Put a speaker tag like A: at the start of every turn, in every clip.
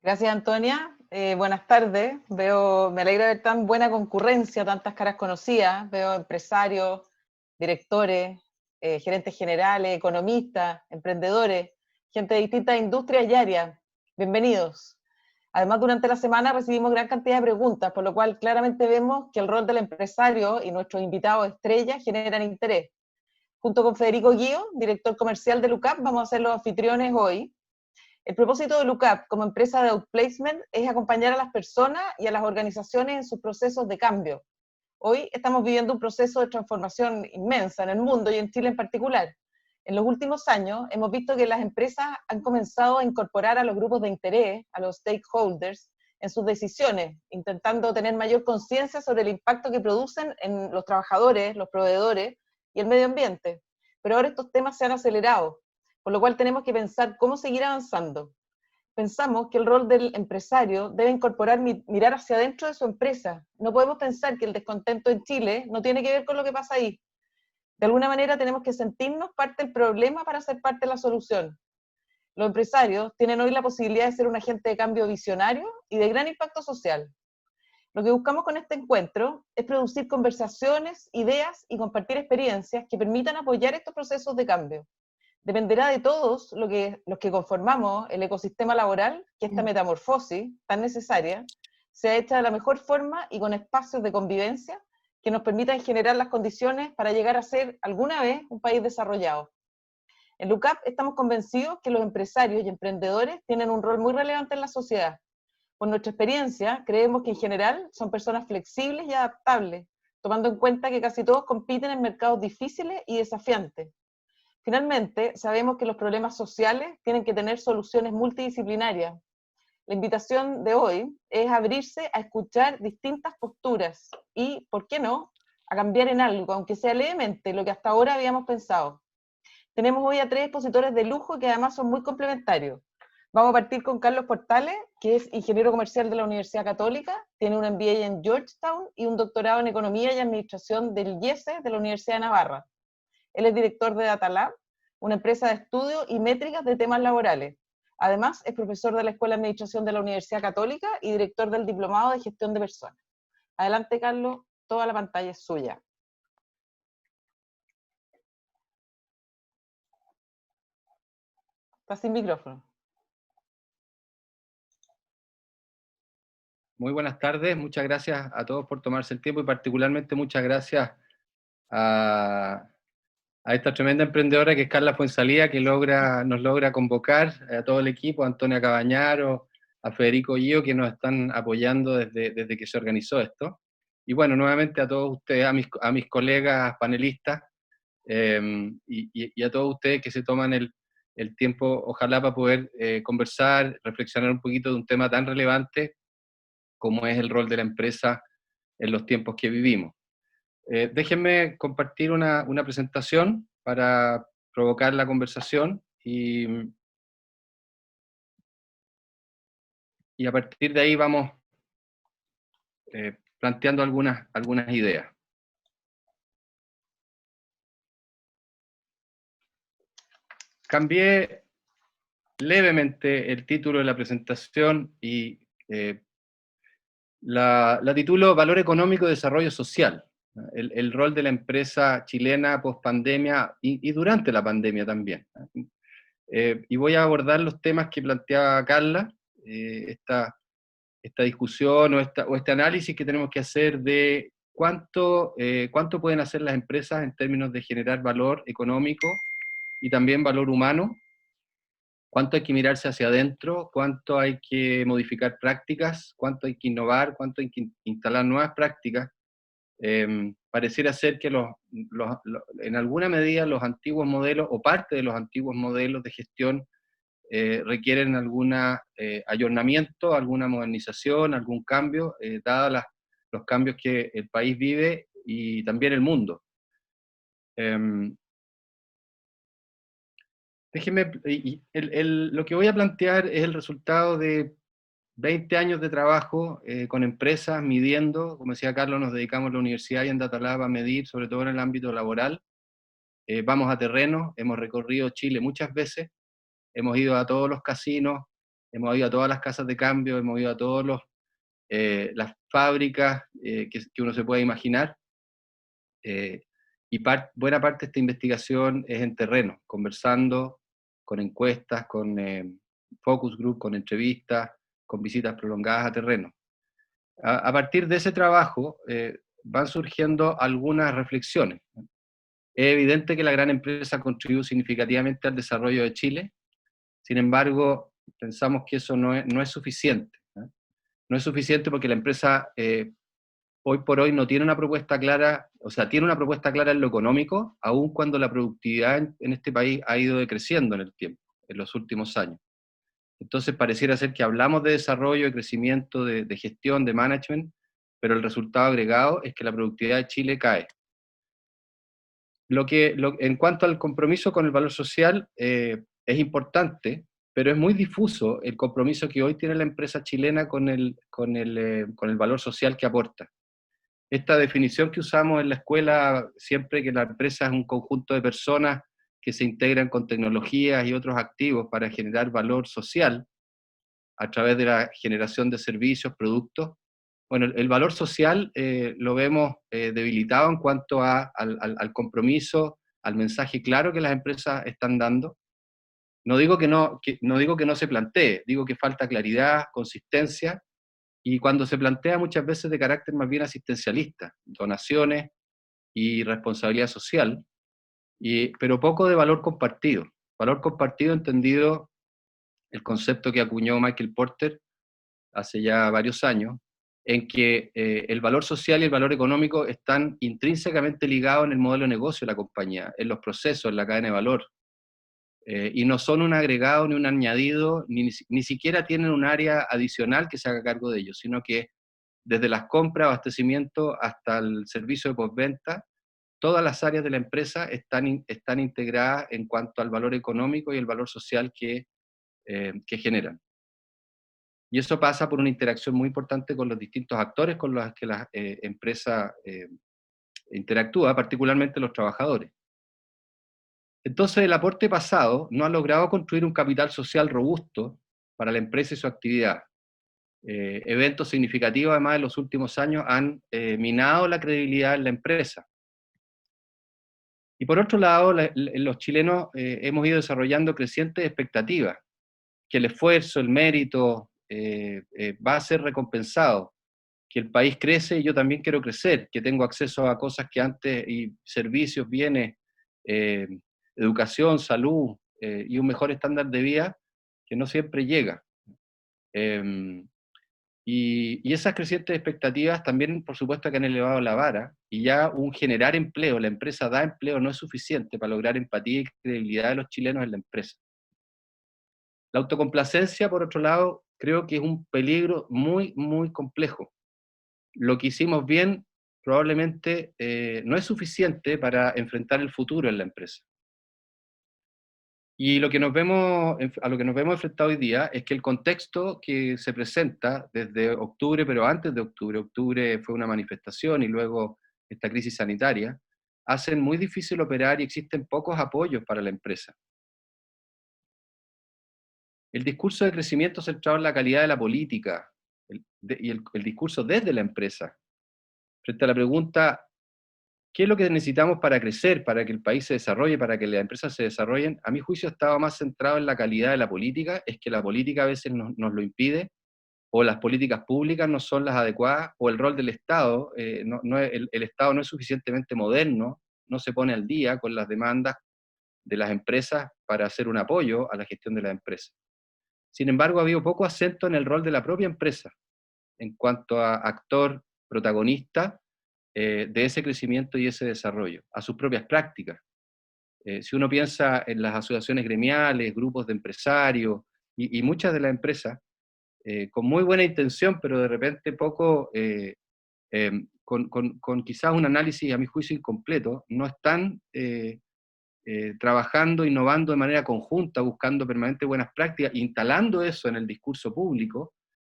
A: Gracias, Antonia. Buenas tardes. Me alegra ver tan buena concurrencia, tantas caras conocidas. Veo empresarios, directores, gerentes generales, economistas, emprendedores, gente de distintas industrias y áreas. Bienvenidos. Además, durante la semana recibimos gran cantidad de preguntas, por lo cual claramente vemos que el rol del empresario y nuestros invitados estrella generan interés. Junto con Federico Guío, director comercial de Lucap, vamos a ser los anfitriones hoy. El propósito de Lucap como empresa de outplacement es acompañar a las personas y a las organizaciones en sus procesos de cambio. Hoy estamos viviendo un proceso de transformación inmensa en el mundo y en Chile en particular. En los últimos años hemos visto que las empresas han comenzado a incorporar a los grupos de interés, a los stakeholders, en sus decisiones, intentando tener mayor conciencia sobre el impacto que producen en los trabajadores, los proveedores y el medio ambiente. Pero ahora estos temas se han acelerado, por lo cual tenemos que pensar cómo seguir avanzando. Pensamos que el rol del empresario debe incorporar mirar hacia adentro de su empresa. No podemos pensar que el descontento en Chile no tiene que ver con lo que pasa ahí. De alguna manera tenemos que sentirnos parte del problema para ser parte de la solución. Los empresarios tienen hoy la posibilidad de ser un agente de cambio visionario y de gran impacto social. Lo que buscamos con este encuentro es producir conversaciones, ideas y compartir experiencias que permitan apoyar estos procesos de cambio. Dependerá de todos los que conformamos el ecosistema laboral que esta metamorfosis tan necesaria sea hecha de la mejor forma y con espacios de convivencia que nos permitan generar las condiciones para llegar a ser alguna vez un país desarrollado. En LUCAP estamos convencidos que los empresarios y emprendedores tienen un rol muy relevante en la sociedad. Por nuestra experiencia, creemos que en general son personas flexibles y adaptables, tomando en cuenta que casi todos compiten en mercados difíciles y desafiantes. Finalmente, sabemos que los problemas sociales tienen que tener soluciones multidisciplinarias. La invitación de hoy es abrirse a escuchar distintas posturas y, ¿por qué no?, a cambiar en algo, aunque sea levemente, lo que hasta ahora habíamos pensado. Tenemos hoy a 3 expositores de lujo que además son muy complementarios. Vamos a partir con Carlos Portales, que es ingeniero comercial de la Universidad Católica, tiene un MBA en Georgetown y un doctorado en Economía y Administración del IESE de la Universidad de Navarra. Él es director de DataLab, una empresa de estudio y métricas de temas laborales. Además, es profesor de la Escuela de Administración de la Universidad Católica y director del Diplomado de Gestión de Personas. Adelante, Carlos, toda la pantalla es suya. Está sin micrófono.
B: Muy buenas tardes, muchas gracias a todos por tomarse el tiempo y particularmente muchas gracias a esta tremenda emprendedora que es Carla Fuenzalía, que nos logra convocar a todo el equipo, a Antonia Cabañaro, a Federico Guío, que nos están apoyando desde que se organizó esto. Y bueno, nuevamente a todos ustedes, a mis colegas panelistas, y a todos ustedes que se toman el tiempo, ojalá para poder conversar, reflexionar un poquito de un tema tan relevante como es el rol de la empresa en los tiempos que vivimos. Déjenme compartir una presentación para provocar la conversación y a partir de ahí vamos planteando algunas ideas. Cambié levemente el título de la presentación y la titulo Valor Económico y Desarrollo Social. El rol de la empresa chilena post pandemia y durante la pandemia también. Y voy a abordar los temas que planteaba Carla, esta discusión o este análisis que tenemos que hacer de cuánto pueden hacer las empresas en términos de generar valor económico y también valor humano, cuánto hay que mirarse hacia adentro, cuánto hay que modificar prácticas, cuánto hay que innovar, cuánto hay que instalar nuevas prácticas. Pareciera ser que en alguna medida los antiguos modelos o parte de los antiguos modelos de gestión requieren algún ayornamiento, alguna modernización, algún cambio, dados los cambios que el país vive y también el mundo. Déjenme, lo que voy a plantear es el resultado de 20 años de trabajo con empresas, midiendo, como decía Carlos, nos dedicamos a la universidad y en DataLab a medir, sobre todo en el ámbito laboral. Vamos a terreno, hemos recorrido Chile muchas veces, hemos ido a todos los casinos, hemos ido a todas las casas de cambio, hemos ido a todas las fábricas que uno se puede imaginar, y buena parte de esta investigación es en terreno, conversando, con encuestas, con focus group, con entrevistas, con visitas prolongadas a terreno. A partir de ese trabajo van surgiendo algunas reflexiones. Es evidente que la gran empresa contribuyó significativamente al desarrollo de Chile, sin embargo, pensamos que eso no es suficiente. No es suficiente porque la empresa hoy por hoy no tiene una propuesta clara, o sea, tiene una propuesta clara en lo económico, aun cuando la productividad en este país ha ido decreciendo en el tiempo, en los últimos años. Entonces pareciera ser que hablamos de desarrollo, de crecimiento, de gestión, de management, pero el resultado agregado es que la productividad de Chile cae. En cuanto al compromiso con el valor social, es importante, pero es muy difuso el compromiso que hoy tiene la empresa chilena con el valor social que aporta. Esta definición que usamos en la escuela, siempre que la empresa es un conjunto de personas que se integran con tecnologías y otros activos para generar valor social a través de la generación de servicios, productos. Bueno, el valor social lo vemos debilitado en cuanto al compromiso, al mensaje claro que las empresas están dando. No digo no digo que no se plantee, digo que falta claridad, consistencia, y cuando se plantea muchas veces de carácter más bien asistencialista, donaciones y responsabilidad social, pero poco de valor compartido. Valor compartido entendido el concepto que acuñó Michael Porter hace ya varios años, en que el valor social y el valor económico están intrínsecamente ligados en el modelo de negocio de la compañía, en los procesos, en la cadena de valor, y no son un agregado ni un añadido, ni siquiera tienen un área adicional que se haga cargo de ellos, sino que desde las compras, abastecimiento, hasta el servicio de postventa, todas las áreas de la empresa están integradas en cuanto al valor económico y el valor social que generan. Y eso pasa por una interacción muy importante con los distintos actores con los que la empresa interactúa, particularmente los trabajadores. Entonces, el aporte pasado no ha logrado construir un capital social robusto para la empresa y su actividad. Eventos significativos, además, en los últimos años han minado la credibilidad en la empresa. Y por otro lado, los chilenos hemos ido desarrollando crecientes expectativas, que el esfuerzo, el mérito va a ser recompensado, que el país crece y yo también quiero crecer, que tengo acceso a cosas que antes, y servicios, bienes, eh, educación, salud y un mejor estándar de vida que no siempre llega. Y esas crecientes expectativas también, por supuesto, que han elevado la vara, y ya un generar empleo, la empresa da empleo, no es suficiente para lograr empatía y credibilidad de los chilenos en la empresa. La autocomplacencia, por otro lado, creo que es un peligro muy, muy complejo. Lo que hicimos bien probablemente no es suficiente para enfrentar el futuro en la empresa. Y lo que a lo que nos vemos enfrentados hoy día es que el contexto que se presenta desde octubre, pero antes de octubre, octubre fue una manifestación y luego esta crisis sanitaria, hacen muy difícil operar y existen pocos apoyos para la empresa. El discurso de crecimiento centrado en la calidad de la política y el discurso desde la empresa, frente a la pregunta, ¿qué es lo que necesitamos para crecer, para que el país se desarrolle, para que las empresas se desarrollen? A mi juicio estaba más centrado en la calidad de la política, es que la política a veces nos lo impide, o las políticas públicas no son las adecuadas, o el rol del Estado, el Estado no es suficientemente moderno, no se pone al día con las demandas de las empresas para hacer un apoyo a la gestión de la empresa. Sin embargo, ha habido poco acento en el rol de la propia empresa, en cuanto a actor protagonista de ese crecimiento y ese desarrollo, a sus propias prácticas. Si uno piensa en las asociaciones gremiales, grupos de empresarios y muchas de las empresas, con muy buena intención, pero de repente poco, con quizás un análisis a mi juicio incompleto, no están trabajando, innovando de manera conjunta, buscando permanente buenas prácticas, instalando eso en el discurso público,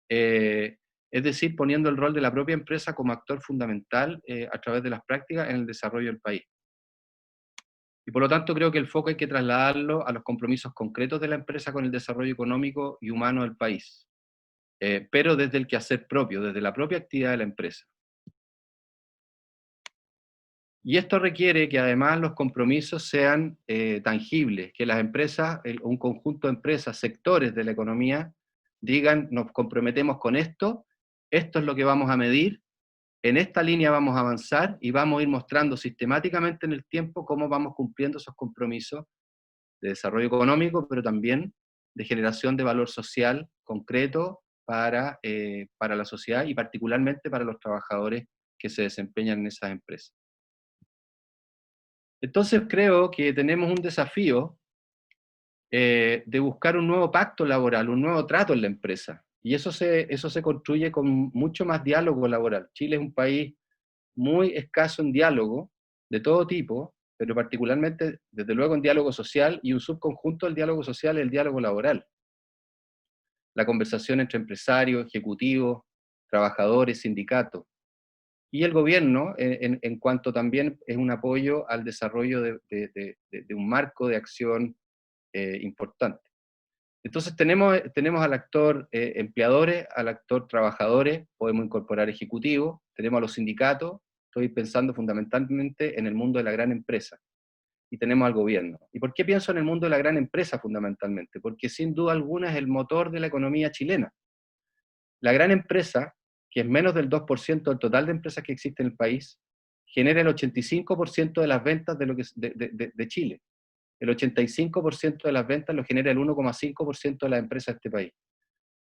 B: es decir, poniendo el rol de la propia empresa como actor fundamental a través de las prácticas en el desarrollo del país. Y por lo tanto creo que el foco hay que trasladarlo a los compromisos concretos de la empresa con el desarrollo económico y humano del país, pero desde el quehacer propio, desde la propia actividad de la empresa. Y esto requiere que además los compromisos sean tangibles, que las empresas, un conjunto de empresas, sectores de la economía, digan, nos comprometemos con esto es lo que vamos a medir, en esta línea vamos a avanzar y vamos a ir mostrando sistemáticamente en el tiempo cómo vamos cumpliendo esos compromisos de desarrollo económico, pero también de generación de valor social concreto para la sociedad y particularmente para los trabajadores que se desempeñan en esas empresas. Entonces creo que tenemos un desafío de buscar un nuevo pacto laboral, un nuevo trato en la empresa. Y eso se construye con mucho más diálogo laboral. Chile es un país muy escaso en diálogo, de todo tipo, pero particularmente, desde luego, en diálogo social, y un subconjunto del diálogo social es el diálogo laboral. La conversación entre empresarios, ejecutivos, trabajadores, sindicatos. Y el gobierno, en cuanto también es un apoyo al desarrollo de un marco de acción importante. Entonces tenemos al actor empleadores, al actor trabajadores, podemos incorporar ejecutivos, tenemos a los sindicatos, estoy pensando fundamentalmente en el mundo de la gran empresa, y tenemos al gobierno. ¿Y por qué pienso en el mundo de la gran empresa fundamentalmente? Porque sin duda alguna es el motor de la economía chilena. La gran empresa, que es menos del 2% del total de empresas que existe en el país, genera el 85% de las ventas de Chile. El 85% de las ventas lo genera el 1,5% de las empresas de este país.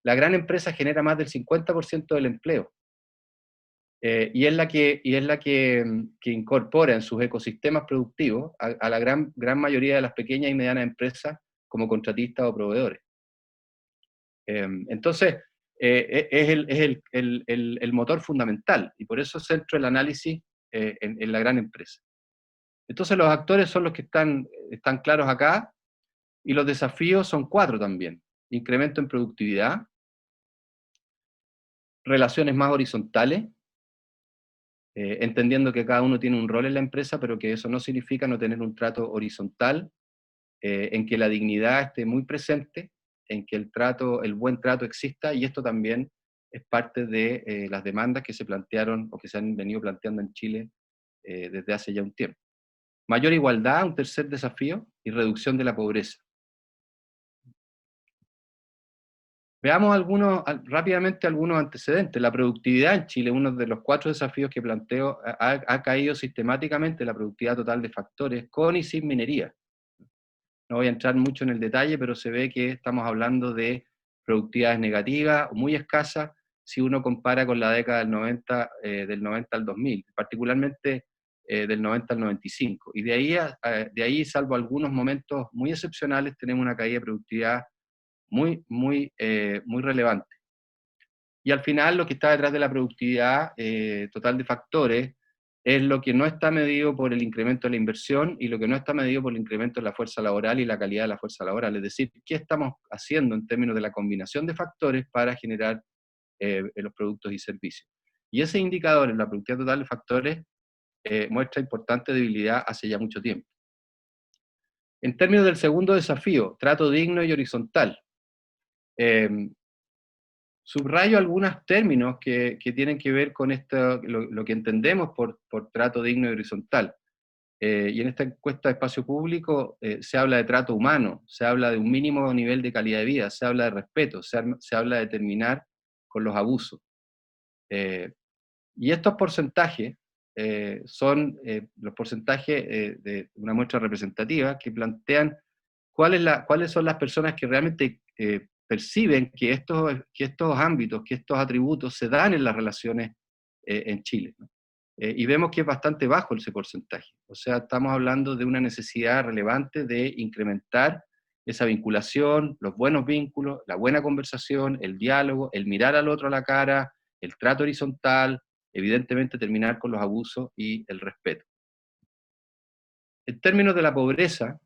B: La gran empresa genera más del 50% del empleo. Y es la que incorpora en sus ecosistemas productivos a la gran mayoría de las pequeñas y medianas empresas como contratistas o proveedores. Entonces, es el motor fundamental, y por eso centro el análisis en la gran empresa. Entonces los actores son los que están claros acá, y los desafíos son 4 también. Incremento en productividad, relaciones más horizontales, entendiendo que cada uno tiene un rol en la empresa, pero que eso no significa no tener un trato horizontal, en que la dignidad esté muy presente, en que el buen trato exista, y esto también es parte de las demandas que se plantearon o que se han venido planteando en Chile desde hace ya un tiempo. Mayor igualdad, un tercer desafío, y reducción de la pobreza. Veamos rápidamente algunos antecedentes. La productividad en Chile, uno de los 4 desafíos que planteo, ha caído sistemáticamente la productividad total de factores, con y sin minería. No voy a entrar mucho en el detalle, pero se ve que estamos hablando de productividades negativas, muy escasas, si uno compara con la década del 90 al 2000, particularmente del 90 al 95. Y de ahí, salvo algunos momentos muy excepcionales, tenemos una caída de productividad muy relevante. Y al final lo que está detrás de la productividad total de factores es lo que no está medido por el incremento de la inversión y lo que no está medido por el incremento de la fuerza laboral y la calidad de la fuerza laboral. Es decir, ¿qué estamos haciendo en términos de la combinación de factores para generar los productos y servicios? Y ese indicador en la productividad total de factores muestra importante debilidad hace ya mucho tiempo. En términos del segundo desafío, trato digno y horizontal. Subrayo algunos términos que tienen que ver con lo que entendemos por trato digno y horizontal. Y en esta encuesta de espacio público se habla de trato humano, se habla de un mínimo nivel de calidad de vida, se habla de respeto, se habla de terminar con los abusos. Y estos porcentajes son los porcentajes de una muestra representativa que plantean cuáles son las personas que realmente perciben que estos ámbitos, que estos atributos se dan en las relaciones en Chile, ¿no? Y vemos que es bastante bajo ese porcentaje. O sea, estamos hablando de una necesidad relevante de incrementar esa vinculación, los buenos vínculos, la buena conversación, el diálogo, el mirar al otro a la cara, el trato horizontal, evidentemente terminar con los abusos y el respeto. En términos de la pobreza,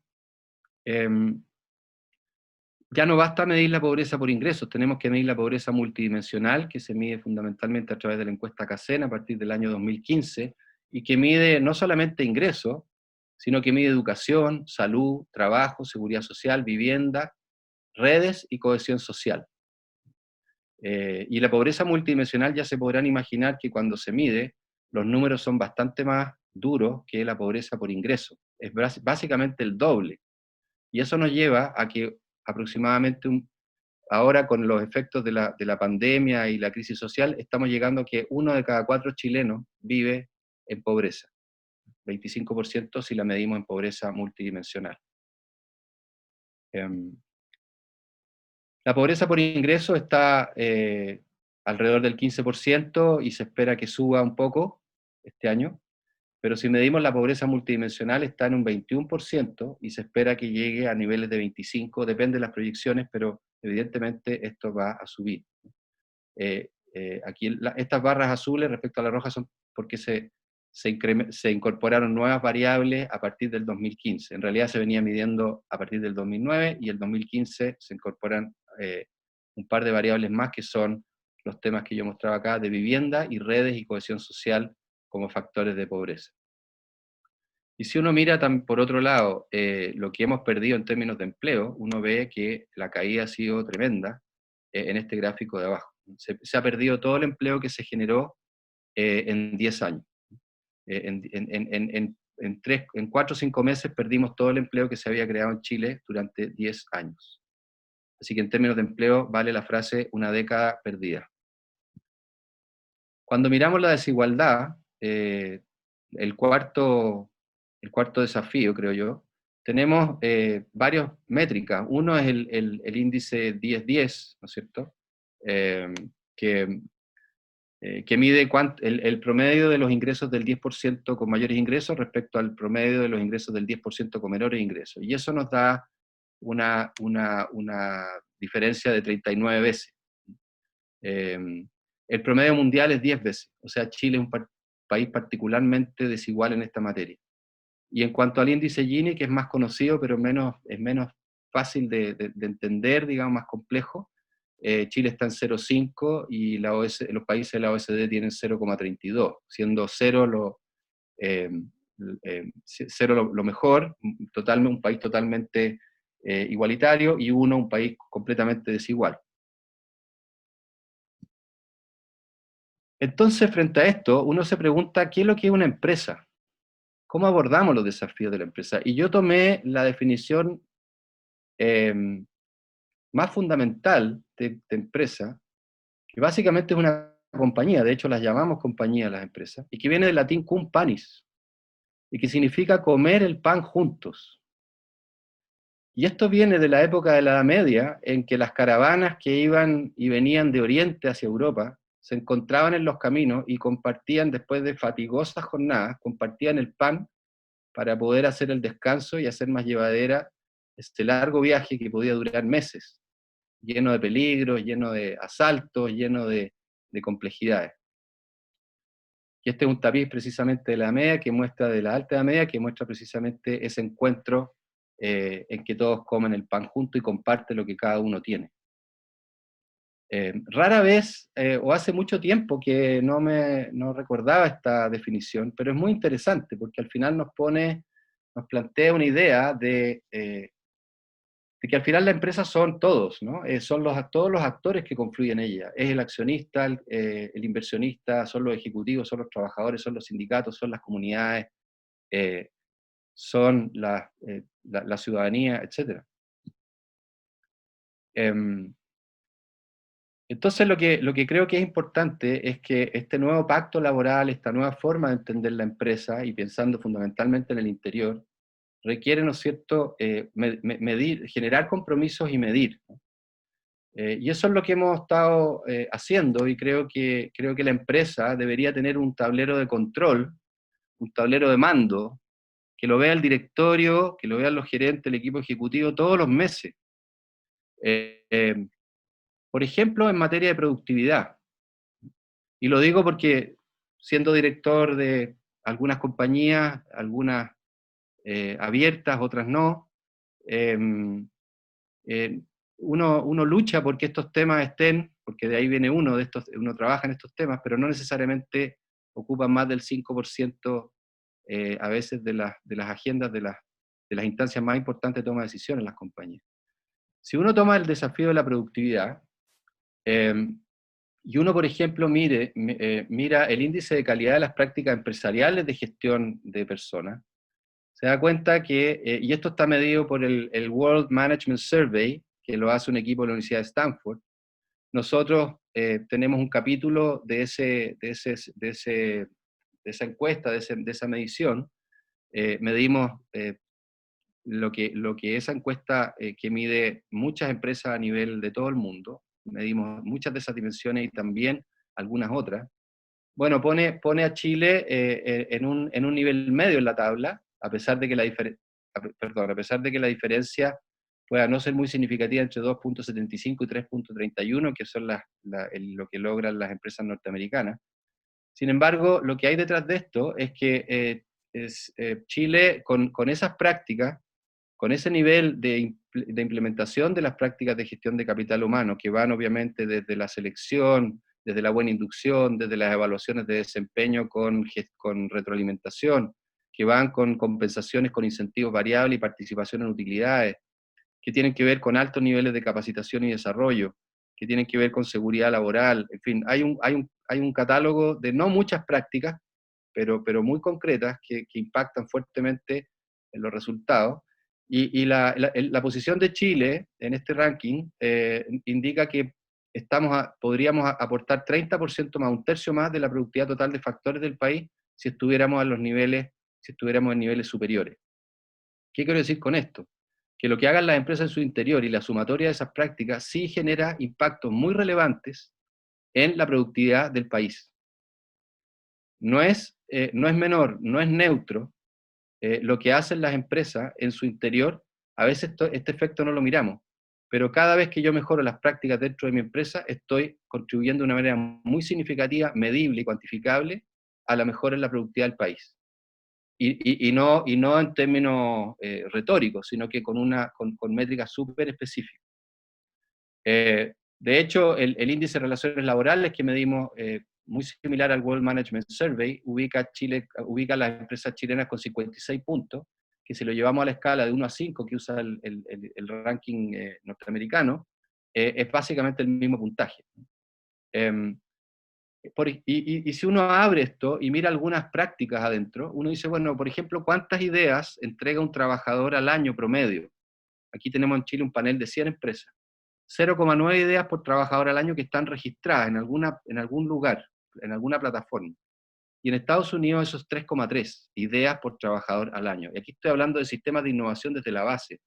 B: ya no basta medir la pobreza por ingresos, tenemos que medir la pobreza multidimensional, que se mide fundamentalmente a través de la encuesta CACEN a partir del año 2015, y que mide no solamente ingresos, sino que mide educación, salud, trabajo, seguridad social, vivienda, redes y cohesión social. Y la pobreza multidimensional ya se podrán imaginar que cuando se mide, los números son bastante más duros que la pobreza por ingreso. Es básicamente el doble. Y eso nos lleva a que aproximadamente ahora con los efectos de la pandemia y la crisis social, estamos llegando a que 1 de cada 4 chilenos vive en pobreza. 25% si la medimos en pobreza multidimensional. La pobreza por ingreso está alrededor del 15% y se espera que suba un poco este año, pero si medimos la pobreza multidimensional está en un 21% y se espera que llegue a niveles de 25%, depende de las proyecciones, pero evidentemente esto va a subir. Aquí estas barras azules respecto a la roja son porque se incorporaron nuevas variables a partir del 2015. En realidad se venía midiendo a partir del 2009 y el 2015 se incorporan un par de variables más que son los temas que yo mostraba acá de vivienda y redes y cohesión social como factores de pobreza. Y si uno mira por otro lado lo que hemos perdido en términos de empleo, uno ve que la caída ha sido tremenda en este gráfico de abajo. Se ha perdido todo el empleo que se generó en 10 años. En 4 o 5 meses perdimos todo el empleo que se había creado en Chile durante 10 años. Así que en términos de empleo vale la frase una década perdida. Cuando miramos la desigualdad, el cuarto desafío, creo yo, tenemos varias métricas. Uno es el índice 10-10, ¿no es cierto? Que mide el promedio de los ingresos del 10% con mayores ingresos respecto al promedio de los ingresos del 10% con menores ingresos. Y eso nos da una diferencia de 39 veces. El promedio mundial es 10 veces, o sea, Chile es un país particularmente desigual en esta materia. Y en cuanto al índice Gini, que es más conocido, pero es menos fácil de entender, digamos, más complejo, Chile está en 0,5 y los países de la OECD tienen 0,32, siendo 0 lo mejor, un país totalmente igualitario, y 1 un país completamente desigual. Entonces, frente a esto, uno se pregunta, ¿qué es lo que es una empresa? ¿Cómo abordamos los desafíos de la empresa? Y yo tomé la definición más fundamental de empresa, que básicamente es una compañía, de hecho las llamamos compañía las empresas, y que viene del latín cum panis, y que significa comer el pan juntos. Y esto viene de la época de la Edad Media, en que las caravanas que iban y venían de Oriente hacia Europa, se encontraban en los caminos y compartían, después de fatigosas jornadas, compartían el pan para poder hacer el descanso y hacer más llevadera este largo viaje que podía durar meses, lleno de peligros, lleno de asaltos, lleno de complejidades. Y este es un tapiz precisamente de la media, que muestra de la alta Edad Media, que muestra precisamente ese encuentro en que todos comen el pan junto y comparten lo que cada uno tiene. Rara vez, o hace mucho tiempo que no recordaba esta definición, pero es muy interesante porque al final nos plantea una idea de que al final la empresa son todos, ¿no? Son todos los actores que confluyen en ella. Es el accionista, el inversionista, son los ejecutivos, son los trabajadores, son los sindicatos, son las comunidades, son la ciudadanía, etc. Entonces lo que creo que es importante es que este nuevo pacto laboral, esta nueva forma de entender la empresa, y pensando fundamentalmente en el interior, requiere, ¿no es cierto?, generar compromisos y medir, ¿no? Y eso es lo que hemos estado haciendo, y creo que la empresa debería tener un tablero de control, un tablero de mando, que lo vea el directorio, que lo vean los gerentes, el equipo ejecutivo todos los meses. Por ejemplo, en materia de productividad. Y lo digo porque, siendo director de algunas compañías, algunas abiertas, otras no, uno lucha porque estos temas estén, porque de ahí viene uno trabaja en estos temas, pero no necesariamente ocupan más del 5% a veces de las agendas de las instancias más importantes de toma de decisiones en las compañías. Si uno toma el desafío de la productividad, y uno, por ejemplo, mira el índice de calidad de las prácticas empresariales de gestión de personas, se da cuenta que, y esto está medido por el World Management Survey, que lo hace un equipo de la Universidad de Stanford. Nosotros tenemos un capítulo de esa encuesta, de esa medición. Medimos lo que esa encuesta que mide muchas empresas a nivel de todo el mundo, medimos muchas de esas dimensiones y también algunas otras. Bueno, pone a Chile en un nivel medio en la tabla, a pesar de que a pesar de que la diferencia pueda no ser muy significativa entre 2.75 y 3.31, que son lo que logran las empresas norteamericanas. Sin embargo, lo que hay detrás de esto es que Chile, con esas prácticas, con ese nivel de implementación de las prácticas de gestión de capital humano, que van obviamente desde la selección, desde la buena inducción, desde las evaluaciones de desempeño con retroalimentación, que van con compensaciones con incentivos variables y participación en utilidades, que tienen que ver con altos niveles de capacitación y desarrollo, que tienen que ver con seguridad laboral, en fin, hay un catálogo de no muchas prácticas, pero muy concretas que impactan fuertemente en los resultados. Y la posición de Chile en este ranking indica que podríamos aportar 30% más, un tercio más de la productividad total de factores del país si estuviéramos en niveles superiores. ¿Qué quiero decir con esto? Que lo que hagan las empresas en su interior y la sumatoria de esas prácticas sí genera impactos muy relevantes en la productividad del país. No es menor, no es neutro lo que hacen las empresas en su interior. A veces este efecto no lo miramos, pero cada vez que yo mejoro las prácticas dentro de mi empresa, estoy contribuyendo de una manera muy significativa, medible y cuantificable a la mejora en la productividad del país. Y no en términos retóricos, sino que con métricas súper específicas. De hecho, el índice de relaciones laborales que medimos, muy similar al World Management Survey, ubica a las empresas chilenas con 56 puntos, que si lo llevamos a la escala de 1 a 5 que usa el ranking norteamericano, es básicamente el mismo puntaje. Y si uno abre esto y mira algunas prácticas adentro, uno dice, bueno, por ejemplo, ¿cuántas ideas entrega un trabajador al año promedio? Aquí tenemos en Chile un panel de 100 empresas. 0,9 ideas por trabajador al año que están registradas en algún lugar, en alguna plataforma. Y en Estados Unidos eso es 3,3 ideas por trabajador al año. Y aquí estoy hablando de sistemas de innovación desde la base,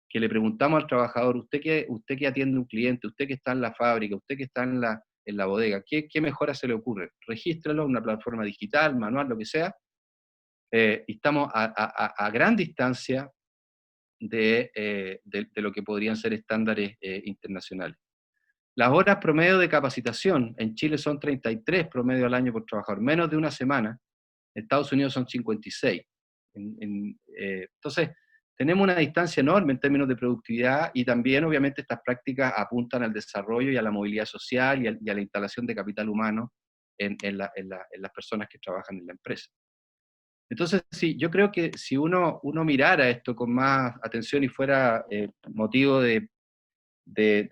B: que le preguntamos al trabajador, usted que atiende un cliente, usted que está en la fábrica, usted que está en la bodega, ¿qué mejora se le ocurre? Regístrelo en una plataforma digital, manual, lo que sea, y estamos a gran distancia de lo que podrían ser estándares internacionales. Las horas promedio de capacitación en Chile son 33 promedio al año por trabajador, menos de una semana. En Estados Unidos son 56. Entonces, tenemos una distancia enorme en términos de productividad y también, obviamente, estas prácticas apuntan al desarrollo y a la movilidad social y a la instalación de capital humano en las personas que trabajan en la empresa. Entonces, sí, yo creo que si uno mirara esto con más atención y fuera motivo de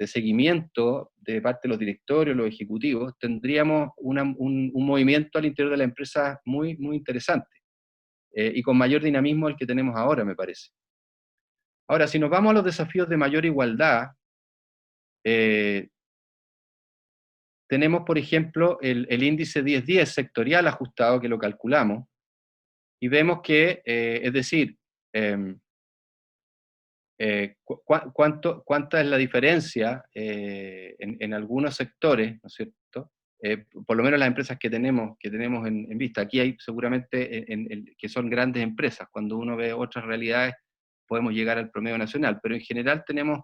B: seguimiento de parte de los directorios, los ejecutivos, tendríamos un movimiento al interior de la empresa muy, muy interesante y con mayor dinamismo al que tenemos ahora, me parece. Ahora, si nos vamos a los desafíos de mayor igualdad, tenemos, por ejemplo, el índice 10-10 sectorial ajustado, que lo calculamos, y vemos que, es decir, cuánta es la diferencia en algunos sectores, ¿no es cierto? Por lo menos las empresas que tenemos en vista. Aquí hay seguramente que son grandes empresas. Cuando uno ve otras realidades podemos llegar al promedio nacional, pero en general tenemos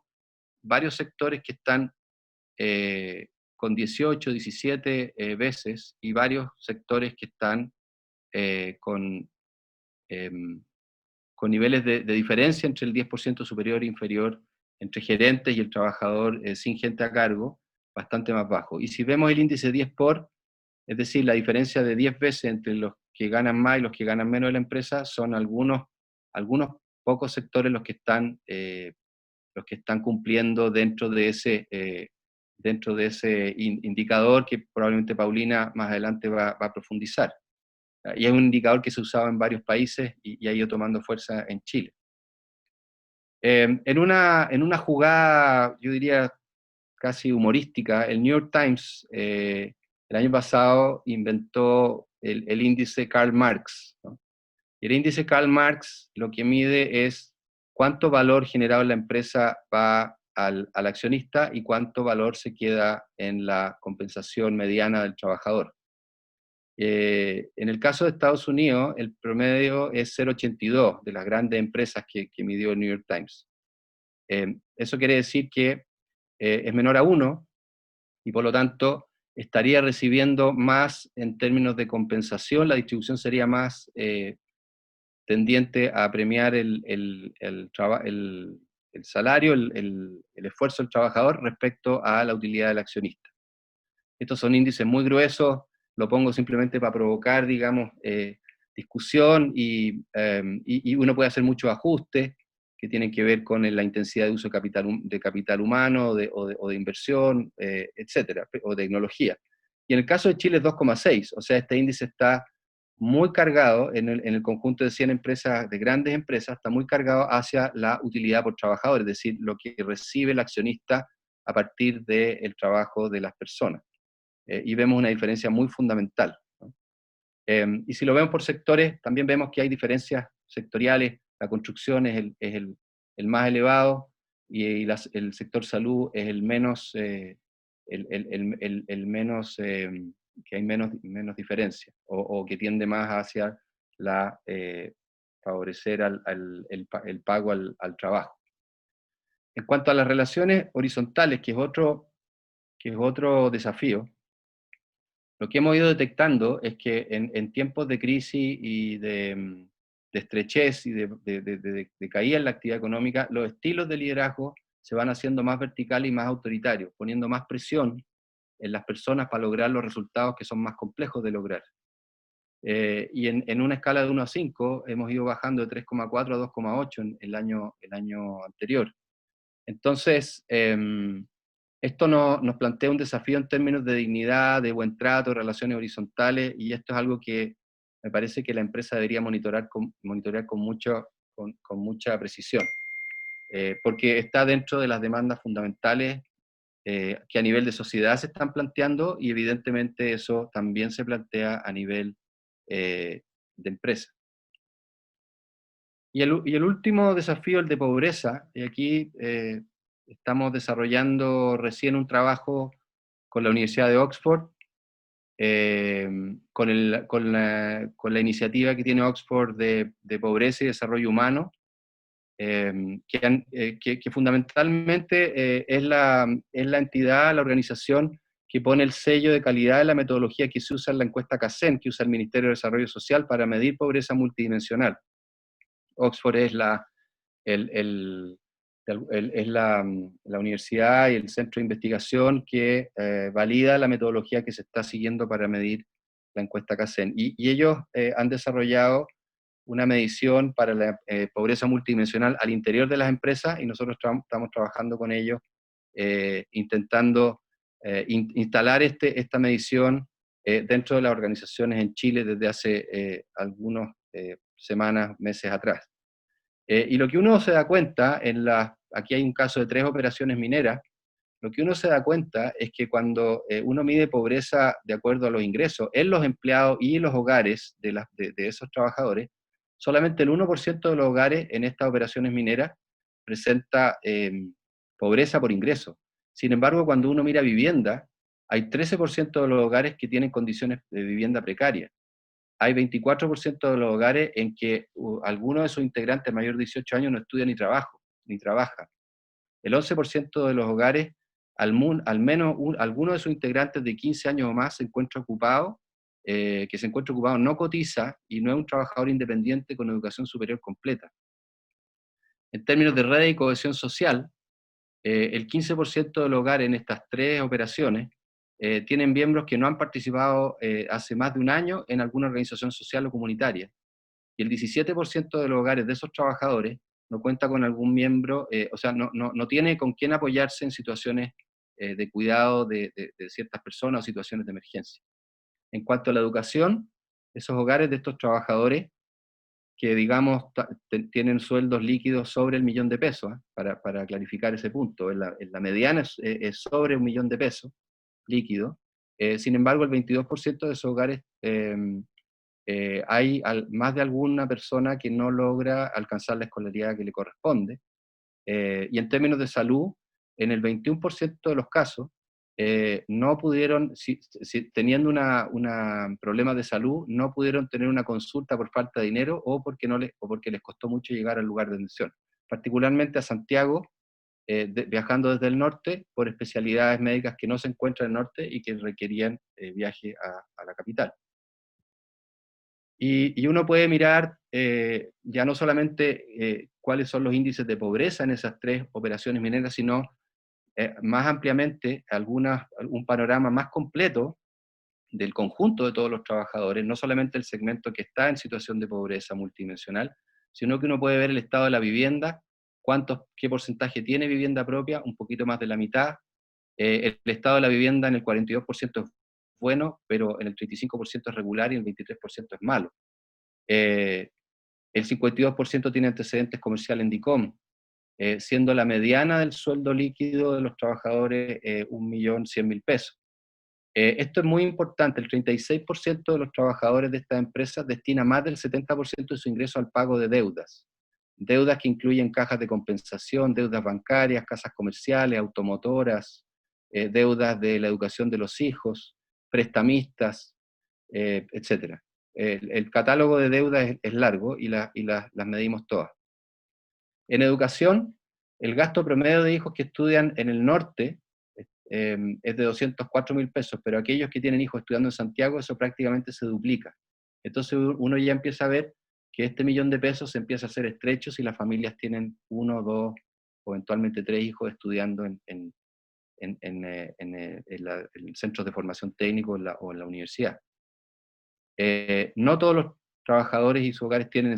B: varios sectores que están con 18, 17 veces y varios sectores que están con niveles de diferencia entre el 10% superior e inferior, entre gerentes y el trabajador sin gente a cargo, bastante más bajo. Y si vemos el índice 10 por, es decir, la diferencia de 10 veces entre los que ganan más y los que ganan menos de la empresa son algunos pocos sectores los que están cumpliendo dentro de ese indicador que probablemente Paulina más adelante va a profundizar. Y es un indicador que se usaba en varios países y ha ido tomando fuerza en Chile. En una jugada, yo diría, casi humorística, el New York Times el año pasado inventó el índice Karl Marx, ¿no? Y el índice Karl Marx lo que mide es cuánto valor generado en la empresa va al accionista y cuánto valor se queda en la compensación mediana del trabajador. En el caso de Estados Unidos, el promedio es 0,82 de las grandes empresas que midió el New York Times. Eso quiere decir que es menor a 1 y por lo tanto estaría recibiendo más en términos de compensación, la distribución sería más tendiente a premiar el salario, el esfuerzo del trabajador respecto a la utilidad del accionista. Estos son índices muy gruesos, lo pongo simplemente para provocar, digamos, discusión y uno puede hacer muchos ajustes que tienen que ver con la intensidad de uso de capital humano o de inversión, etcétera, o tecnología. Y en el caso de Chile es 2,6, o sea, este índice está muy cargado en el conjunto de 100 empresas, de grandes empresas, está muy cargado hacia la utilidad por trabajador, es decir, lo que recibe el accionista a partir del trabajo de las personas. Y vemos una diferencia muy fundamental, ¿no? Y si lo vemos por sectores, también vemos que hay diferencias sectoriales. La construcción es el más elevado y el sector salud es el menos, menos que hay menos diferencia, o que tiende más hacia favorecer el pago al trabajo. En cuanto a las relaciones horizontales, que es otro desafío, lo que hemos ido detectando es que en tiempos de crisis y de estrechez y de caída en la actividad económica, los estilos de liderazgo se van haciendo más verticales y más autoritarios, poniendo más presión en las personas para lograr los resultados que son más complejos de lograr. Y en una escala de 1 a 5 hemos ido bajando de 3,4 a 2,8 en el año anterior. Entonces, esto nos plantea un desafío en términos de dignidad, de buen trato, de relaciones horizontales, y esto es algo que me parece que la empresa debería monitorear con mucha precisión, porque está dentro de las demandas fundamentales que a nivel de sociedad se están planteando, y evidentemente eso también se plantea a nivel de empresa. Y el último desafío, el de pobreza, y aquí estamos desarrollando recién un trabajo con la Universidad de Oxford, con la iniciativa que tiene Oxford de pobreza y desarrollo humano, que fundamentalmente es la entidad, la organización que pone el sello de calidad de la metodología que se usa en la encuesta CACEN, que usa el Ministerio de Desarrollo Social para medir pobreza multidimensional. Oxford es la universidad y el centro de investigación que valida la metodología que se está siguiendo para medir la encuesta CACEN. Y ellos han desarrollado una medición para la pobreza multidimensional al interior de las empresas, y nosotros estamos trabajando con ellos intentando instalar esta medición dentro de las organizaciones en Chile desde hace algunas semanas, meses atrás. Y lo que uno se da cuenta, aquí hay un caso de 3 operaciones mineras, lo que uno se da cuenta es que cuando uno mide pobreza de acuerdo a los ingresos en los empleados y los hogares de esos trabajadores, solamente el 1% de los hogares en estas operaciones mineras presenta pobreza por ingreso. Sin embargo, cuando uno mira vivienda, hay 13% de los hogares que tienen condiciones de vivienda precaria. Hay 24% de los hogares en que alguno de sus integrantes mayor de 18 años no estudia ni trabaja. El 11% de los hogares, al menos alguno de sus integrantes de 15 años o más se encuentra ocupado, no cotiza y no es un trabajador independiente con educación superior completa. En términos de red y cohesión social, el 15% de los hogares en estas 3 operaciones tienen miembros que no han participado hace más de un año en alguna organización social o comunitaria. Y el 17% de los hogares de esos trabajadores no cuenta con algún miembro, o sea, no tiene con quién apoyarse en situaciones de cuidado de ciertas personas o situaciones de emergencia. En cuanto a la educación, esos hogares de estos trabajadores que, digamos, tienen sueldos líquidos sobre el $1.000.000, para clarificar ese punto, en la mediana es sobre $1.000.000 líquido. Sin embargo, el 22% de esos hogares hay más de alguna persona que no logra alcanzar la escolaridad que le corresponde. Y en términos de salud, en el 21% de los casos, no pudieron, teniendo un problema de salud, no pudieron tener una consulta por falta de dinero o porque les costó mucho llegar al lugar de atención. Particularmente a Santiago, viajando desde el norte por especialidades médicas que no se encuentran en el norte y que requerían viaje a la capital. Y uno puede mirar ya no solamente cuáles son los índices de pobreza en esas tres operaciones mineras, sino más ampliamente un panorama más completo del conjunto de todos los trabajadores, no solamente el segmento que está en situación de pobreza multidimensional, sino que uno puede ver el estado de la vivienda, qué porcentaje tiene vivienda propia, un poquito más de la mitad. El estado de la vivienda en el 42% es bueno, pero en el 35% es regular y el 23% es malo. El 52% tiene antecedentes comerciales en DICOM, siendo la mediana del sueldo líquido de los trabajadores $1.100.000. Esto es muy importante, el 36% de los trabajadores de estas empresas destina más del 70% de su ingreso al pago de deudas. Deudas que incluyen cajas de compensación, deudas bancarias, casas comerciales, automotoras, deudas de la educación de los hijos, prestamistas, etc. El catálogo de deudas es largo y las medimos todas. En educación, el gasto promedio de hijos que estudian en el norte es de $204.000, pero aquellos que tienen hijos estudiando en Santiago, eso prácticamente se duplica. Entonces uno ya empieza a ver que este $1.000.000 se empieza a hacer estrecho si las familias tienen 1, 2 o eventualmente 3 hijos estudiando en centros de formación técnico o en la universidad. No todos los trabajadores y sus hogares tienen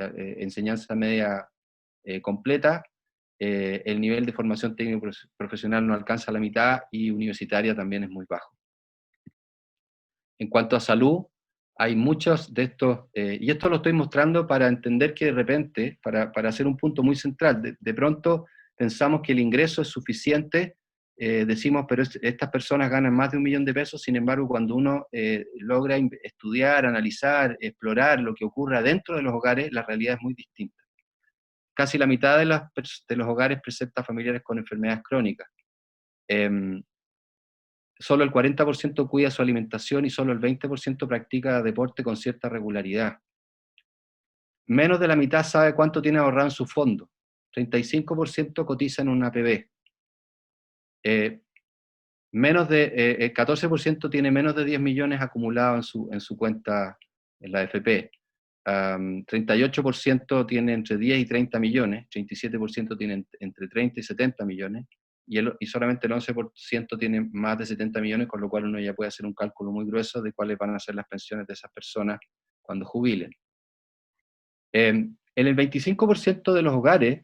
B: enseñanza media completa. El nivel de formación técnico profesional no alcanza la mitad y universitaria también es muy bajo. En cuanto a salud, hay muchos de estos, y esto lo estoy mostrando para entender que de repente, para hacer un punto muy central, de pronto pensamos que el ingreso es suficiente, decimos, pero estas personas ganan más de $1.000.000, sin embargo, cuando uno logra estudiar, analizar, explorar lo que ocurre dentro de los hogares, la realidad es muy distinta. Casi la mitad de los hogares presenta familiares con enfermedades crónicas. Solo el 40% cuida su alimentación y solo el 20% practica deporte con cierta regularidad. Menos de la mitad sabe cuánto tiene ahorrado en su fondo. 35% cotiza en una APB. El 14% tiene menos de 10 millones acumulados en su cuenta en la AFP. 38% tiene entre 10 y 30 millones, 37% tiene entre 30 y 70 millones, y solamente el 11% tiene más de 70 millones, con lo cual uno ya puede hacer un cálculo muy grueso de cuáles van a ser las pensiones de esas personas cuando jubilen. En el 25% de los hogares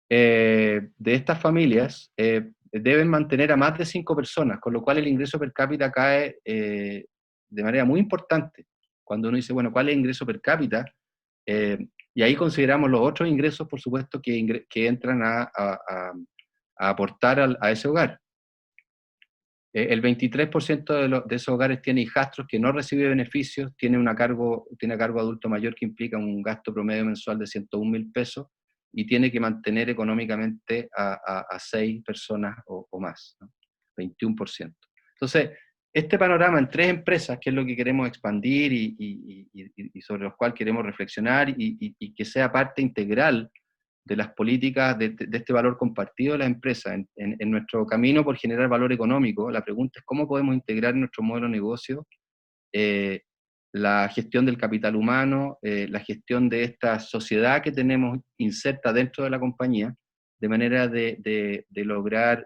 B: de estas familias deben mantener a más de 5 personas, con lo cual el ingreso per cápita cae de manera muy importante. Cuando uno dice, bueno, ¿cuál es el ingreso per cápita? Y ahí consideramos los otros ingresos, por supuesto, que entran a aportar a ese hogar. El 23% de esos hogares tiene hijastros que no recibe beneficios, tiene a cargo adulto mayor que implica un gasto promedio mensual de $101.000 y tiene que mantener económicamente a 6 personas o más, ¿no? 21%. Entonces, este panorama en 3 empresas, que es lo que queremos expandir y sobre los cuales queremos reflexionar y que sea parte integral de las políticas de este valor compartido de la empresa en nuestro camino por generar valor económico, la pregunta es cómo podemos integrar en nuestro modelo de negocio la gestión del capital humano, la gestión de esta sociedad que tenemos inserta dentro de la compañía, de manera de lograr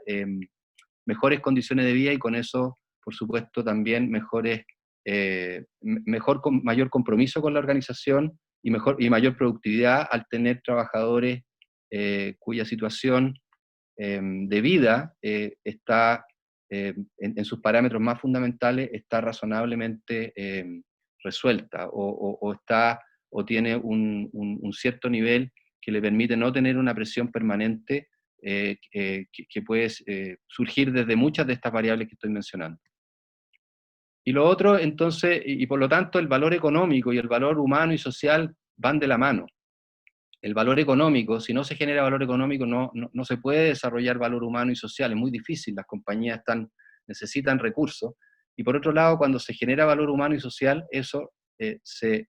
B: mejores condiciones de vida y con eso, por supuesto, también mayor compromiso con la organización y mayor productividad al tener trabajadores cuya situación de vida está, en sus parámetros más fundamentales, está razonablemente resuelta o tiene un cierto nivel que le permite no tener una presión permanente que puede surgir desde muchas de estas variables que estoy mencionando. Y lo otro, entonces, y por lo tanto el valor económico y el valor humano y social van de la mano. El valor económico, si no se genera valor económico, no se puede desarrollar valor humano y social, es muy difícil, las compañías necesitan recursos, y por otro lado, cuando se genera valor humano y social, eso se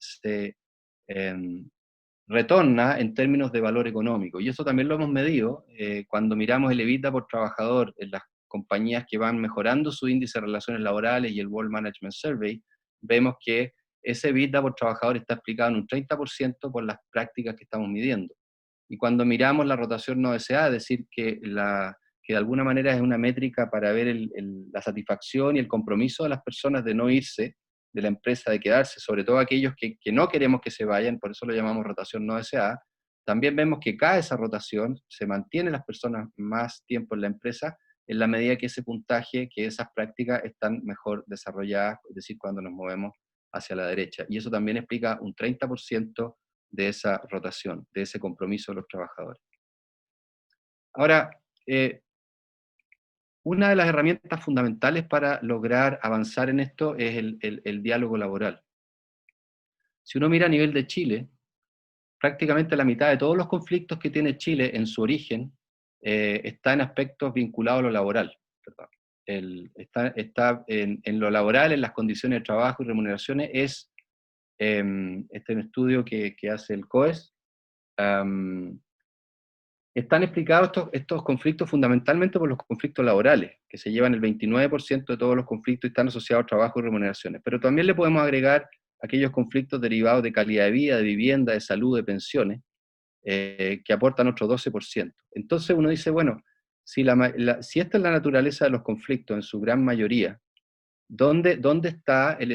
B: retorna en términos de valor económico, y eso también lo hemos medido cuando miramos el EBITDA por trabajador en las compañías que van mejorando su índice de relaciones laborales y el World Management Survey, vemos que ese EBITDA por trabajador está explicado en un 30% por las prácticas que estamos midiendo. Y cuando miramos la rotación no deseada, es decir, que de alguna manera es una métrica para ver la satisfacción y el compromiso de las personas de no irse de la empresa, de quedarse, sobre todo aquellos que no queremos que se vayan, por eso lo llamamos rotación no deseada, también vemos que cae esa rotación, se mantienen las personas más tiempo en la empresa, en la medida que ese puntaje, que esas prácticas están mejor desarrolladas, es decir, cuando nos movemos hacia la derecha. Y eso también explica un 30% de esa rotación, de ese compromiso de los trabajadores. Ahora, una de las herramientas fundamentales para lograr avanzar en esto es el diálogo laboral. Si uno mira a nivel de Chile, prácticamente la mitad de todos los conflictos que tiene Chile en su origen está en aspectos vinculados a lo laboral. Está en lo laboral, en las condiciones de trabajo y remuneraciones, este es un estudio que hace el COES. Están explicados estos conflictos fundamentalmente por los conflictos laborales, que se llevan el 29% de todos los conflictos y están asociados a trabajo y remuneraciones. Pero también le podemos agregar aquellos conflictos derivados de calidad de vida, de vivienda, de salud, de pensiones, que aportan otro 12%. Entonces uno dice, bueno, si esta es la naturaleza de los conflictos en su gran mayoría, ¿dónde está el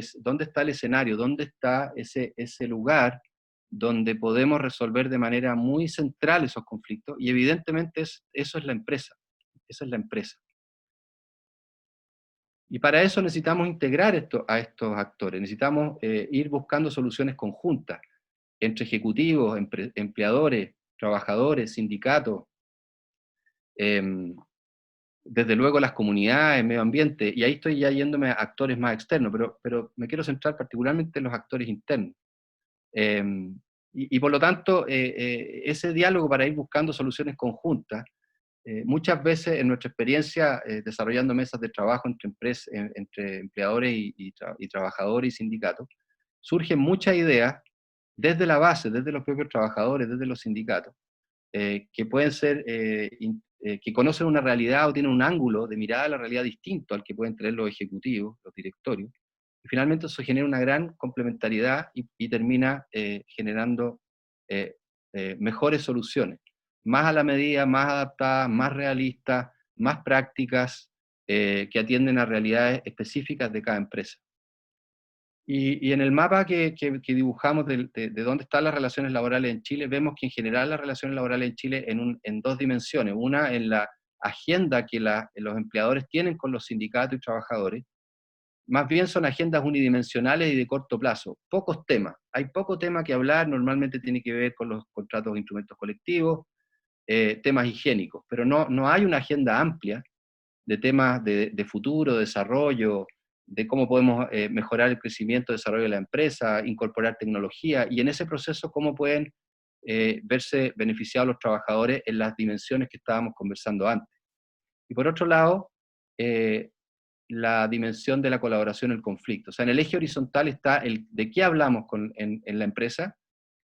B: escenario? ¿Dónde está ese lugar donde podemos resolver de manera muy central esos conflictos? Y evidentemente eso es la empresa. Esa es la empresa. Y para eso necesitamos integrar a estos actores, necesitamos ir buscando soluciones conjuntas entre ejecutivos, empleadores, trabajadores, sindicatos, desde luego las comunidades, medio ambiente, y ahí estoy ya yéndome a actores más externos, pero me quiero centrar particularmente en los actores internos. Y por lo tanto, ese diálogo para ir buscando soluciones conjuntas, muchas veces en nuestra experiencia desarrollando mesas de trabajo entre empleadores y trabajadores y sindicatos, surgen muchas ideas desde la base, desde los propios trabajadores, desde los sindicatos, que pueden ser, que conocen una realidad o tienen un ángulo de mirada a la realidad distinto al que pueden tener los ejecutivos, los directorios, y finalmente eso genera una gran complementariedad y termina generando mejores soluciones, más a la medida, más adaptadas, más realistas, más prácticas, que atienden a realidades específicas de cada empresa. Y en el mapa que dibujamos de dónde están las relaciones laborales en Chile, vemos que en general las relaciones laborales en Chile en dos dimensiones. Una, en la agenda que los empleadores tienen con los sindicatos y trabajadores, más bien son agendas unidimensionales y de corto plazo. Pocos temas. Hay poco tema que hablar, normalmente tiene que ver con los contratos de instrumentos colectivos, temas higiénicos, pero no hay una agenda amplia de temas de futuro, desarrollo, de cómo podemos mejorar el crecimiento y desarrollo de la empresa, incorporar tecnología, y en ese proceso cómo pueden verse beneficiados los trabajadores en las dimensiones que estábamos conversando antes. Y por otro lado, la dimensión de la colaboración en el conflicto. O sea, en el eje horizontal está de qué hablamos en la empresa,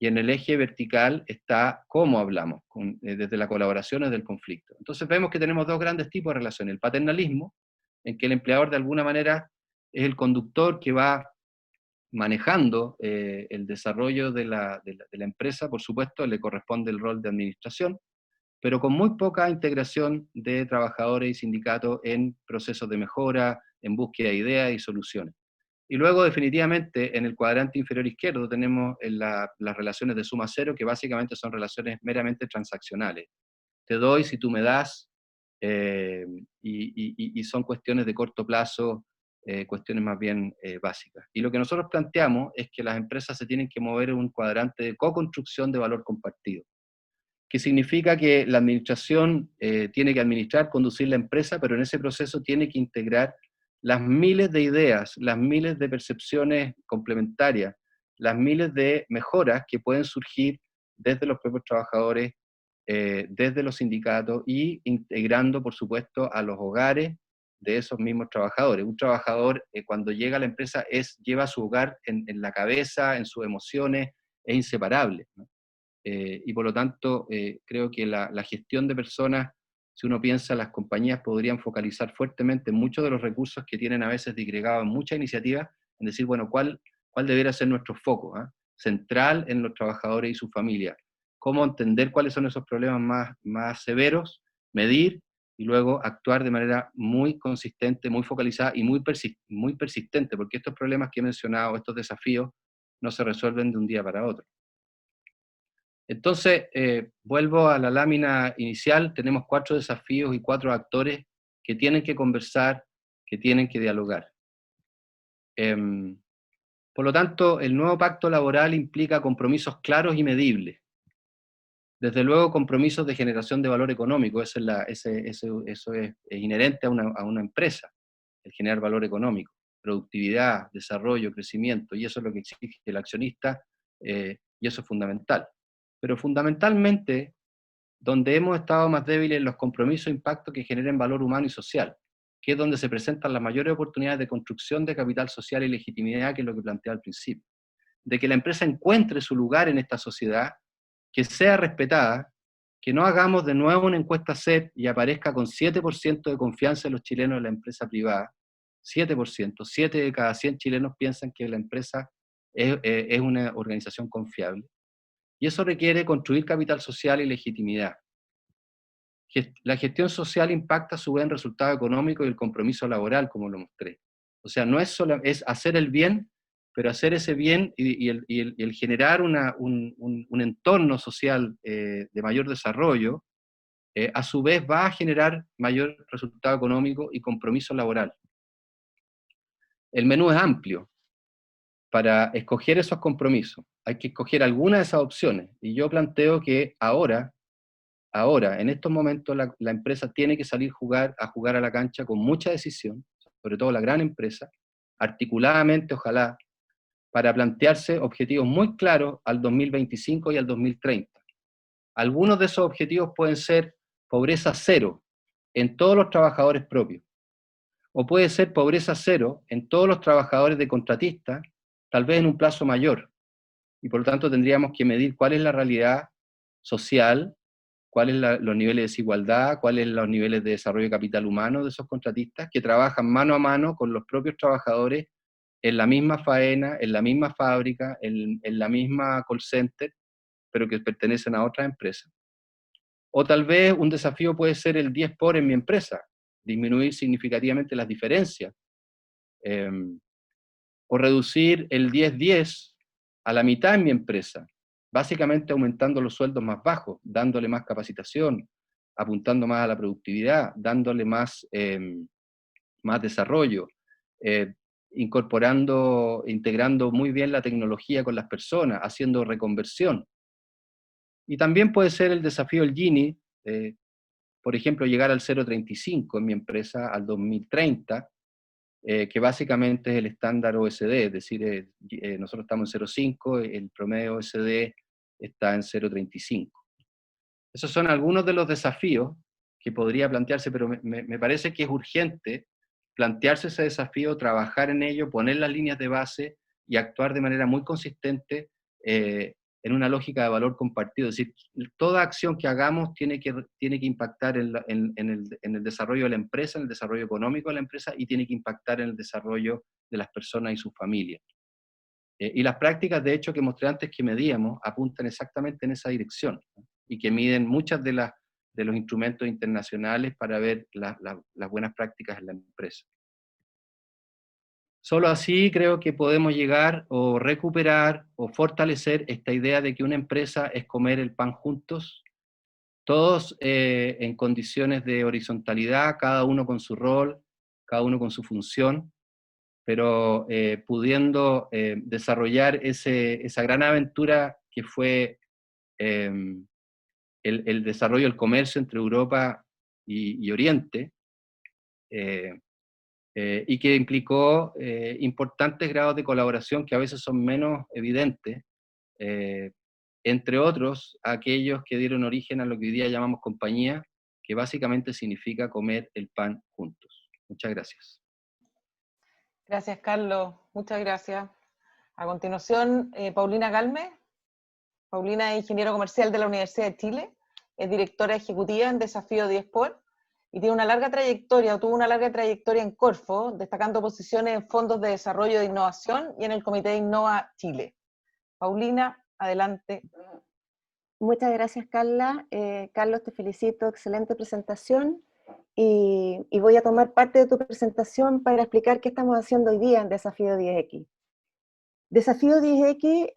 B: y en el eje vertical está cómo hablamos, desde la colaboración desde el conflicto. Entonces vemos que tenemos dos grandes tipos de relaciones. El paternalismo, en que el empleador de alguna manera es el conductor que va manejando el desarrollo de la empresa, por supuesto, le corresponde el rol de administración, pero con muy poca integración de trabajadores y sindicatos en procesos de mejora, en búsqueda de ideas y soluciones. Y luego, definitivamente, en el cuadrante inferior izquierdo tenemos las relaciones de suma cero, que básicamente son relaciones meramente transaccionales. Te doy si tú me das, y son cuestiones de corto plazo, cuestiones más bien básicas. Y lo que nosotros planteamos es que las empresas se tienen que mover en un cuadrante de co-construcción de valor compartido, que significa que la administración tiene que administrar, conducir la empresa, pero en ese proceso tiene que integrar las miles de ideas, las miles de percepciones complementarias, las miles de mejoras que pueden surgir desde los propios trabajadores, desde los sindicatos y integrando, por supuesto, a los hogares de esos mismos trabajadores. Un trabajador, cuando llega a la empresa, lleva su hogar en la cabeza, en sus emociones, es inseparable, ¿no? Y por lo tanto, creo que la gestión de personas, si uno piensa, las compañías podrían focalizar fuertemente muchos de los recursos que tienen a veces disgregados en muchas iniciativas, en decir, bueno, ¿cuál debería ser nuestro foco? Central en los trabajadores y sus familias. Cómo entender cuáles son esos problemas más severos, medir y luego actuar de manera muy consistente, muy focalizada y muy persistente, porque estos problemas que he mencionado, estos desafíos, no se resuelven de un día para otro. Entonces, vuelvo a la lámina inicial, tenemos 4 desafíos y 4 actores que tienen que conversar, que tienen que dialogar. Por lo tanto, el nuevo pacto laboral implica compromisos claros y medibles. Desde luego, compromisos de generación de valor económico, eso es inherente a una empresa, el generar valor económico, productividad, desarrollo, crecimiento, y eso es lo que exige el accionista, y eso es fundamental. Pero fundamentalmente, donde hemos estado más débiles en los compromisos e impactos que generen valor humano y social, que es donde se presentan las mayores oportunidades de construcción de capital social y legitimidad, que es lo que planteé al principio. De que la empresa encuentre su lugar en esta sociedad, que sea respetada, que no hagamos de nuevo una encuesta CEP y aparezca con 7% de confianza en los chilenos en la empresa privada. 7%, 7 de cada 100 chilenos piensan que la empresa es una organización confiable. Y eso requiere construir capital social y legitimidad. La gestión social impacta a su vez en resultado económico y el compromiso laboral, como lo mostré. O sea, no es solo es hacer el bien, pero hacer ese bien y el generar un entorno social de mayor desarrollo, a su vez va a generar mayor resultado económico y compromiso laboral. El menú es amplio. Para escoger esos compromisos hay que escoger alguna de esas opciones. Y yo planteo que ahora, en estos momentos, la empresa tiene que salir a jugar a la cancha con mucha decisión, sobre todo la gran empresa, articuladamente, ojalá, para plantearse objetivos muy claros al 2025 y al 2030. Algunos de esos objetivos pueden ser pobreza cero en todos los trabajadores propios, o puede ser pobreza cero en todos los trabajadores de contratistas, tal vez en un plazo mayor, y por lo tanto tendríamos que medir cuál es la realidad social, cuáles son los niveles de desigualdad, cuáles son los niveles de desarrollo de capital humano de esos contratistas que trabajan mano a mano con los propios trabajadores en la misma faena, en la misma fábrica, en la misma call center, pero que pertenecen a otras empresas. O tal vez un desafío puede ser el 10 por en mi empresa, disminuir significativamente las diferencias, o reducir el 10-10 a la mitad en mi empresa, básicamente aumentando los sueldos más bajos, dándole más capacitación, apuntando más a la productividad, dándole más desarrollo, integrando muy bien la tecnología con las personas, haciendo reconversión. Y también puede ser el desafío del Gini, por ejemplo, llegar al 0,35 en mi empresa al 2030, que básicamente es el estándar OSD, es decir, nosotros estamos en 0,5, el promedio OSD está en 0,35. Esos son algunos de los desafíos que podría plantearse, pero me parece que es urgente plantearse ese desafío, trabajar en ello, poner las líneas de base y actuar de manera muy consistente en una lógica de valor compartido. Es decir, toda acción que hagamos tiene que impactar en el desarrollo de la empresa, en el desarrollo económico de la empresa, y tiene que impactar en el desarrollo de las personas y sus familias. Y las prácticas, de hecho, que mostré antes que medíamos, apuntan exactamente en esa dirección, ¿no? Y que miden muchas de de los instrumentos internacionales para ver las buenas prácticas en la empresa. Solo así creo que podemos llegar o recuperar o fortalecer esta idea de que una empresa es comer el pan juntos, todos en condiciones de horizontalidad, cada uno con su rol, cada uno con su función, pero pudiendo desarrollar esa gran aventura que fue el desarrollo del comercio entre Europa y Oriente, y que implicó importantes grados de colaboración que a veces son menos evidentes, entre otros aquellos que dieron origen a lo que hoy día llamamos compañía, que básicamente significa comer el pan juntos. Muchas gracias.
A: Gracias, Carlos. Muchas gracias. A continuación, Paulina Galme. Paulina es ingeniero comercial de la Universidad de Chile, es directora ejecutiva en Desafío 10por y tiene una larga trayectoria, tuvo una larga trayectoria en Corfo, destacando posiciones en fondos de desarrollo de innovación y en el Comité de Innova Chile. Paulina, adelante.
C: Muchas gracias, Carla. Carlos, te felicito, excelente presentación. Y voy a tomar parte de tu presentación para explicar qué estamos haciendo hoy día en Desafío 10X. Desafío 10X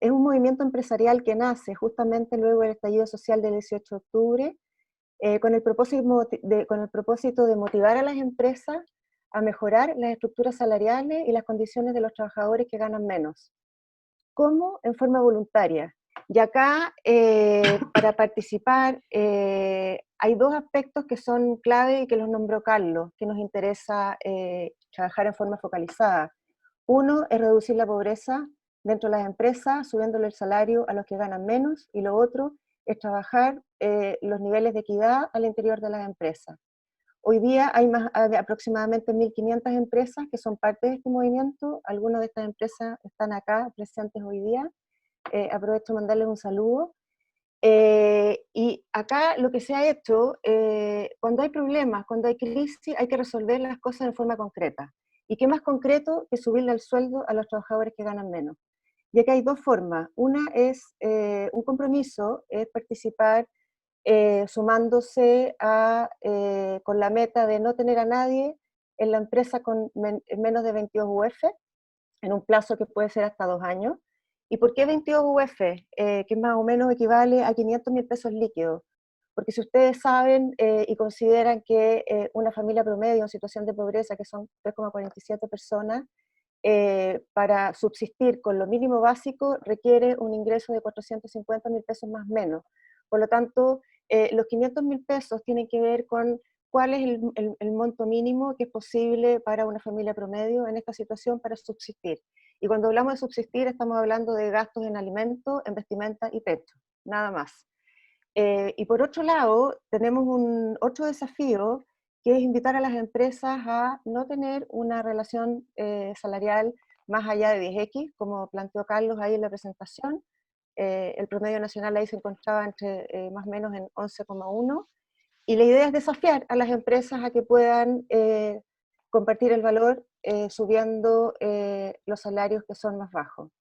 C: es un movimiento empresarial que nace justamente luego del estallido social del 18 de octubre, con el propósito de motivar a las empresas a mejorar las estructuras salariales y las condiciones de los trabajadores que ganan menos. ¿Cómo? En forma voluntaria. Y acá, para participar, hay dos aspectos que son clave y que los nombró Carlos, que nos interesa trabajar en forma focalizada. Uno es reducir la pobreza dentro de las empresas, subiéndole el salario a los que ganan menos, y lo otro es trabajar los niveles de equidad al interior de las empresas. Hoy día hay aproximadamente 1.500 empresas que son parte de este movimiento. Algunas de estas empresas están acá presentes hoy día. Aprovecho de mandarles un saludo. Y acá lo que se ha hecho, cuando hay problemas, cuando hay crisis, hay que resolver las cosas de forma concreta. ¿Y qué más concreto que subirle el sueldo a los trabajadores que ganan menos? Y acá hay dos formas. Una es un compromiso, es participar sumándose con la meta de no tener a nadie en la empresa con menos de 22 UF, en un plazo que puede ser hasta 2 años. ¿Y por qué 22 UF? Que más o menos equivale a 500.000 pesos líquidos. Porque si ustedes saben y consideran que una familia promedio en situación de pobreza, que son 3,47 personas, para subsistir con lo mínimo básico requiere un ingreso de 450.000 pesos más o menos. Por lo tanto, los 500.000 pesos tienen que ver con cuál es el monto mínimo que es posible para una familia promedio en esta situación para subsistir. Y cuando hablamos de subsistir estamos hablando de gastos en alimentos, en vestimenta y techo, nada más. Y por otro lado, tenemos otro desafío, que es invitar a las empresas a no tener una relación salarial más allá de 10X, como planteó Carlos ahí en la presentación. El promedio nacional ahí se encontraba entre más o menos en 11,1, y la idea es desafiar a las empresas a que puedan compartir el valor subiendo los salarios que son más bajos.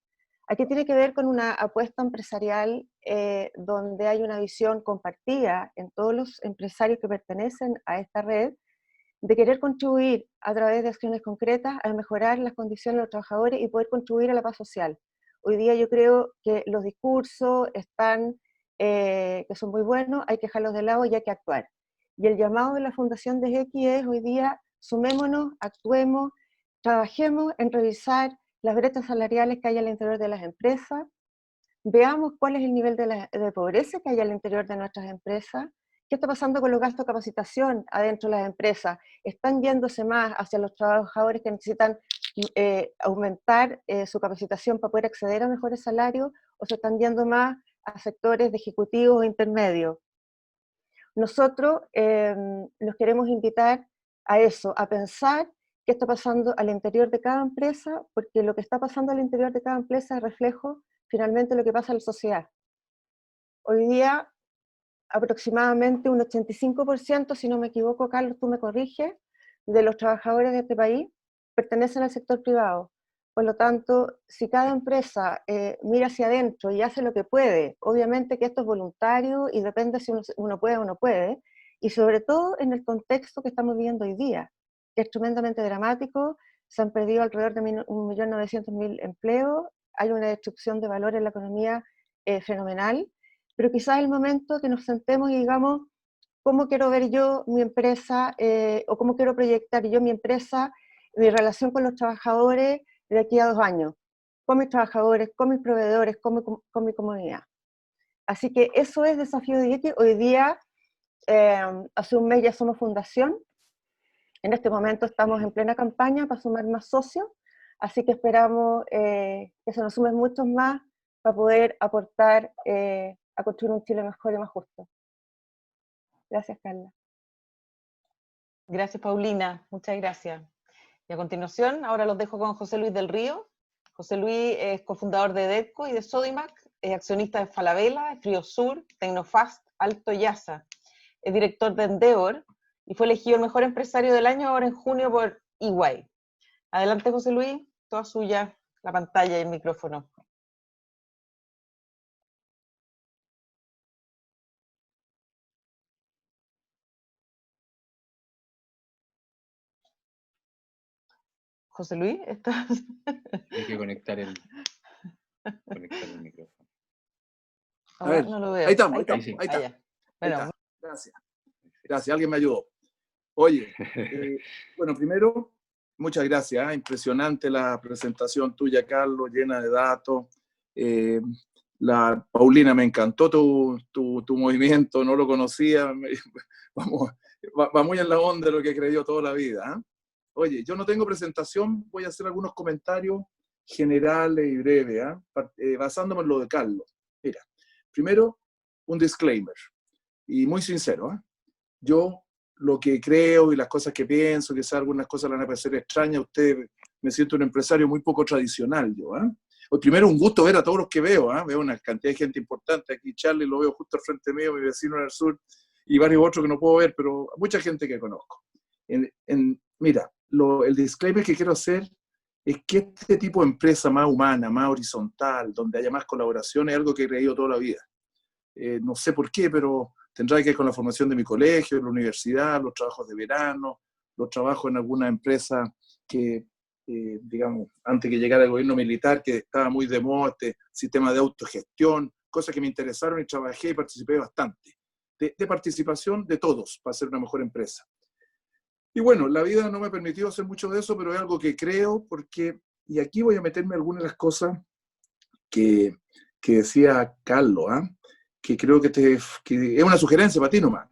C: Aquí tiene que ver con una apuesta empresarial donde hay una visión compartida en todos los empresarios que pertenecen a esta red, de querer contribuir a través de acciones concretas a mejorar las condiciones de los trabajadores y poder contribuir a la paz social. Hoy día yo creo que los discursos que son muy buenos, hay que dejarlos de lado y hay que actuar. Y el llamado de la Fundación 10X es hoy día: sumémonos, actuemos, trabajemos en revisar las brechas salariales que hay al interior de las empresas, veamos cuál es el nivel de pobreza que hay al interior de nuestras empresas, qué está pasando con los gastos de capacitación adentro de las empresas, están yéndose más hacia los trabajadores que necesitan aumentar su capacitación para poder acceder a mejores salarios, o se están yendo más a sectores de ejecutivos o intermedios. Nosotros los queremos invitar a eso, a pensar qué está pasando al interior de cada empresa, porque lo que está pasando al interior de cada empresa es reflejo finalmente lo que pasa en la sociedad. Hoy día aproximadamente un 85%, si no me equivoco, Carlos, tú me corriges, de los trabajadores de este país pertenecen al sector privado. Por lo tanto, si cada empresa mira hacia adentro y hace lo que puede, obviamente que esto es voluntario y depende si uno puede o no puede, y sobre todo en el contexto que estamos viviendo hoy día, que es tremendamente dramático, se han perdido alrededor de 1.900.000 empleos, hay una destrucción de valor en la economía fenomenal, pero quizás es el momento que nos sentemos y digamos, ¿cómo quiero ver yo mi empresa o cómo quiero proyectar yo mi empresa, mi relación con los trabajadores de aquí a 2 años, con mis trabajadores, con mis proveedores, con mi comunidad? Así que eso es Desafío Dieti. Hoy día, hace un mes ya somos fundación, en este momento estamos en plena campaña para sumar más socios, así que esperamos que se nos sumen muchos más para poder aportar a construir un Chile mejor y más justo. Gracias, Carla.
A: Gracias, Paulina. Muchas gracias. Y a continuación, ahora los dejo con José Luis del Río. José Luis es cofundador de DEDCO y de Sodimac, es accionista de Falabella, Friosur, Tecnofast, Alto Yasa. Es director de Endeavor y fue elegido el mejor empresario del año ahora en junio por EY. Adelante, José Luis, toda suya, la pantalla y el micrófono. José Luis, ¿estás?
B: Hay que conectar el micrófono.
D: A ver,
A: no lo veo.
D: Ahí estamos.
A: Bueno,
D: Gracias. Gracias, alguien me ayudó. Oye, bueno, primero, muchas gracias. Impresionante la presentación tuya, Carlos, llena de datos. Paulina, me encantó tu movimiento, no lo conocía. Va muy en la onda de lo que he creído toda la vida. Oye, yo no tengo presentación, voy a hacer algunos comentarios generales y breves, basándome en lo de Carlos. Mira, primero, un disclaimer, y muy sincero. Yo lo que creo y las cosas que pienso, quizás algunas cosas le van a parecer extrañas, usted me siento un empresario muy poco tradicional yo. Hoy primero un gusto ver a todos los que veo, veo una cantidad de gente importante aquí, Charlie lo veo justo al frente mío, mi vecino en el sur, y varios otros que no puedo ver, pero mucha gente que conozco. Mira, el disclaimer que quiero hacer es que este tipo de empresa más humana, más horizontal, donde haya más colaboración, es algo que he creído toda la vida. No sé por qué, pero tendrá que ver con la formación de mi colegio, la universidad, los trabajos de verano, los trabajos en alguna empresa que, digamos, antes que llegara el gobierno militar, que estaba muy de moda este sistema de autogestión, cosas que me interesaron y trabajé y participé bastante. De participación de todos para hacer una mejor empresa. Y bueno, la vida no me ha permitido hacer mucho de eso, pero es algo que creo porque, y aquí voy a meterme algunas de las cosas que decía Carlos, que creo que es una sugerencia para ti nomás.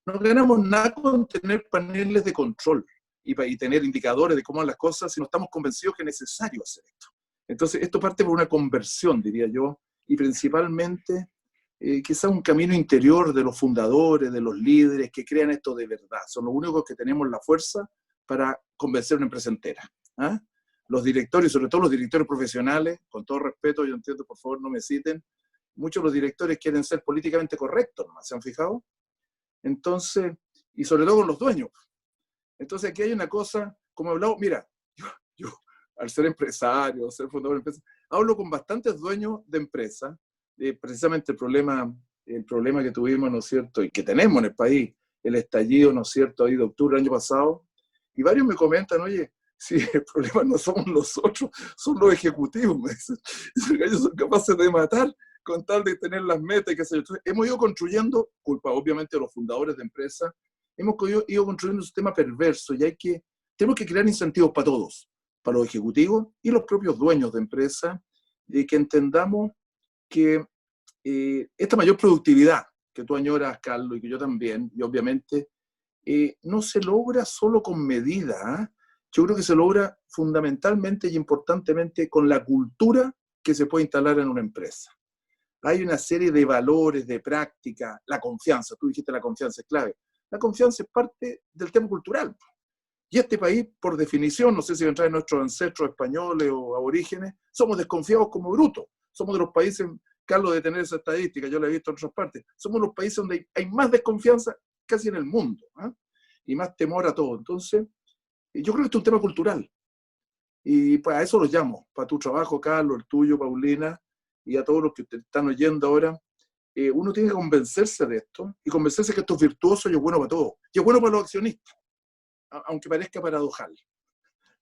D: No ganamos nada con tener paneles de control y tener indicadores de cómo van las cosas si no estamos convencidos que es necesario hacer esto. Entonces, esto parte por una conversión, diría yo, y principalmente quizás un camino interior de los fundadores, de los líderes que crean esto de verdad. Son los únicos que tenemos la fuerza para convencer a una empresa entera. Los directores, sobre todo los directores profesionales, con todo respeto, yo entiendo, por favor no me citen, muchos de los directores quieren ser políticamente correctos, ¿no? ¿Se han fijado? Entonces, y sobre todo con los dueños. Entonces aquí hay una cosa, como he hablado, mira, yo al ser empresario, ser fundador de empresa, hablo con bastantes dueños de empresas, precisamente el problema que tuvimos, ¿no es cierto?, y que tenemos en el país, el estallido, ¿no es cierto?, ahí de octubre del año pasado, y varios me comentan, oye, si el problema no somos nosotros, son los ejecutivos, me dicen, ellos son capaces de matar con tal de tener las metas y qué sé yo. Entonces, hemos ido construyendo, culpa obviamente de los fundadores de empresas, hemos ido construyendo un sistema perverso y tenemos que crear incentivos para todos, para los ejecutivos y los propios dueños de empresas, de que entendamos que esta mayor productividad que tú añoras, Carlos, y que yo también, y obviamente, no se logra solo con medidas. Yo creo que se logra fundamentalmente y importantemente con la cultura que se puede instalar en una empresa. Hay una serie de valores, de prácticas, la confianza, tú dijiste la confianza es clave. La confianza es parte del tema cultural. Y este país, por definición, no sé si entrar en nuestros ancestros españoles o aborígenes, somos desconfiados como brutos. Somos de los países, Carlos, de tener esa estadística, yo la he visto en otras partes, somos los países donde hay más desconfianza casi en el mundo, y más temor a todo. Entonces, yo creo que esto es un tema cultural. Y pues a eso los llamo, para tu trabajo, Carlos, el tuyo, Paulina, y a todos los que te están oyendo ahora. Uno tiene que convencerse de esto, y convencerse que esto es virtuoso y es bueno para todos. Y es bueno para los accionistas, aunque parezca paradojal.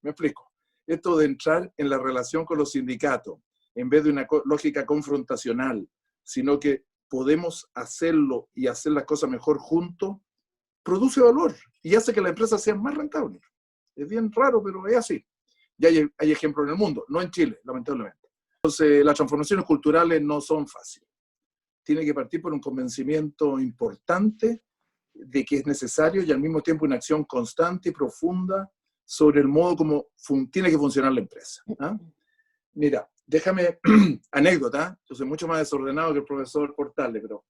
D: Me explico. Esto de entrar en la relación con los sindicatos, en vez de una lógica confrontacional, sino que podemos hacerlo y hacer las cosas mejor juntos, produce valor y hace que la empresa sea más rentable. Es bien raro, pero es así. Y hay ejemplos en el mundo, no en Chile, lamentablemente. Entonces, las transformaciones culturales no son fáciles. Tiene que partir por un convencimiento importante de que es necesario y al mismo tiempo una acción constante y profunda sobre el modo como tiene que funcionar la empresa. ¿Ah? Mira, déjame anécdota, yo soy mucho más desordenado que el profesor Portales, pero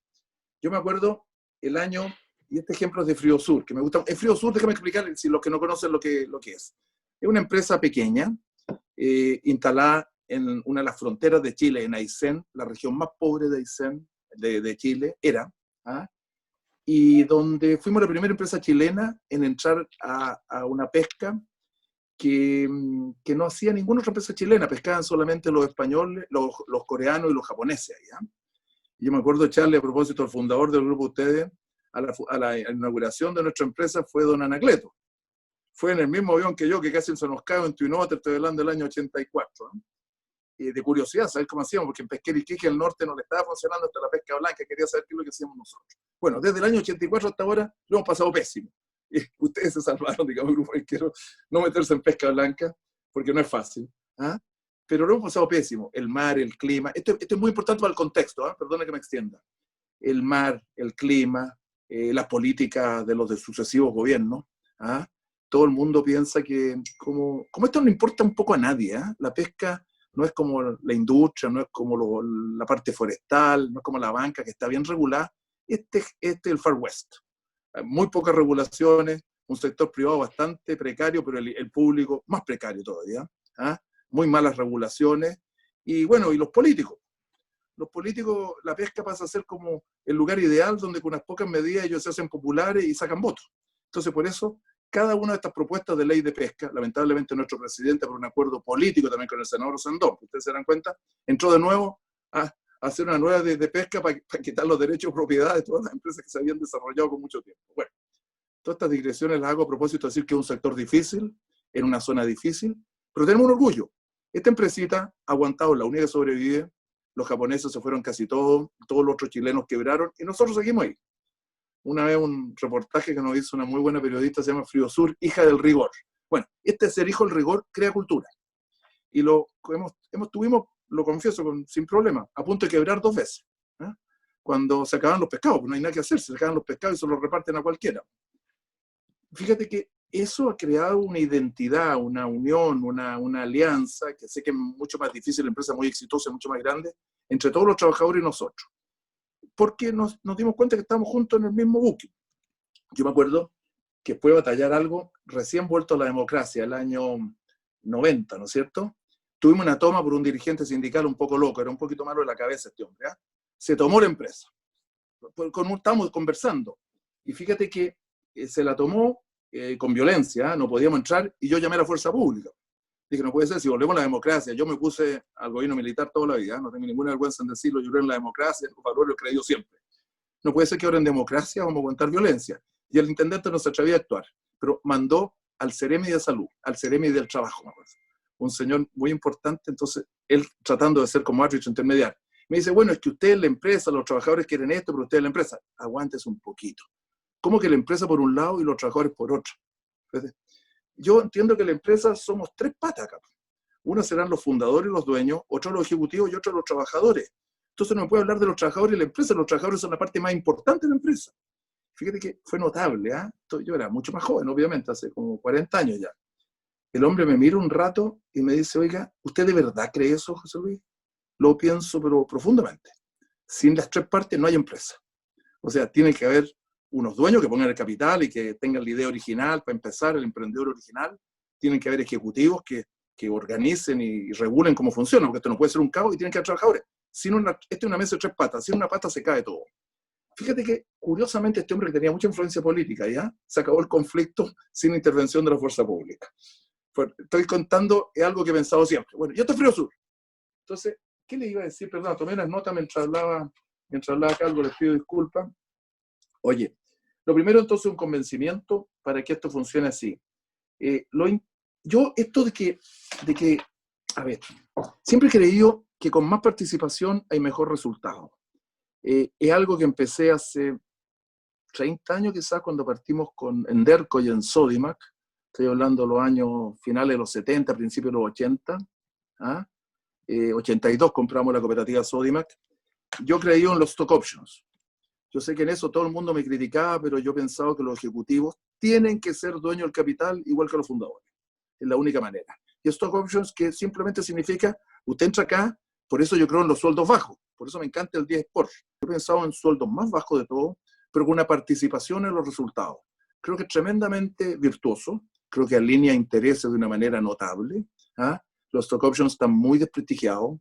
D: yo me acuerdo el año, y este ejemplo es de Friosur, que me gusta. En Friosur, déjame explicar, si los que no conocen lo que es. Es una empresa pequeña, instalada en una de las fronteras de Chile, en Aysén, la región más pobre de Aysén, de Chile, era, ¿ah? Y donde fuimos la primera empresa chilena en entrar a una pesca que no hacía ninguna otra empresa chilena, pescaban solamente los españoles, los coreanos y los japoneses. ¿Ya? Y yo me acuerdo echarle, a propósito, al fundador del grupo ustedes, a la inauguración de nuestra empresa fue don Anacleto. Fue en el mismo avión que yo, que casi se nos cae en Twin Otter, estoy hablando del año 84. ¿no? De curiosidad, saber cómo hacíamos, porque en Pesquera Iquique el norte no le estaba funcionando hasta la pesca blanca, quería saber qué es lo que hacíamos nosotros. Bueno, desde el año 84 hasta ahora lo hemos pasado pésimo. Y ustedes se salvaron, digamos, grupo quiero no meterse en pesca blanca, porque no es fácil. ¿Ah? Pero lo hemos pasado pésimo. El mar, el clima. Esto es muy importante para el contexto, ¿eh? Perdone que me extienda. El mar, el clima, las políticas de los sucesivos gobiernos. ¿Ah? Todo el mundo piensa que, como esto no importa un poco a nadie, ¿eh? La pesca no es como la industria, no es como la parte forestal, no es como la banca, que está bien regulada. Este es el Far West. Muy pocas regulaciones, un sector privado bastante precario, pero el público más precario todavía. ¿Ah? Muy malas regulaciones. Y bueno, y los políticos. Los políticos, la pesca pasa a ser como el lugar ideal donde con unas pocas medidas ellos se hacen populares y sacan votos. Entonces, por eso, cada una de estas propuestas de ley de pesca, lamentablemente nuestro presidente, por un acuerdo político también con el senador Sandón, ustedes se dan cuenta, entró de nuevo a hacer una nueva de pesca para quitar los derechos de propiedad de todas las empresas que se habían desarrollado con mucho tiempo. Bueno, todas estas digresiones las hago a propósito de decir que es un sector difícil, en una zona difícil, pero tenemos un orgullo. Esta empresita ha aguantado, la única que sobrevive, los japoneses se fueron casi todos los otros chilenos quebraron, y nosotros seguimos ahí. Una vez un reportaje que nos hizo una muy buena periodista, se llama Friosur, hija del rigor. Bueno, este ser hijo del rigor crea cultura. Y tuvimos, lo confieso sin problema, a punto de quebrar 2 veces. ¿Eh? Cuando se acaban los pescados, pues no hay nada que hacer, se acaban los pescados y se los reparten a cualquiera. Fíjate que eso ha creado una identidad, una unión, una alianza, que sé que es mucho más difícil, la empresa muy exitosa, mucho más grande, entre todos los trabajadores y nosotros. Porque nos dimos cuenta que estábamos juntos en el mismo buque. Yo me acuerdo que después de batallar algo, recién vuelto a la democracia, el año 90, ¿no es cierto? Tuvimos una toma por un dirigente sindical un poco loco, era un poquito malo de la cabeza este hombre. ¿eh? Se tomó la empresa. Estábamos conversando. Y fíjate que se la tomó con violencia, no podíamos entrar, y yo llamé a la fuerza pública. Dije, no puede ser, si volvemos a la democracia, yo me puse al gobierno militar toda la vida, no tengo ninguna vergüenza en decirlo, yo creo en la democracia, en los valores los he creído siempre. No puede ser que ahora en democracia vamos a aguantar violencia. Y el intendente no se atrevía a actuar, pero mandó al Ceremi de Salud, al Ceremi del Trabajo, un señor muy importante, entonces él tratando de ser como árbitro intermediario. Me dice, bueno, es que usted, la empresa, los trabajadores quieren esto, pero usted es la empresa. Aguántese un poquito. ¿Cómo que la empresa por un lado y los trabajadores por otro? Entonces, yo entiendo que la empresa somos 3 patas acá. Una serán los fundadores y los dueños, otro los ejecutivos y otro los trabajadores. Entonces no me puede hablar de los trabajadores y la empresa. Los trabajadores son la parte más importante de la empresa. Fíjate que fue notable. Yo era mucho más joven, obviamente, hace como 40 años ya. El hombre me mira un rato y me dice, oiga, ¿usted de verdad cree eso, José Luis? Lo pienso, pero profundamente. Sin las 3 partes no hay empresa. O sea, tiene que haber unos dueños que pongan el capital y que tengan la idea original para empezar, el emprendedor original. Tienen que haber ejecutivos que organicen y regulen cómo funciona, porque esto no puede ser un caos y tienen que haber trabajadores. Esta es una mesa de 3 patas, sin una pata se cae todo. Fíjate que, curiosamente, este hombre que tenía mucha influencia política, ¿ya? Se acabó el conflicto sin intervención de la fuerza pública. Estoy contando algo que he pensado siempre. Bueno, yo estoy Frío Sur. Entonces, ¿qué le iba a decir? Perdón, tomé unas notas mientras hablaba Carlos, les pido disculpas. Oye, lo primero entonces un convencimiento para que esto funcione así. Esto de que, a ver, siempre he creído que con más participación hay mejor resultado. Es algo que empecé hace 30 años quizás cuando partimos con Enderco y en Sodimac. Estoy hablando de los años finales de los 70, principios de los 80. 82 compramos la cooperativa Sodimac. Yo creí en los stock options. Yo sé que en eso todo el mundo me criticaba, pero yo pensaba que los ejecutivos tienen que ser dueños del capital igual que los fundadores. Es la única manera. Y stock options que simplemente significa, usted entra acá, por eso yo creo en los sueldos bajos. Por eso me encanta el 10 Porsche. Yo he pensado en sueldos más bajos de todo, pero con una participación en los resultados. Creo que es tremendamente virtuoso. Creo que alinea intereses de una manera notable. Los stock options están muy desprestigiados,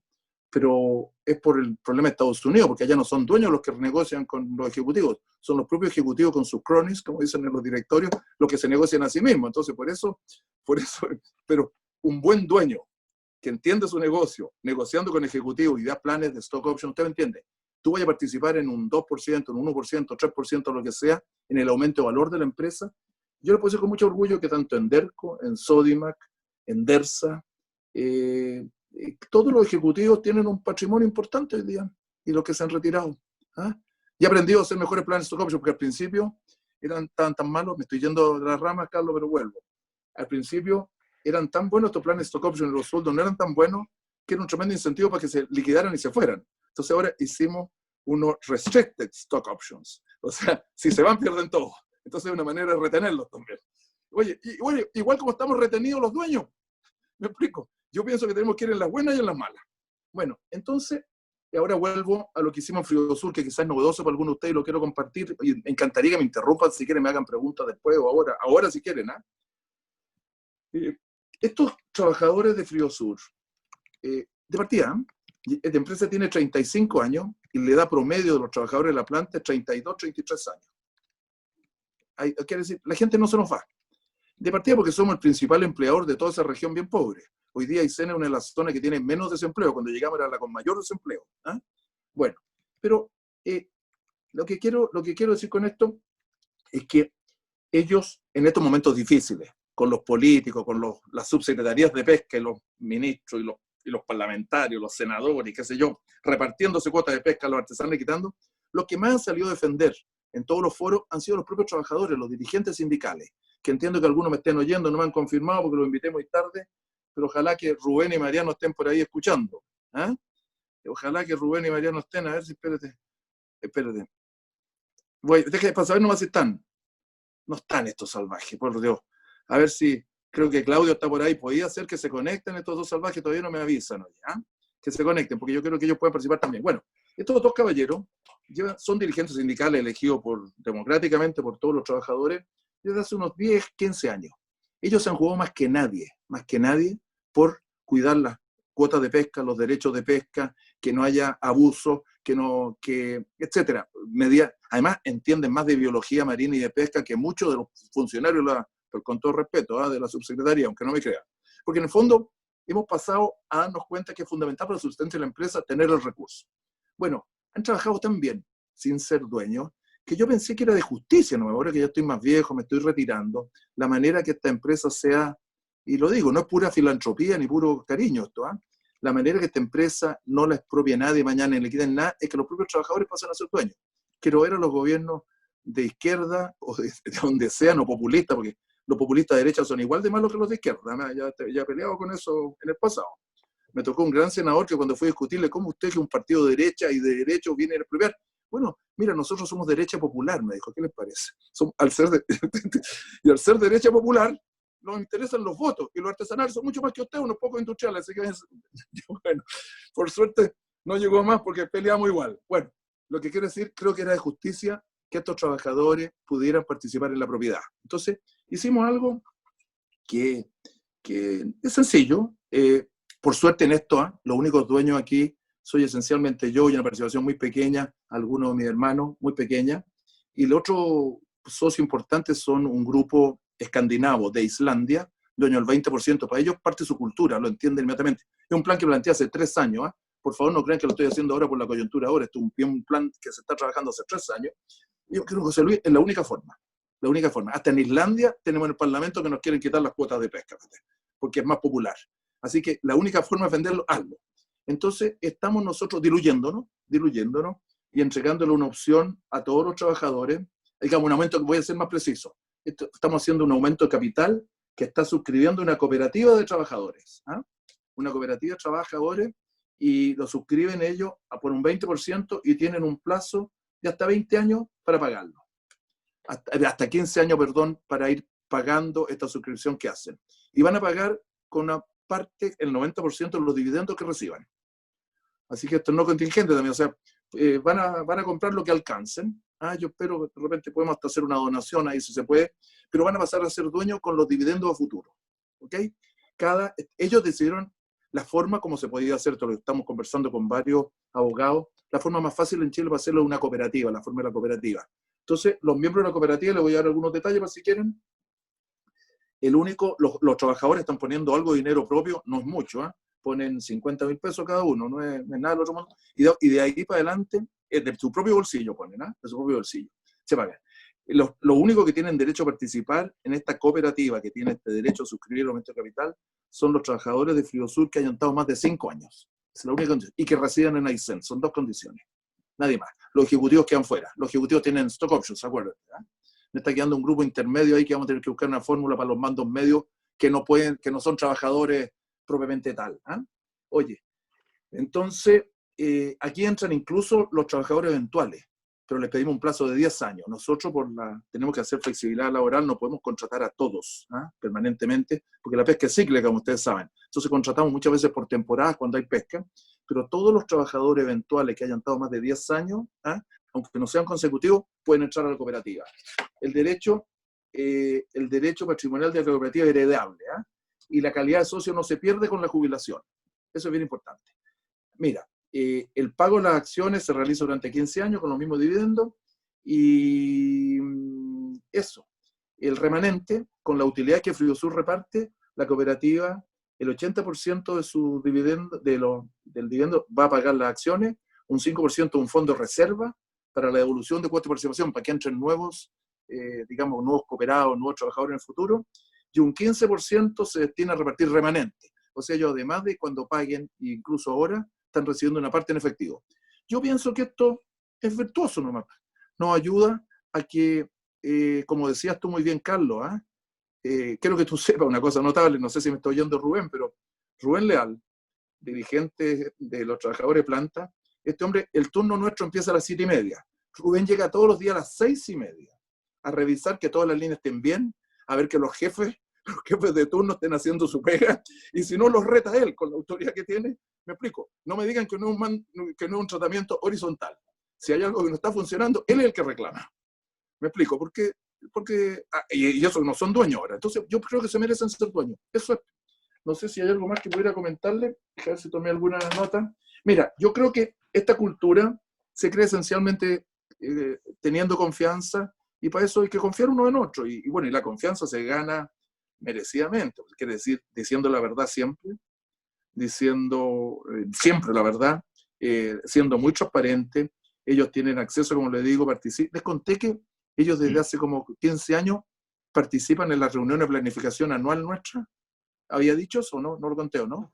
D: pero es por el problema de Estados Unidos, porque allá no son dueños los que negocian con los ejecutivos, son los propios ejecutivos con sus cronies, como dicen en los directorios, los que se negocian a sí mismos. Entonces, por eso, pero un buen dueño que entiende su negocio, negociando con ejecutivos y da planes de stock option, usted me entiende, tú vayas a participar en un 2%, en un 1%, 3%, lo que sea, en el aumento de valor de la empresa. Yo le puedo decir con mucho orgullo que tanto en Derco, en Sodimac, en Dersa, todos los ejecutivos tienen un patrimonio importante hoy día, y los que se han retirado. Y he aprendido a hacer mejores planes de stock option, porque al principio eran tan malos, me estoy yendo de las ramas, Carlos, pero vuelvo. Al principio eran tan buenos estos planes de stock option, los sueldos no eran tan buenos, que era un tremendo incentivo para que se liquidaran y se fueran. Entonces ahora hicimos unos restricted stock options. O sea, si se van, pierden todo. Entonces es una manera de retenerlos también. Oye, igual como estamos retenidos los dueños. ¿Me explico? Yo pienso que tenemos que ir en las buenas y en las malas. Bueno, entonces, y ahora vuelvo a lo que hicimos en Frío Sur, que quizás es novedoso para algunos de ustedes y lo quiero compartir. Y me encantaría que me interrumpan si quieren, me hagan preguntas después o ahora si quieren. Estos trabajadores de Frío Sur, de partida, esta empresa tiene 35 años y le da promedio de los trabajadores de la planta 32, 33 años. Quiere decir, la gente no se nos va. De partida porque somos el principal empleador de toda esa región bien pobre. Hoy día Aysén es una de las zonas que tiene menos desempleo. Cuando llegamos era la con mayor desempleo. Bueno, pero lo que quiero decir con esto es que ellos, en estos momentos difíciles, con los políticos, con las subsecretarías de pesca y los ministros y los parlamentarios, los senadores, y qué sé yo, repartiéndose cuotas de pesca a los artesanos y quitando, lo que más han salido a defender en todos los foros han sido los propios trabajadores, los dirigentes sindicales, que entiendo que algunos me estén oyendo, no me han confirmado porque los invité muy tarde, pero ojalá que Rubén y Mariano estén por ahí escuchando. Ojalá que Rubén y Mariano estén, a ver si, espérate. Para saber nomás si están. No están estos salvajes, por Dios. A ver si, creo que Claudio está por ahí, podía hacer que se conecten estos dos salvajes, todavía no me avisan, oye, que se conecten, porque yo creo que ellos pueden participar también. Bueno, estos dos caballeros son dirigentes sindicales elegidos democráticamente por todos los trabajadores desde hace unos 10, 15 años. Ellos se han jugado más que nadie, por cuidar las cuotas de pesca, los derechos de pesca, que no haya abuso, etcétera. Además, entienden más de biología marina y de pesca que muchos de los funcionarios, con todo respeto, de la subsecretaría, aunque no me crean. Porque en el fondo hemos pasado a darnos cuenta que es fundamental para la subsistencia de la empresa tener el recurso. Bueno, han trabajado tan bien, sin ser dueños, que yo pensé que era de justicia, ¿no? Ahora que ya estoy más viejo, me estoy retirando, la manera que esta empresa sea, y lo digo, no es pura filantropía ni puro cariño esto, la manera que esta empresa no la expropie nadie mañana ni le quiten nada, es que los propios trabajadores pasen a ser dueños. Quiero ver a los gobiernos de izquierda o de donde sean, o populistas, porque los populistas de derecha son igual de malos que los de izquierda. Ya he peleado con eso en el pasado. Me tocó un gran senador que cuando fui a discutirle cómo usted, que es un partido de derecha y de derecho, viene a expropiar. Bueno, mira, nosotros somos derecha popular, me dijo, ¿qué les parece? Y al ser derecha popular, nos interesan los votos, y los artesanales son mucho más que usted, unos pocos industriales, así que bueno, por suerte no llegó más porque peleamos igual. Bueno, lo que quiero decir, creo que era de justicia que estos trabajadores pudieran participar en la propiedad. Entonces, hicimos algo que es sencillo. Por suerte en esto, los únicos dueños aquí soy esencialmente yo y una participación muy pequeña, algunos de mis hermanos, muy pequeña, y el otro socio importante son un grupo escandinavo de Islandia, dueño del 20%, para ellos parte de su cultura, lo entienden inmediatamente. Es un plan que planteé hace 3 años, ¿eh? Por favor, no crean que lo estoy haciendo ahora por la coyuntura ahora, esto es un plan que se está trabajando hace 3 años. Y yo creo que José Luis es la única forma. La única forma. Hasta en Islandia tenemos en el Parlamento que nos quieren quitar las cuotas de pesca, porque es más popular. Así que la única forma de venderlo, hazlo. Entonces, estamos nosotros diluyéndonos y entregándole una opción a todos los trabajadores, digamos, un aumento que voy a ser más preciso. Estamos haciendo un aumento de capital que está suscribiendo una cooperativa de trabajadores. ¿Ah? Una cooperativa de trabajadores y lo suscriben ellos por un 20% y tienen un plazo de hasta 20 años para pagarlo. Hasta 15 años, perdón, para ir pagando esta suscripción que hacen. Y van a pagar con una parte, el 90% de los dividendos que reciban. Así que esto es no contingente también, o sea, van a comprar lo que alcancen. Yo espero que de repente podemos hasta hacer una donación ahí si se puede, pero van a pasar a ser dueños con los dividendos a futuro. ¿Ok? Ellos decidieron la forma como se podía hacer, esto lo estamos conversando con varios abogados, la forma más fácil en Chile para hacerlo es una cooperativa, la forma de la cooperativa. Entonces, los miembros de la cooperativa, les voy a dar algunos detalles para si quieren. Los trabajadores están poniendo algo de dinero propio, no es mucho, ¿eh? Ponen 50.000 pesos cada uno, no es nada del otro mundo, y de ahí para adelante, de su propio bolsillo ponen, ¿eh? De su propio bolsillo, se pagan. Lo único que tienen derecho a participar en esta cooperativa, que tiene este derecho a suscribir el aumento de capital, son los trabajadores de Friosur que hayan estado más de 5 años. Es la única condición. Y que residan en Aysén, son 2 condiciones. Nadie más. Los ejecutivos quedan fuera. Los ejecutivos tienen stock options, acuérdate. Me está quedando un grupo intermedio ahí que vamos a tener que buscar una fórmula para los mandos medios que no son trabajadores propiamente tal. Oye, entonces, aquí entran incluso los trabajadores eventuales, pero les pedimos un plazo de 10 años. Nosotros tenemos que hacer flexibilidad laboral, no podemos contratar a todos permanentemente, porque la pesca es cíclica, como ustedes saben. Entonces contratamos muchas veces por temporadas cuando hay pesca, pero todos los trabajadores eventuales que hayan estado más de 10 años, aunque no sean consecutivos, pueden entrar a la cooperativa. El derecho patrimonial de la cooperativa es heredable, y la calidad de socio no se pierde con la jubilación. Eso es bien importante. Mira, el pago de las acciones se realiza durante 15 años con los mismos dividendos y eso. El remanente, con la utilidad que Friosur reparte, la cooperativa, el 80% de su dividendo, del dividendo va a pagar las acciones, un 5% un fondo de reserva para la devolución de cuotas de participación, para que entren nuevos cooperados, nuevos trabajadores en el futuro, y un 15% se destina a repartir remanente. O sea, ellos además de cuando paguen, incluso ahora, están recibiendo una parte en efectivo. Yo pienso que esto es virtuoso nomás. Nos ayuda a que, como decías tú muy bien, Carlos, quiero que tú sepas una cosa notable, no sé si me está oyendo Rubén, pero Rubén Leal, dirigente de los trabajadores de planta, este hombre, el turno nuestro empieza a las 7:30. Rubén llega todos los días a las 6:30 a revisar que todas las líneas estén bien, a ver que los jefes de turno estén haciendo su pega, y si no, los reta él con la autoridad que tiene. Me explico, no me digan que no es un tratamiento horizontal. Si hay algo que no está funcionando, él es el que reclama. Me explico, y eso no son dueños ahora. Entonces yo creo que se merecen ser dueños. Eso es. No sé si hay algo más que pudiera comentarle, a ver si tomé alguna nota. Mira, yo creo que esta cultura se crea esencialmente teniendo confianza, y para eso hay que confiar uno en otro. Y bueno, y la confianza se gana merecidamente, quiere decir, diciendo la verdad siempre, diciendo siempre la verdad, siendo muy transparente. Ellos tienen acceso, como les digo, les conté que ellos desde hace como 15 años participan en las reuniones de planificación anual nuestra. ¿Había dicho eso o no? No lo conté, ¿o no?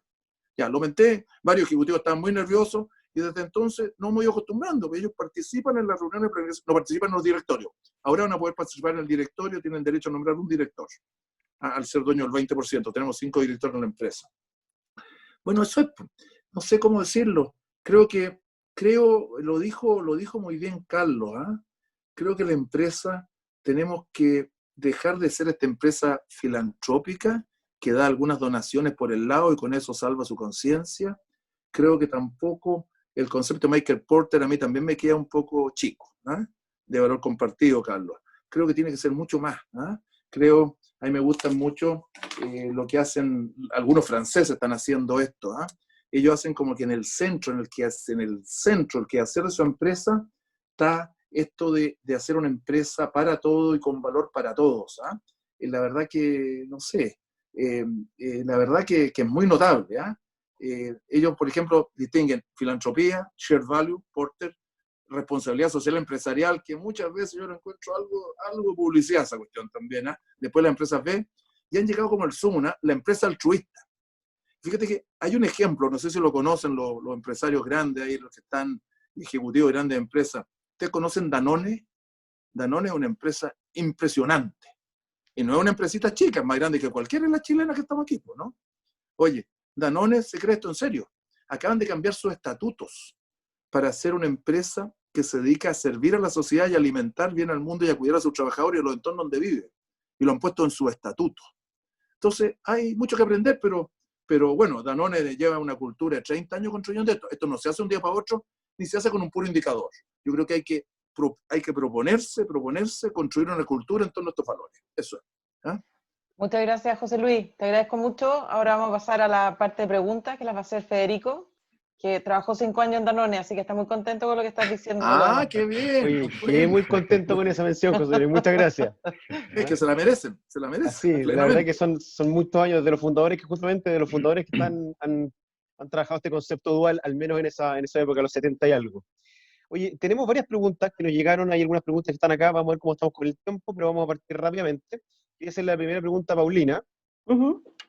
D: Ya, lo menté, varios ejecutivos estaban muy nerviosos, y desde entonces no me voy acostumbrando, ellos participan en las reuniones de planificación, no participan en los directorios. Ahora van a poder participar en el directorio, tienen derecho a nombrar un director, al ser dueño del 20%. Tenemos 5 directores en la empresa. Bueno, eso es, no sé cómo decirlo. Lo dijo muy bien Carlos. Creo que la empresa, tenemos que dejar de ser esta empresa filantrópica que da algunas donaciones por el lado y con eso salva su conciencia. Creo que tampoco el concepto de Michael Porter a mí también me queda un poco chico, de valor compartido, Carlos. Creo que tiene que ser mucho más. A mí me gusta mucho lo que hacen, algunos franceses están haciendo esto. Ellos hacen como que en el centro, el quehacer de su empresa, está esto de hacer una empresa para todo y con valor para todos. Y la verdad que, no sé, la verdad que es muy notable. ¿Ah? Ellos, por ejemplo, distinguen filantropía, shared value, Porter, responsabilidad social empresarial, que muchas veces yo lo encuentro algo de publicidad esa cuestión también. ¿Ah? Después las empresas B, y han llegado como el sumo, ¿no? La empresa altruista. Fíjate que hay un ejemplo, no sé si lo conocen los empresarios grandes, ahí los que están ejecutivos de grandes empresas. ¿Ustedes conocen Danone? Danone es una empresa impresionante. Y no es una empresita chica, es más grande que cualquiera de las chilenas que estamos aquí, ¿no? Oye, Danone se cree esto en serio. Acaban de cambiar sus estatutos para ser una empresa que se dedica a servir a la sociedad y a alimentar bien al mundo y a cuidar a sus trabajadores y a los entornos donde viven. Y lo han puesto en su estatuto. Entonces, hay mucho que aprender, pero bueno, Danone lleva una cultura de 30 años construyendo esto. Esto no se hace un día para otro, ni se hace con un puro indicador. Yo creo que hay que proponerse, construir una cultura en torno a estos valores. Eso es. ¿Ah?
A: Muchas gracias, José Luis. Te agradezco mucho. Ahora vamos a pasar a la parte de preguntas, que las va a hacer Federico, que trabajó 5 años en Danone, así que está muy contento con lo que estás diciendo.
D: Ah, qué bien.
E: Oye, quedé muy contento con esa mención, José Luis. Muchas gracias.
D: Es que se la merecen, se la merecen.
E: Sí, la verdad que son muchos años de los fundadores, que justamente de los fundadores que han trabajado este concepto dual, al menos en esa época, los 70 y algo. Oye, tenemos varias preguntas que nos llegaron, hay algunas preguntas que están acá, vamos a ver cómo estamos con el tiempo, pero vamos a partir rápidamente. Quería hacer la primera pregunta a Paulina.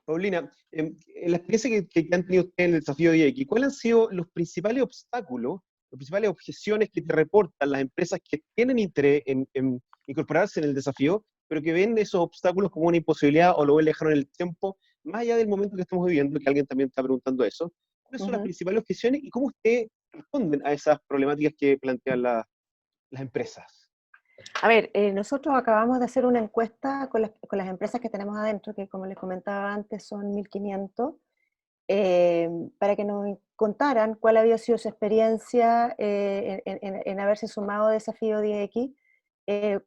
E: Paulina, en la experiencia que han tenido ustedes en el desafío de IX, ¿cuáles han sido los principales obstáculos, las principales objeciones que te reportan las empresas que tienen interés en incorporarse en el desafío, pero que ven esos obstáculos como una imposibilidad o lo ven lejano en el tiempo, más allá del momento que estamos viviendo, que alguien también está preguntando eso? ¿Cuáles son las principales objeciones y cómo ustedes responden a esas problemáticas que plantean las empresas?
C: A ver, nosotros acabamos de hacer una encuesta con las empresas que tenemos adentro, que como les comentaba antes son 1.500, para que nos contaran cuál había sido su experiencia en haberse sumado a Desafío 10X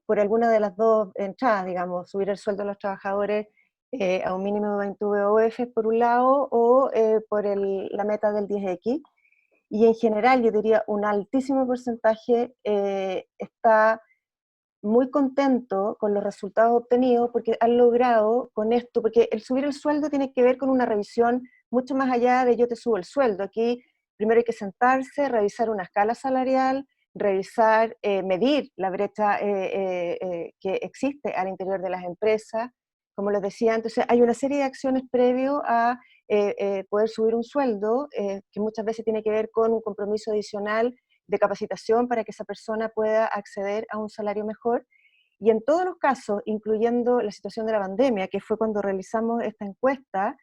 C: por alguna de las dos entradas, digamos, subir el sueldo a los trabajadores a un mínimo de 20 VOF por un lado, o por la meta del 10X. Y en general, yo diría, un altísimo porcentaje está muy contento con los resultados obtenidos porque han logrado con esto, porque el subir el sueldo tiene que ver con una revisión mucho más allá de yo te subo el sueldo. Aquí primero hay que sentarse, revisar una escala salarial, revisar, medir la brecha que existe al interior de las empresas. Como les decía, entonces hay una serie de acciones previo a poder subir un sueldo, que muchas veces tiene que ver con un compromiso adicional de capacitación para que esa persona pueda acceder a un salario mejor. Y en todos los casos, incluyendo la situación de la pandemia, que fue cuando realizamos esta encuesta,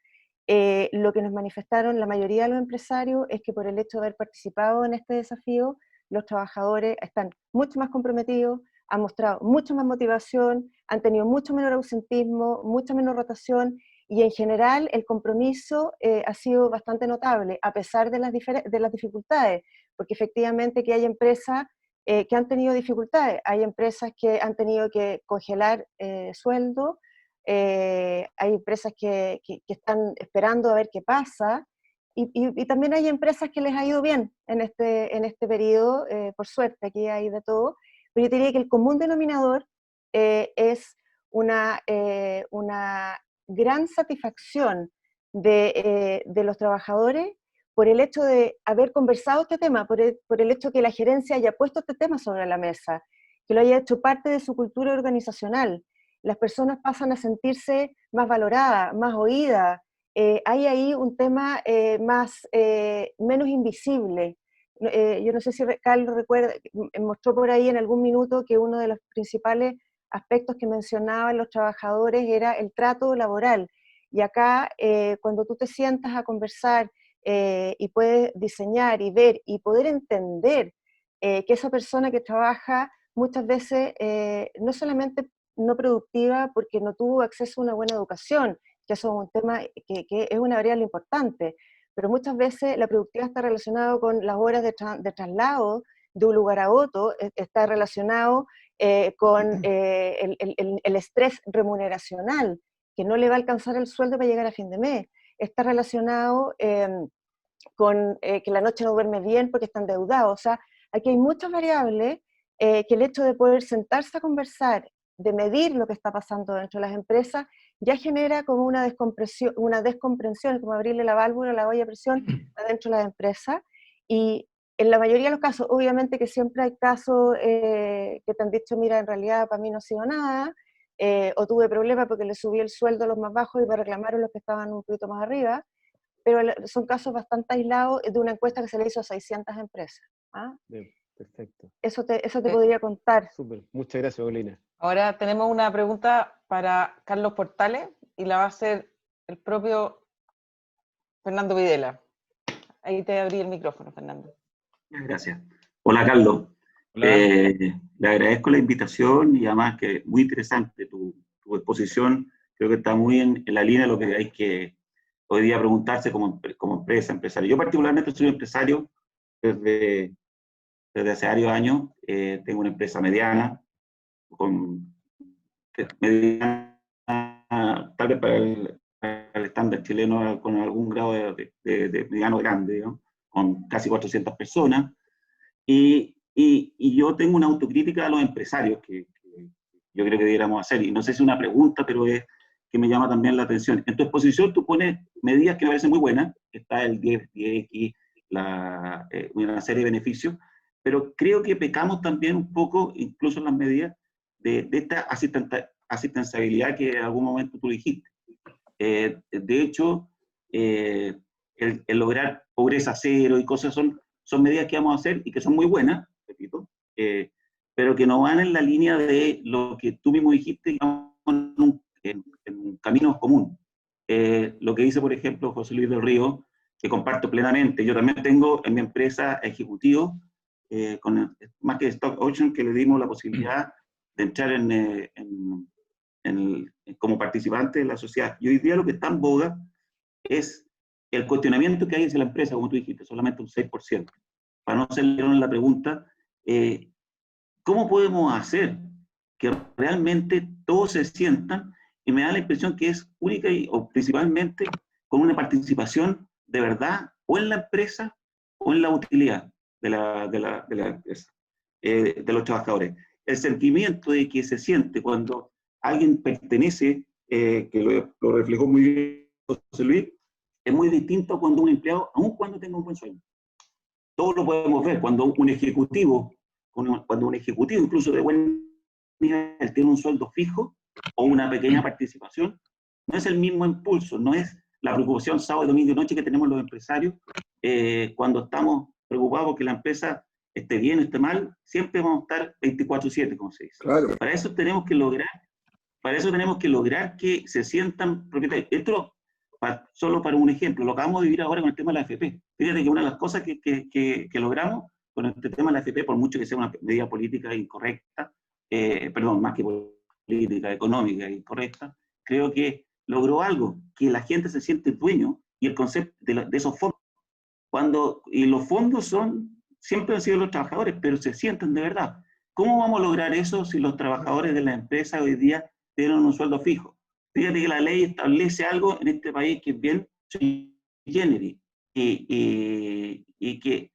C: lo que nos manifestaron la mayoría de los empresarios es que por el hecho de haber participado en este desafío, los trabajadores están mucho más comprometidos, han mostrado mucha más motivación, han tenido mucho menor ausentismo, mucha menor rotación, y en general el compromiso ha sido bastante notable, a pesar de las dificultades, porque efectivamente que hay empresas que han tenido dificultades, hay empresas que han tenido que congelar sueldo, hay empresas que están esperando a ver qué pasa, y también hay empresas que les ha ido bien en este periodo, por suerte, aquí hay de todo, pero yo diría que el común denominador es una gran satisfacción de los trabajadores por el hecho de haber conversado este tema, por el hecho que la gerencia haya puesto este tema sobre la mesa, que lo haya hecho parte de su cultura organizacional. Las personas pasan a sentirse más valoradas, más oídas. Hay ahí un tema menos invisible. Yo no sé si Carlos recuerda, mostró por ahí en algún minuto que uno de los principales aspectos que mencionaban los trabajadores era el trato laboral. Y acá, cuando tú te sientas a conversar y puedes diseñar y ver y poder entender que esa persona que trabaja muchas veces no solamente no productiva porque no tuvo acceso a una buena educación, que eso es un tema que es una variable importante, pero muchas veces la productividad está relacionada con las horas de traslado de un lugar a otro, está relacionado con el estrés remuneracional, que no le va a alcanzar el sueldo para llegar a fin de mes, está relacionado con que la noche no duerme bien porque está endeudado. O sea, aquí hay muchas variables que el hecho de poder sentarse a conversar, de medir lo que está pasando dentro de las empresas, ya genera como una descomprensión, como abrirle la válvula, la olla a presión adentro de la empresa. Y en la mayoría de los casos, obviamente que siempre hay casos que te han dicho, mira, en realidad para mí no ha sido nada, o tuve problemas porque le subí el sueldo a los más bajos y me reclamaron los que estaban un poquito más arriba, pero son casos bastante aislados de una encuesta que se le hizo a 600 empresas. ¿Ah?
E: Bien, perfecto.
C: Eso te podría contar.
E: Súper, muchas gracias, Paulina.
A: Ahora tenemos una pregunta para Carlos Portales y la va a hacer el propio Fernando Videla. Ahí te abrí el micrófono, Fernando.
F: Gracias. Hola, Carlos.
B: Hola.
F: Le agradezco la invitación y además que muy interesante tu exposición. Creo que está muy en la línea de lo que hay que hoy día preguntarse como empresario. Yo particularmente soy empresario desde hace varios años. Tengo una empresa mediana, tal vez para el estándar chileno con algún grado de mediano grande, digamos, con casi 400 personas. Y yo tengo una autocrítica a los empresarios que yo creo que debiéramos hacer. Y no sé si es una pregunta, pero es que me llama también la atención. En tu exposición tú pones medidas que me parecen muy buenas. Está el 10X, una serie de beneficios. Pero creo que pecamos también un poco, incluso en las medidas, de esta asistenciabilidad que en algún momento tú dijiste. De hecho, el lograr pobreza cero y cosas son medidas que vamos a hacer y que son muy buenas, repito, pero que no van en la línea de lo que tú mismo dijiste, digamos, en un camino común. Lo que dice, por ejemplo, José Luis del Río, que comparto plenamente. Yo también tengo en mi empresa ejecutivos, más que Stock Option, que le dimos la posibilidad de entrar como participante de la sociedad. Y hoy día lo que está en boga es el cuestionamiento que hay hacia la empresa, como tú dijiste, solamente un 6%. Para no hacerle la pregunta, ¿cómo podemos hacer que realmente todos se sientan? Y me da la impresión que es única o principalmente con una participación de verdad o en la empresa o en la utilidad de la empresa, de los trabajadores. El sentimiento de que se siente cuando alguien pertenece, que lo reflejó muy bien José Luis, es muy distinto a cuando un empleado, aun cuando tenga un buen sueldo. Todos lo podemos ver, cuando un ejecutivo incluso de buen nivel tiene un sueldo fijo o una pequeña participación, no es el mismo impulso, no es la preocupación sábado, domingo y noche que tenemos los empresarios cuando estamos preocupados porque la empresa esté bien o esté mal, siempre vamos a estar 24/7, como se dice.
D: Claro.
F: Para eso tenemos que lograr que se sientan propietarios. Esto, solo para un ejemplo, lo acabamos de vivir ahora con el tema de la AFP. Fíjate que una de las cosas que logramos con este tema de la AFP, por mucho que sea una medida política incorrecta, más que política, económica incorrecta, creo que logró algo, que la gente se siente dueño, y el concepto de esos fondos. Y los fondos siempre han sido los trabajadores, pero se sienten de verdad. ¿Cómo vamos a lograr eso si los trabajadores de la empresa hoy día tienen un sueldo fijo? Fíjate que la ley establece algo en este país que es bien sui generis, y que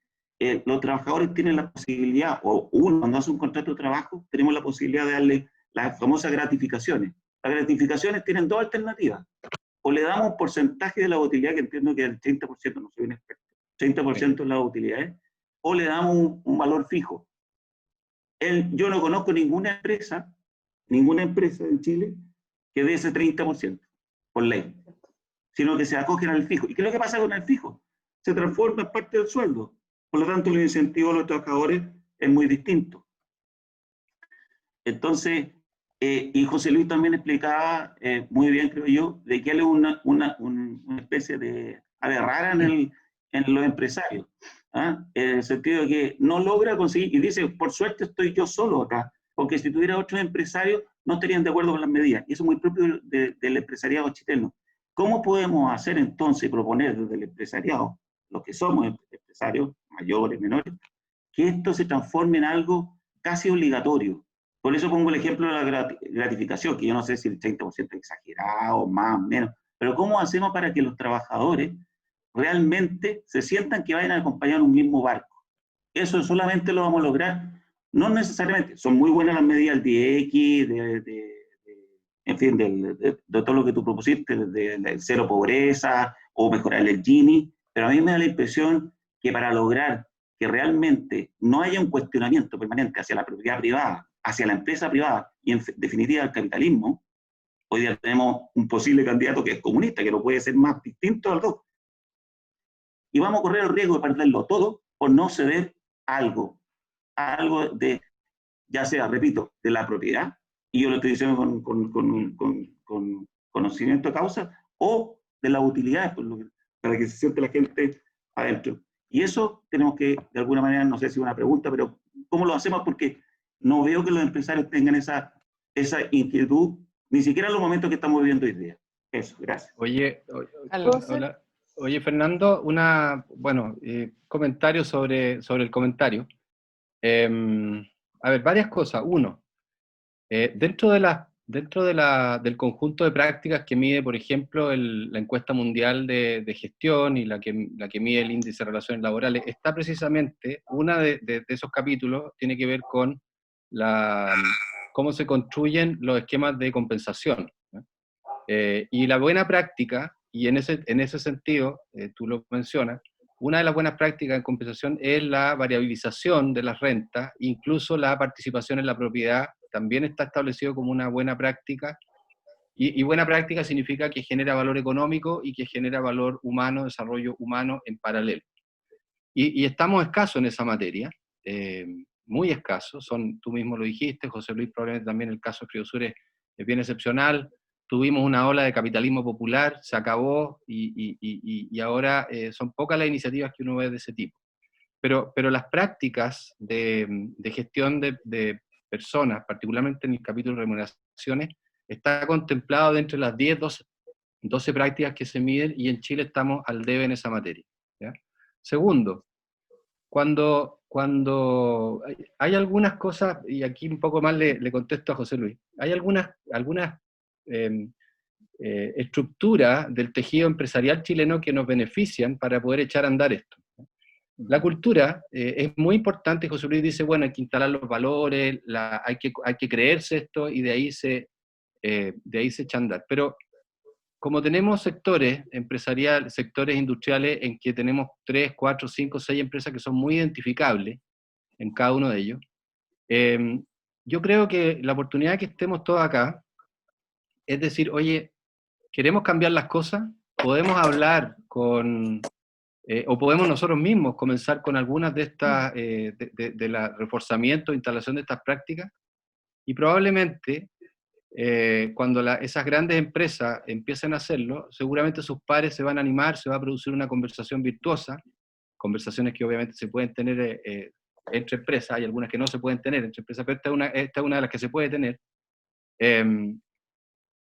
F: los trabajadores tienen la posibilidad, o uno cuando hace un contrato de trabajo, tenemos la posibilidad de darle las famosas gratificaciones. Las gratificaciones tienen dos alternativas. O le damos un porcentaje de la utilidad, que entiendo que el 30%, no soy un experto, 30% de las utilidades, o le damos un valor fijo. Yo no conozco ninguna empresa en Chile que dé ese 30% por ley, sino que se acogen al fijo. ¿Y qué es lo que pasa con el fijo? Se transforma en parte del sueldo. Por lo tanto, el incentivo a los trabajadores es muy distinto. Entonces, y José Luis también explicaba muy bien, creo yo, de que él es una especie de ave rara en los empresarios. En el sentido de que no logra conseguir, y dice, por suerte estoy yo solo acá, porque si tuviera otros empresarios no estarían de acuerdo con las medidas, y eso es muy propio del empresariado chileno. ¿Cómo podemos hacer entonces, proponer desde el empresariado, los que somos empresarios, mayores, menores, que esto se transforme en algo casi obligatorio? Por eso pongo el ejemplo de la gratificación, que yo no sé si el 30% es exagerado, más o menos, pero ¿cómo hacemos para que los trabajadores realmente se sientan que vayan a acompañar un mismo barco? Eso solamente lo vamos a lograr, no necesariamente, son muy buenas las medidas del 10X, en fin, de todo lo que tú propusiste, del cero pobreza o mejorar el Gini, pero a mí me da la impresión que para lograr que realmente no haya un cuestionamiento permanente hacia la propiedad privada, hacia la empresa privada y en definitiva el capitalismo, hoy día tenemos un posible candidato que es comunista, que no puede ser más distinto al dos. Y vamos a correr el riesgo de perderlo todo por no ceder algo de, ya sea, repito, de la propiedad, y yo lo estoy diciendo con conocimiento de causa, o de las utilidades, para que se siente la gente adentro. Y eso tenemos que, de alguna manera, no sé si es una pregunta, pero ¿cómo lo hacemos? Porque no veo que los empresarios tengan esa inquietud, ni siquiera en los momentos que estamos viviendo hoy día. Eso, gracias.
B: Oye, Fernando, comentario sobre el comentario. A ver, varias cosas. Uno, dentro del conjunto de prácticas que mide, por ejemplo, la encuesta mundial de gestión y la que mide el índice de relaciones laborales, está precisamente, una de esos capítulos tiene que ver con cómo se construyen los esquemas de compensación, ¿no? Y la buena práctica, y en ese sentido, tú lo mencionas, una de las buenas prácticas en compensación es la variabilización de las rentas, incluso la participación en la propiedad, también está establecido como una buena práctica, y buena práctica significa que genera valor económico y que genera valor humano, desarrollo humano en paralelo. Y estamos escasos en esa materia, muy escasos, tú mismo lo dijiste, José Luis, probablemente también el caso de Friosur es bien excepcional. Tuvimos una ola de capitalismo popular, se acabó, y ahora son pocas las iniciativas que uno ve de ese tipo. Pero las prácticas de gestión de personas, particularmente en el capítulo de remuneraciones, está contemplado dentro de las 10, 12 prácticas que se miden, y en Chile estamos al debe en esa materia, ¿ya? Segundo, cuando hay algunas cosas, y aquí un poco más le contesto a José Luis, hay algunas estructuras del tejido empresarial chileno que nos benefician para poder echar a andar esto. La cultura es muy importante. José Luis dice, bueno, hay que instalar los valores, hay que creerse esto, y de ahí se echa a andar. Pero como tenemos sectores empresariales, sectores industriales en que tenemos 3, 4, 5, 6 empresas que son muy identificables en cada uno de ellos, yo creo que la oportunidad que estemos todos acá es decir, oye, ¿queremos cambiar las cosas? ¿Podemos hablar o podemos nosotros mismos comenzar con algunas de estas, de la reforzamiento, instalación de estas prácticas? Y probablemente, cuando esas grandes empresas empiecen a hacerlo, seguramente sus pares se van a animar, se va a producir una conversación virtuosa, conversaciones que obviamente se pueden tener entre empresas, hay algunas que no se pueden tener entre empresas, pero esta es una de las que se puede tener.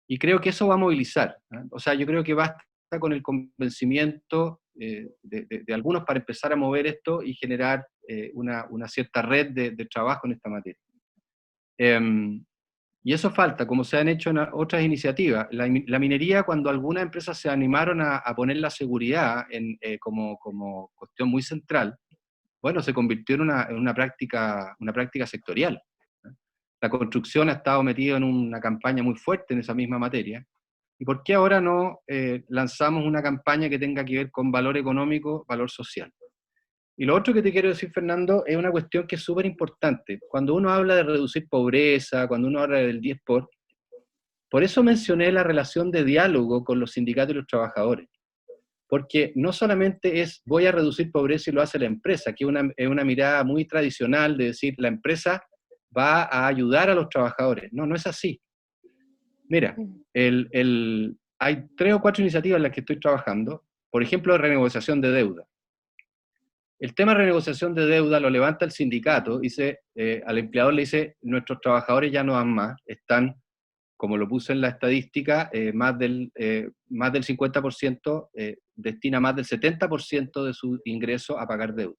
B: Y creo que eso va a movilizar, ¿eh? O sea, yo creo que basta con el convencimiento de algunos para empezar a mover esto y generar una cierta red de trabajo en esta materia. Y eso falta, como se han hecho en otras iniciativas. La minería, cuando algunas empresas se animaron a poner la seguridad como cuestión muy central, bueno, se convirtió en una práctica sectorial. La construcción ha estado metida en una campaña muy fuerte en esa misma materia. ¿Y por qué ahora no lanzamos una campaña que tenga que ver con valor económico, valor social? Y lo otro que te quiero decir, Fernando, es una cuestión que es súper importante. Cuando uno habla de reducir pobreza, cuando uno habla del 10 por eso mencioné la relación de diálogo con los sindicatos y los trabajadores. Porque no solamente es voy a reducir pobreza y lo hace la empresa, que es una mirada muy tradicional de decir la empresa va a ayudar a los trabajadores. No, no es así. Mira, hay 3 o 4 iniciativas en las que estoy trabajando, por ejemplo, de renegociación de deuda. El tema de renegociación de deuda lo levanta el sindicato, dice, al empleador le dice, nuestros trabajadores ya no dan más, están, como lo puse en la estadística, más del 50% destina más del 70% de su ingreso a pagar deuda.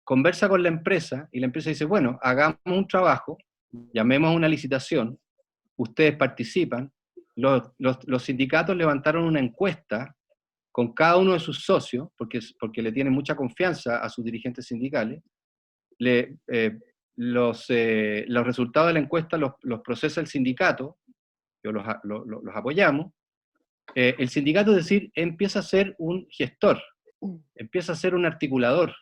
B: Conversa con la empresa, y la empresa dice, bueno, hagamos un trabajo, llamemos a una licitación, ustedes participan, los sindicatos levantaron una encuesta con cada uno de sus socios, porque le tienen mucha confianza a sus dirigentes sindicales, los resultados de la encuesta los procesa el sindicato, yo los apoyamos, el sindicato, es decir, empieza a ser un gestor, empieza a ser un articulador,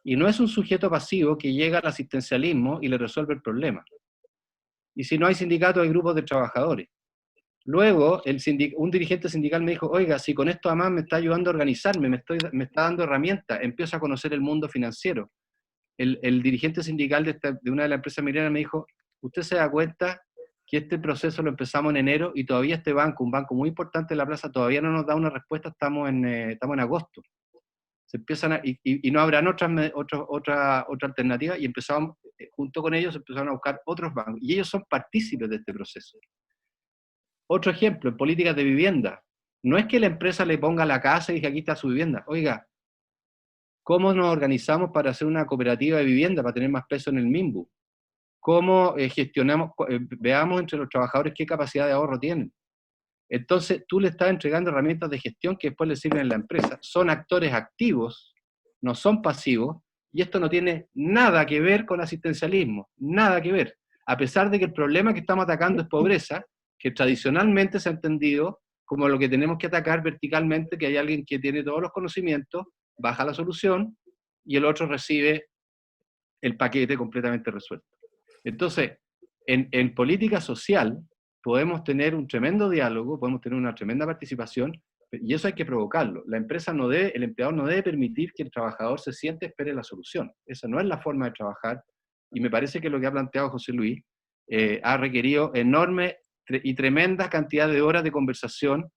B: y no es un sujeto pasivo que llega al asistencialismo y le resuelve el problema. Y si no hay sindicato, hay grupos de trabajadores. Luego, un dirigente sindical me dijo, oiga, si con esto además me está ayudando a organizarme, me está dando herramientas, empiezo a conocer el mundo financiero. El dirigente sindical de una de las empresas mineras me dijo, usted se da cuenta que este proceso lo empezamos en enero y todavía este banco, un banco muy importante de la plaza, todavía no nos da una respuesta, estamos en agosto. Se empiezan y no habrán otra alternativa, y empezamos, junto con ellos, empezaron a buscar otros bancos, y ellos son partícipes de este proceso. Otro ejemplo, en políticas de vivienda, no es que la empresa le ponga la casa y diga, aquí está su vivienda. Oiga, ¿cómo nos organizamos para hacer una cooperativa de vivienda, para tener más peso en el MIMBU? ¿Cómo gestionamos, veamos entre los trabajadores qué capacidad de ahorro tienen? Entonces, tú le estás entregando herramientas de gestión que después le sirven en la empresa. Son actores activos, no son pasivos, y esto no tiene nada que ver con asistencialismo, nada que ver. A pesar de que el problema que estamos atacando es pobreza, que tradicionalmente se ha entendido como lo que tenemos que atacar verticalmente, que hay alguien que tiene todos los conocimientos, baja la solución, y el otro recibe el paquete completamente resuelto. Entonces, en política social podemos tener un tremendo diálogo, podemos tener una tremenda participación, y eso hay que provocarlo. El empleador no debe permitir que el trabajador se siente y espere la solución. Esa no es la forma de trabajar, y me parece que lo que ha planteado José Luis ha requerido enorme y tremenda cantidad de horas de conversación,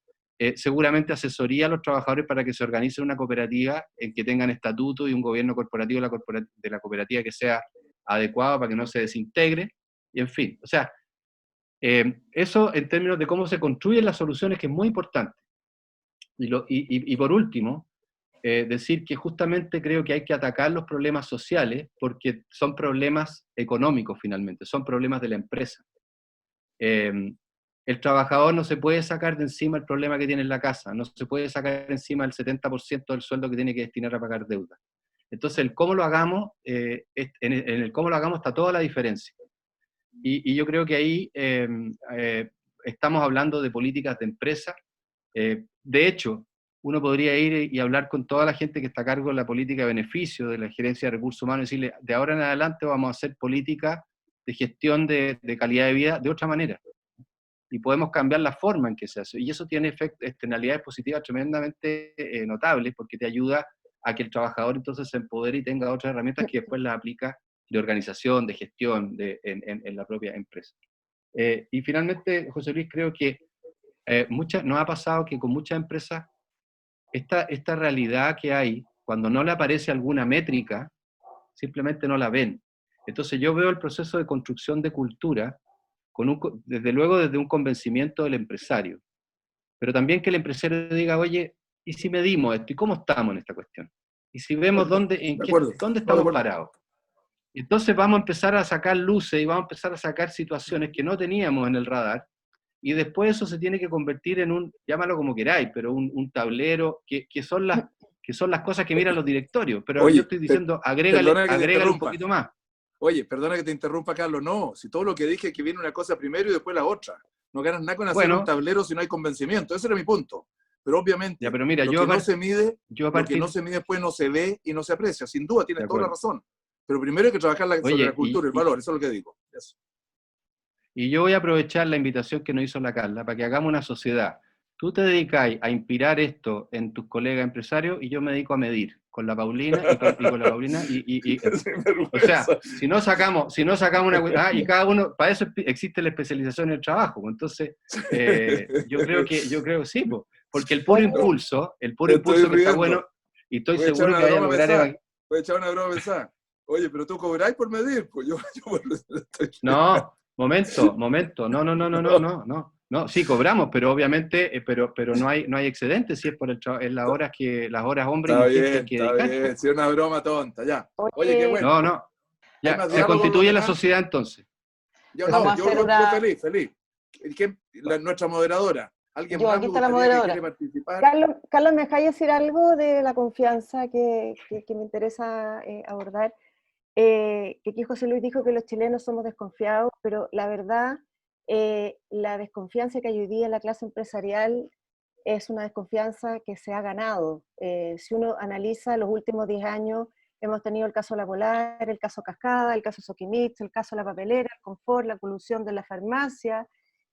B: seguramente asesoría a los trabajadores para que se organicen una cooperativa en que tengan estatuto y un gobierno corporativo de la cooperativa que sea adecuado para que no se desintegre, y en fin, o sea, eso en términos de cómo se construyen las soluciones, que es muy importante. Y por último, decir que justamente creo que hay que atacar los problemas sociales, porque son problemas económicos finalmente, son problemas de la empresa. El trabajador no se puede sacar de encima el problema que tiene en la casa, no se puede sacar de encima el 70% del sueldo que tiene que destinar a pagar deuda. Entonces, el cómo lo hagamos, en el cómo lo hagamos está toda la diferencia. Y yo creo que ahí estamos hablando de políticas de empresa. De hecho, uno podría ir y hablar con toda la gente que está a cargo de la política de beneficio, de la gerencia de recursos humanos, y decirle, de ahora en adelante vamos a hacer política de gestión de calidad de vida de otra manera. Y podemos cambiar la forma en que se hace. Y eso tiene externalidades positivas tremendamente notables, porque te ayuda a que el trabajador entonces se empodere y tenga otras herramientas que después las aplica de organización, de gestión en la propia empresa. Y finalmente, José Luis, creo que nos ha pasado que con muchas empresas esta realidad que hay, cuando no le aparece alguna métrica, simplemente no la ven. Entonces yo veo el proceso de construcción de cultura desde luego desde un convencimiento del empresario, pero también que el empresario diga, oye, ¿y si medimos esto? ¿Y cómo estamos en esta cuestión? ¿Y si vemos dónde estamos parados? Entonces vamos a empezar a sacar luces y vamos a empezar a sacar situaciones que no teníamos en el radar, y después eso se tiene que convertir en llámalo como queráis, pero un tablero, que son las cosas que miran los directorios, pero
D: Oye,
B: yo estoy diciendo, agrégale un poquito más.
D: Oye, perdona que te interrumpa, Carlos, no, si todo lo que dije es que viene una cosa primero y después la otra. No ganas nada con hacer un tablero si no hay convencimiento, ese era mi punto. Pero obviamente,
B: ya, pero mira,
D: lo que no se mide después no se ve y no se aprecia, sin duda, tienes toda la razón. Pero primero hay que trabajar sobre la cultura, el valor, eso es lo que digo. Eso.
B: Y yo voy a aprovechar la invitación que nos hizo la Carla para que hagamos una sociedad. Tú te dedicas a inspirar esto en tus colegas empresarios y yo me dedico a medir con la Paulina y con la Paulina o sea, si no sacamos una y cada uno, para eso existe la especialización en el trabajo. Entonces, yo creo que sí, porque el puro impulso que está bueno, y estoy seguro que vaya a lograr.
D: Voy a echar una broma pesada. Oye, pero tú cobráis por medir, pues
B: No, momento, no, sí cobramos, pero obviamente, pero no hay excedente, si es por las horas hombres y mujeres que dedican.
D: Está bien, si es una broma tonta, ya. Oye, qué bueno.
B: No, ya, se constituye la sociedad entonces.
D: Yo feliz. Nuestra moderadora. ¿Alguien más
C: aquí está la moderadora.
D: Quiere participar?
C: Carlos, ¿me dejáis decir algo de la confianza que me interesa abordar? Que aquí José Luis dijo que los chilenos somos desconfiados, pero la verdad la desconfianza que hay hoy día en la clase empresarial es una desconfianza que se ha ganado. Si uno analiza los últimos 10 años, hemos tenido el caso La Polar, el caso Cascada, el caso Soquimich, el caso La Papelera, el Confort, la colusión de la farmacia,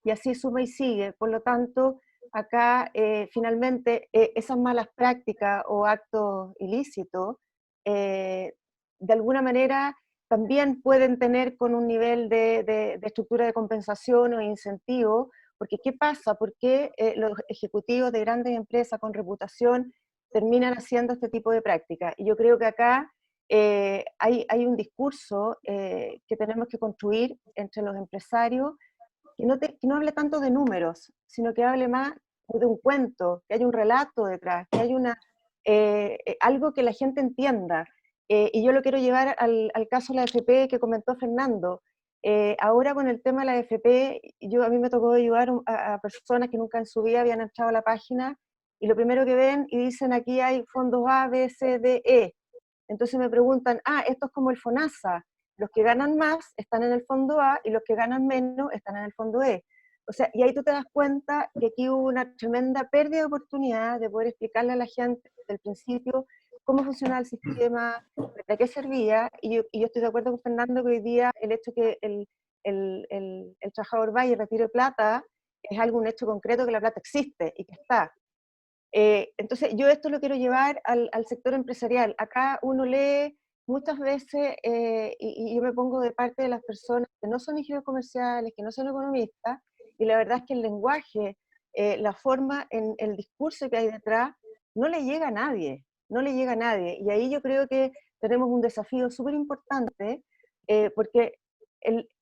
C: y así suma y sigue. Por lo tanto, acá finalmente esas malas prácticas o actos ilícitos, de alguna manera también pueden tener con un nivel de estructura de compensación o incentivo, porque ¿qué pasa? ¿Por qué los ejecutivos de grandes empresas con reputación terminan haciendo este tipo de prácticas? Y yo creo que acá hay un discurso que tenemos que construir entre los empresarios que no hable tanto de números, sino que hable más de un cuento, que haya un relato detrás, que haya algo que la gente entienda. Y yo lo quiero llevar al caso de la AFP que comentó Fernando. Ahora con el tema de la AFP, a mí me tocó ayudar a personas que nunca en su vida habían entrado a la página, y lo primero que ven y dicen aquí hay fondos A, B, C, D, E. Entonces me preguntan, esto es como el FONASA, los que ganan más están en el fondo A y los que ganan menos están en el fondo E. O sea, y ahí tú te das cuenta que aquí hubo una tremenda pérdida de oportunidad de poder explicarle a la gente desde el principio cómo funcionaba el sistema, para qué servía, y yo estoy de acuerdo con Fernando que hoy día el hecho que el trabajador vaya y retire plata es algo, un hecho concreto, que la plata existe y que está. Entonces yo esto lo quiero llevar al sector empresarial. Acá uno lee muchas veces, y yo me pongo de parte de las personas que no son ingenieros comerciales, que no son economistas, y la verdad es que el lenguaje, la forma, el discurso que hay detrás, no le llega a nadie, no le llega a nadie. Y ahí yo creo que tenemos un desafío súper importante, porque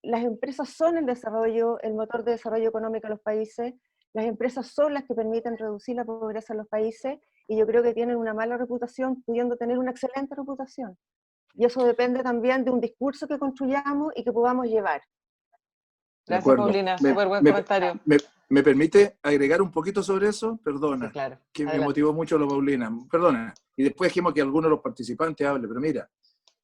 C: las empresas son el desarrollo, el motor de desarrollo económico de los países. Las empresas son las que permiten reducir la pobreza en los países, y yo creo que tienen una mala reputación pudiendo tener una excelente reputación. Y eso depende también de un discurso que construyamos y que podamos llevar.
A: Gracias, Paulina. Súper buen comentario.
D: ¿Me permite agregar un poquito sobre eso? Perdona,
A: sí, claro.
D: que
A: Adelante.
D: me motivó mucho lo Paulina. Perdona. Y después dejemos que alguno de los participantes hable. Pero mira,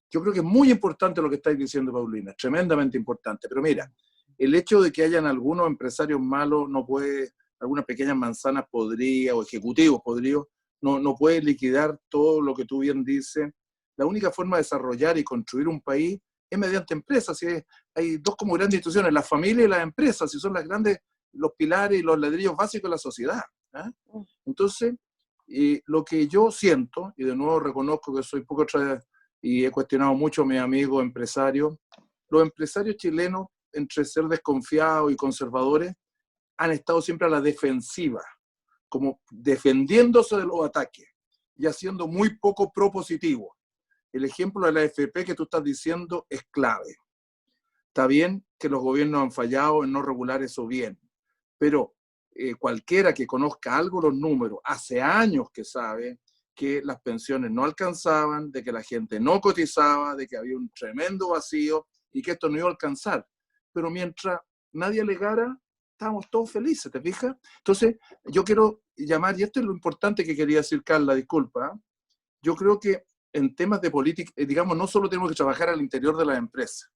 D: yo creo que es muy importante lo que estáis diciendo, Paulina. Tremendamente importante. Pero mira, el hecho de que hayan algunos empresarios malos no puede, algunas pequeñas manzanas podridas o ejecutivos podridos, no puede liquidar todo lo que tú bien dices. La única forma de desarrollar y construir un país es mediante empresas. ¿Sí? Hay dos como grandes instituciones, la familia y las empresas, y son las grandes, los pilares y los ladrillos básicos de la sociedad. Entonces, lo que yo siento, y de nuevo reconozco que soy poco y he cuestionado mucho a mis amigos empresarios, los empresarios chilenos, entre ser desconfiados y conservadores, han estado siempre a la defensiva, como defendiéndose de los ataques y haciendo muy poco propositivo. El ejemplo de la AFP que tú estás diciendo es clave. Está bien que los gobiernos han fallado en no regular eso bien, pero cualquiera que conozca algo los números, hace años que sabe que las pensiones no alcanzaban, de que la gente no cotizaba, de que había un tremendo vacío y que esto no iba a alcanzar. Pero mientras nadie alegara, estábamos todos felices, ¿te fijas? Entonces, yo quiero llamar, y esto es lo importante que quería decir Carla, disculpa, yo creo que en temas de política, digamos, no solo tenemos que trabajar al interior de las empresas,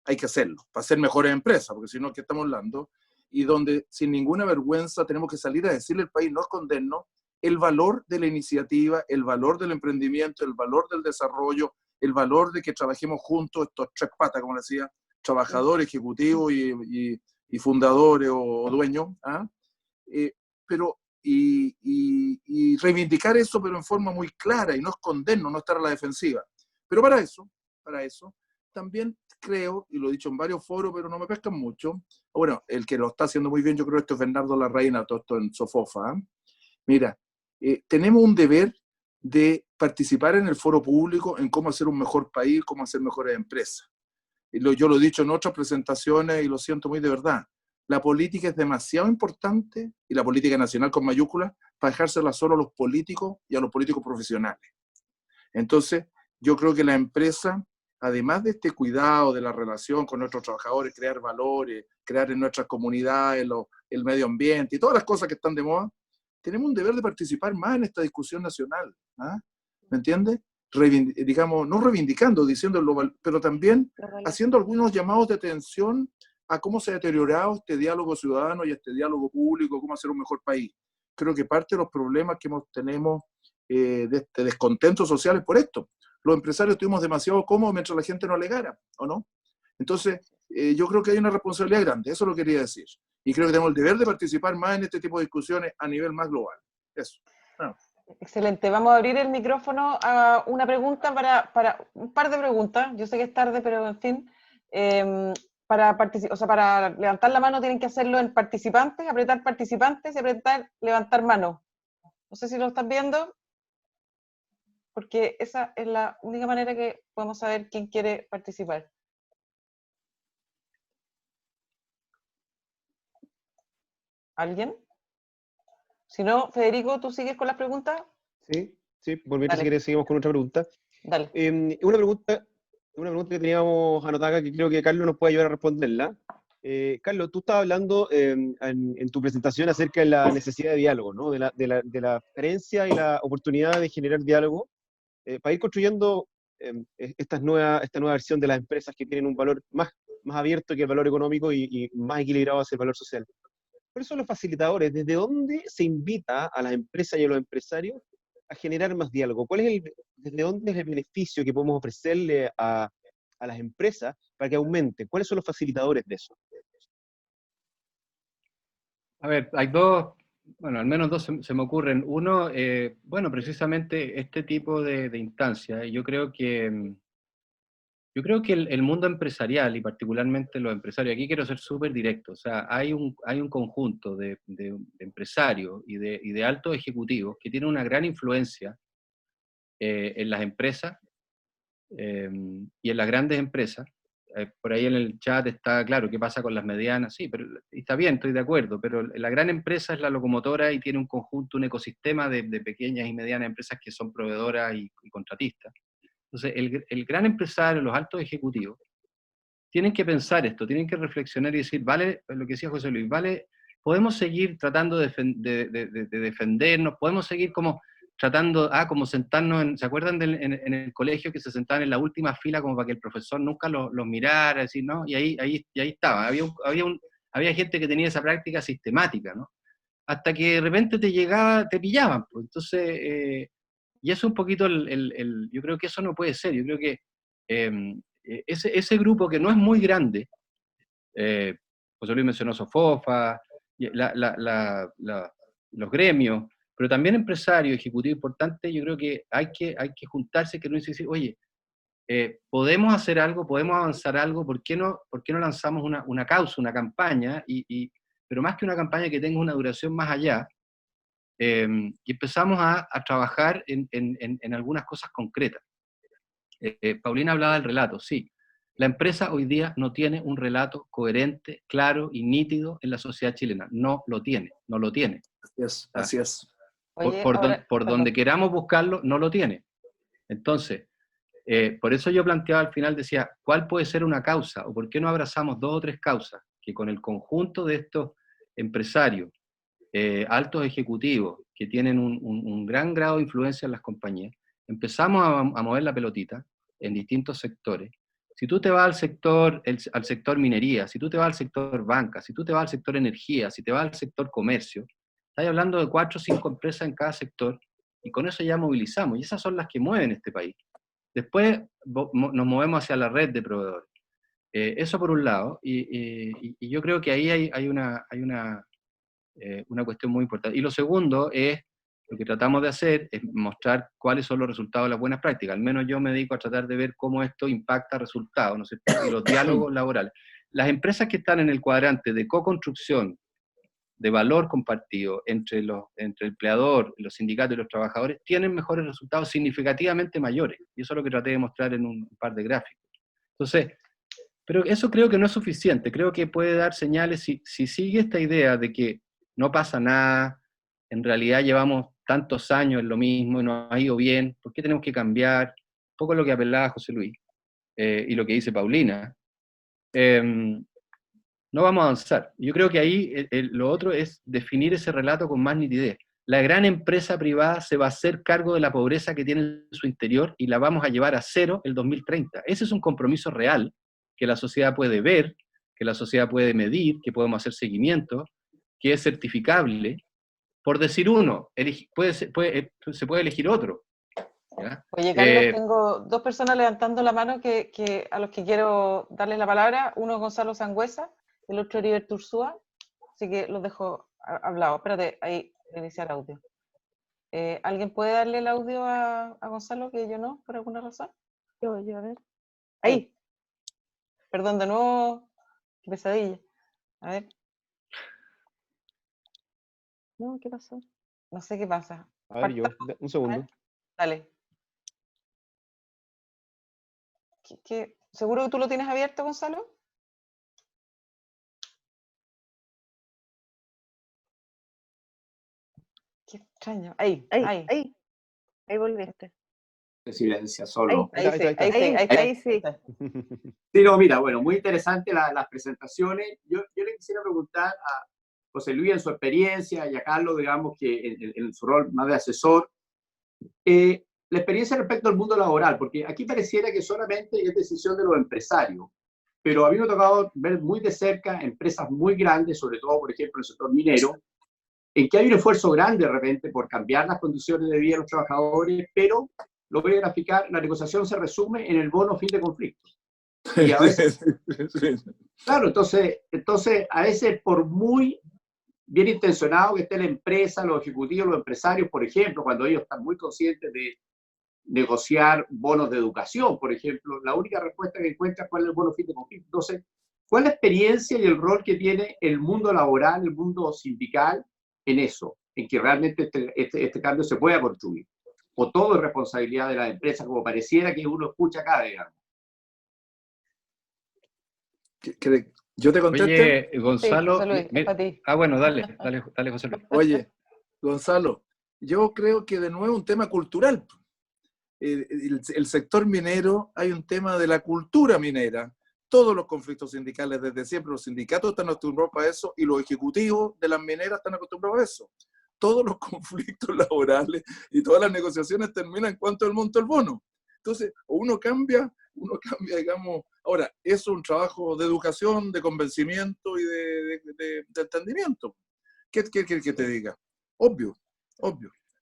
D: hay que hacerlo, para ser mejores empresas, porque si no, ¿qué estamos hablando? Y donde sin ninguna vergüenza tenemos que salir a decirle al país, no escondernos, el valor de la iniciativa, el valor del emprendimiento, el valor del desarrollo, el valor de que trabajemos juntos, estos tres patas, como decía, trabajadores, ejecutivos y fundadores o dueños, pero y reivindicar eso, pero en forma muy clara, y no escondernos, no estar a la defensiva. Pero para eso, también creo, y lo he dicho en varios foros, pero no me pescan mucho, bueno, el que lo está haciendo muy bien, yo creo, esto es Bernardo Larraín, todo esto en Sofofa. Mira, tenemos un deber de participar en el foro público, en cómo hacer un mejor país, cómo hacer mejores empresas. Yo lo he dicho en otras presentaciones y lo siento muy de verdad. La política es demasiado importante, y la política nacional con mayúsculas, para dejársela solo a los políticos y a los políticos profesionales. Entonces, yo creo que la empresa, además de este cuidado de la relación con nuestros trabajadores, crear valores, crear en nuestras comunidades el medio ambiente y todas las cosas que están de moda, tenemos un deber de participar más en esta discusión nacional. ¿Me entiendes? Digamos, no reivindicando, diciéndolo, pero también haciendo algunos llamados de atención a cómo se ha deteriorado este diálogo ciudadano y este diálogo público, cómo hacer un mejor país. Creo que parte de los problemas que tenemos de este descontento social es por esto. Los empresarios estuvimos demasiado cómodos mientras la gente no alegara, ¿o no? Entonces, yo creo que hay una responsabilidad grande, eso lo quería decir. Y creo que tenemos el deber de participar más en este tipo de discusiones a nivel más global. Eso. Bueno.
A: Excelente. Vamos a abrir el micrófono a una pregunta para un par de preguntas. Yo sé que es tarde, pero en fin. Para levantar la mano tienen que hacerlo en participantes, apretar participantes y levantar mano. No sé si lo están viendo, porque esa es la única manera que podemos saber quién quiere participar. ¿Alguien? Si no, Federico, ¿tú sigues con las preguntas?
E: Sí, por mientras
A: Dale.
E: si quieres seguimos con otra pregunta.
A: Dale.
E: Una pregunta que teníamos anotada acá que creo que Carlos nos puede ayudar a responderla. Carlos, tú estabas hablando en tu presentación acerca de la necesidad de diálogo, ¿no? De la carencia y la oportunidad de generar diálogo para ir construyendo esta nueva versión de las empresas que tienen un valor más abierto que el valor económico y más equilibrado hacia el valor social. ¿Cuáles son los facilitadores? ¿Desde dónde se invita a las empresas y a los empresarios a generar más diálogo? ¿Desde dónde es el beneficio que podemos ofrecerle a las empresas para que aumenten? ¿Cuáles son los facilitadores de eso?
B: A ver, hay dos, bueno, al menos dos se me ocurren. Uno, bueno, precisamente este tipo de instancias. Yo creo que el mundo empresarial, y particularmente los empresarios, aquí quiero ser súper directo, o sea, hay un conjunto de empresarios y de altos ejecutivos que tienen una gran influencia en las empresas y en las grandes empresas. Por ahí en el chat está claro qué pasa con las medianas, sí, pero está bien, estoy de acuerdo, pero la gran empresa es la locomotora y tiene un conjunto, un ecosistema de pequeñas y medianas empresas que son proveedoras y contratistas. Entonces, el gran empresario, los altos ejecutivos, tienen que pensar esto, tienen que reflexionar y decir, vale, lo que decía José Luis, vale, podemos seguir tratando de defendernos, podemos seguir como tratando, como sentarnos, ¿se acuerdan en el colegio que se sentaban en la última fila como para que el profesor nunca los mirara, decir, ¿no? Y ahí estaba, había gente que tenía esa práctica sistemática, ¿no? Hasta que de repente te pillaban, pues. Entonces, y eso un poquito, yo creo que eso no puede ser. Yo creo que ese grupo que no es muy grande, José Luis mencionó Sofofa, los gremios, pero también empresarios, ejecutivos importantes, yo creo que hay que juntarse, que no es decir, oye, podemos hacer algo, podemos avanzar algo, ¿por qué no lanzamos una causa, una campaña, pero más que una campaña que tenga una duración más allá, y empezamos a trabajar en algunas cosas concretas. Paulina hablaba del relato, sí. La empresa hoy día no tiene un relato coherente, claro y nítido en la sociedad chilena. No lo tiene.
D: Así es.
A: Oye,
B: Por donde queramos buscarlo, no lo tiene. Entonces, por eso yo planteaba al final, decía, ¿cuál puede ser una causa? ¿O por qué no abrazamos 2 o 3 causas que con el conjunto de estos empresarios, altos ejecutivos, que tienen un gran grado de influencia en las compañías, empezamos a mover la pelotita en distintos sectores? Si tú te vas al sector minería, si tú te vas al sector banca, si tú te vas al sector energía, si te vas al sector comercio, estás hablando de 4 o 5 empresas en cada sector, y con eso ya movilizamos, y esas son las que mueven este país. Después nos movemos hacia la red de proveedores. Eso por un lado, y yo creo que ahí hay una cuestión muy importante. Y lo segundo es, lo que tratamos de hacer es mostrar cuáles son los resultados de las buenas prácticas. Al menos yo me dedico a tratar de ver cómo esto impacta resultados, ¿no es cierto? Y los diálogos laborales. Las empresas que están en el cuadrante de co-construcción, de valor compartido entre el empleador, los sindicatos y los trabajadores, tienen mejores resultados, significativamente mayores. Y eso es lo que traté de mostrar en un par de gráficos. Entonces, pero eso creo que no es suficiente. Creo que puede dar señales, si sigue esta idea de que no pasa nada, en realidad llevamos tantos años en lo mismo y nos ha ido bien, ¿por qué tenemos que cambiar? Un poco lo que apelaba José Luis y lo que dice Paulina. No vamos a avanzar. Yo creo que ahí lo otro es definir ese relato con más nitidez. La gran empresa privada se va a hacer cargo de la pobreza que tiene en su interior y la vamos a llevar a 0 el 2030. Ese es un compromiso real que la sociedad puede ver, que la sociedad puede medir, que podemos hacer seguimiento, que es certificable, por decir uno, se puede elegir otro. ¿Ya?
A: Oye, Carlos, tengo dos personas levantando la mano a los que quiero darles la palabra. Uno es Gonzalo Sangüesa, el otro Heriberto Ursúa, así que los dejo hablados. Espérate, ahí, iniciar audio. ¿Alguien puede darle el audio a Gonzalo, que yo no, por alguna razón?
C: Yo, a ver.
A: Ahí. Perdón, de nuevo, qué pesadilla. A ver.
C: No, ¿qué pasó?
A: No sé qué pasa.
E: A ver, un segundo.
A: Dale. ¿Seguro que tú lo tienes abierto, Gonzalo? Qué extraño. Ahí.
C: Ahí volviste.
G: Se silencia solo.
A: Ahí sí.
G: Sí, no, mira, bueno, muy interesante las presentaciones. Yo le quisiera preguntar a José Luis, en su experiencia, y a Carlos, digamos, que en su rol más de asesor, la experiencia respecto al mundo laboral, porque aquí pareciera que solamente es decisión de los empresarios, pero a mí me ha tocado ver muy de cerca empresas muy grandes, sobre todo, por ejemplo, en el sector minero, en que hay un esfuerzo grande de repente por cambiar las condiciones de vida de los trabajadores, pero lo voy a graficar, la negociación se resume en el bono fin de conflicto. Y a veces, claro, entonces, a veces por muy bien intencionado que esté la empresa, los ejecutivos, los empresarios, por ejemplo, cuando ellos están muy conscientes de negociar bonos de educación, por ejemplo, la única respuesta que encuentran es cuál es el bono fin de conflicto. Entonces, ¿cuál es la experiencia y el rol que tiene el mundo laboral, el mundo sindical en eso, en que realmente este cambio se pueda construir? ¿O todo es responsabilidad de la empresa, como pareciera que uno escucha acá, digamos?
D: ¿Yo te contesto?
B: Oye, Gonzalo.
A: Sí, José Luis, es para ti.
B: Bueno, dale, José Luis.
D: Oye, Gonzalo, yo creo que de nuevo un tema cultural. El sector minero, hay un tema de la cultura minera. Todos los conflictos sindicales, desde siempre, los sindicatos están acostumbrados a eso y los ejecutivos de las mineras están acostumbrados a eso. Todos los conflictos laborales y todas las negociaciones terminan en cuanto al monto del bono. Entonces, uno cambia, digamos. Ahora, es un trabajo de educación, de convencimiento y de entendimiento. ¿Qué quieres que te diga? Obvio.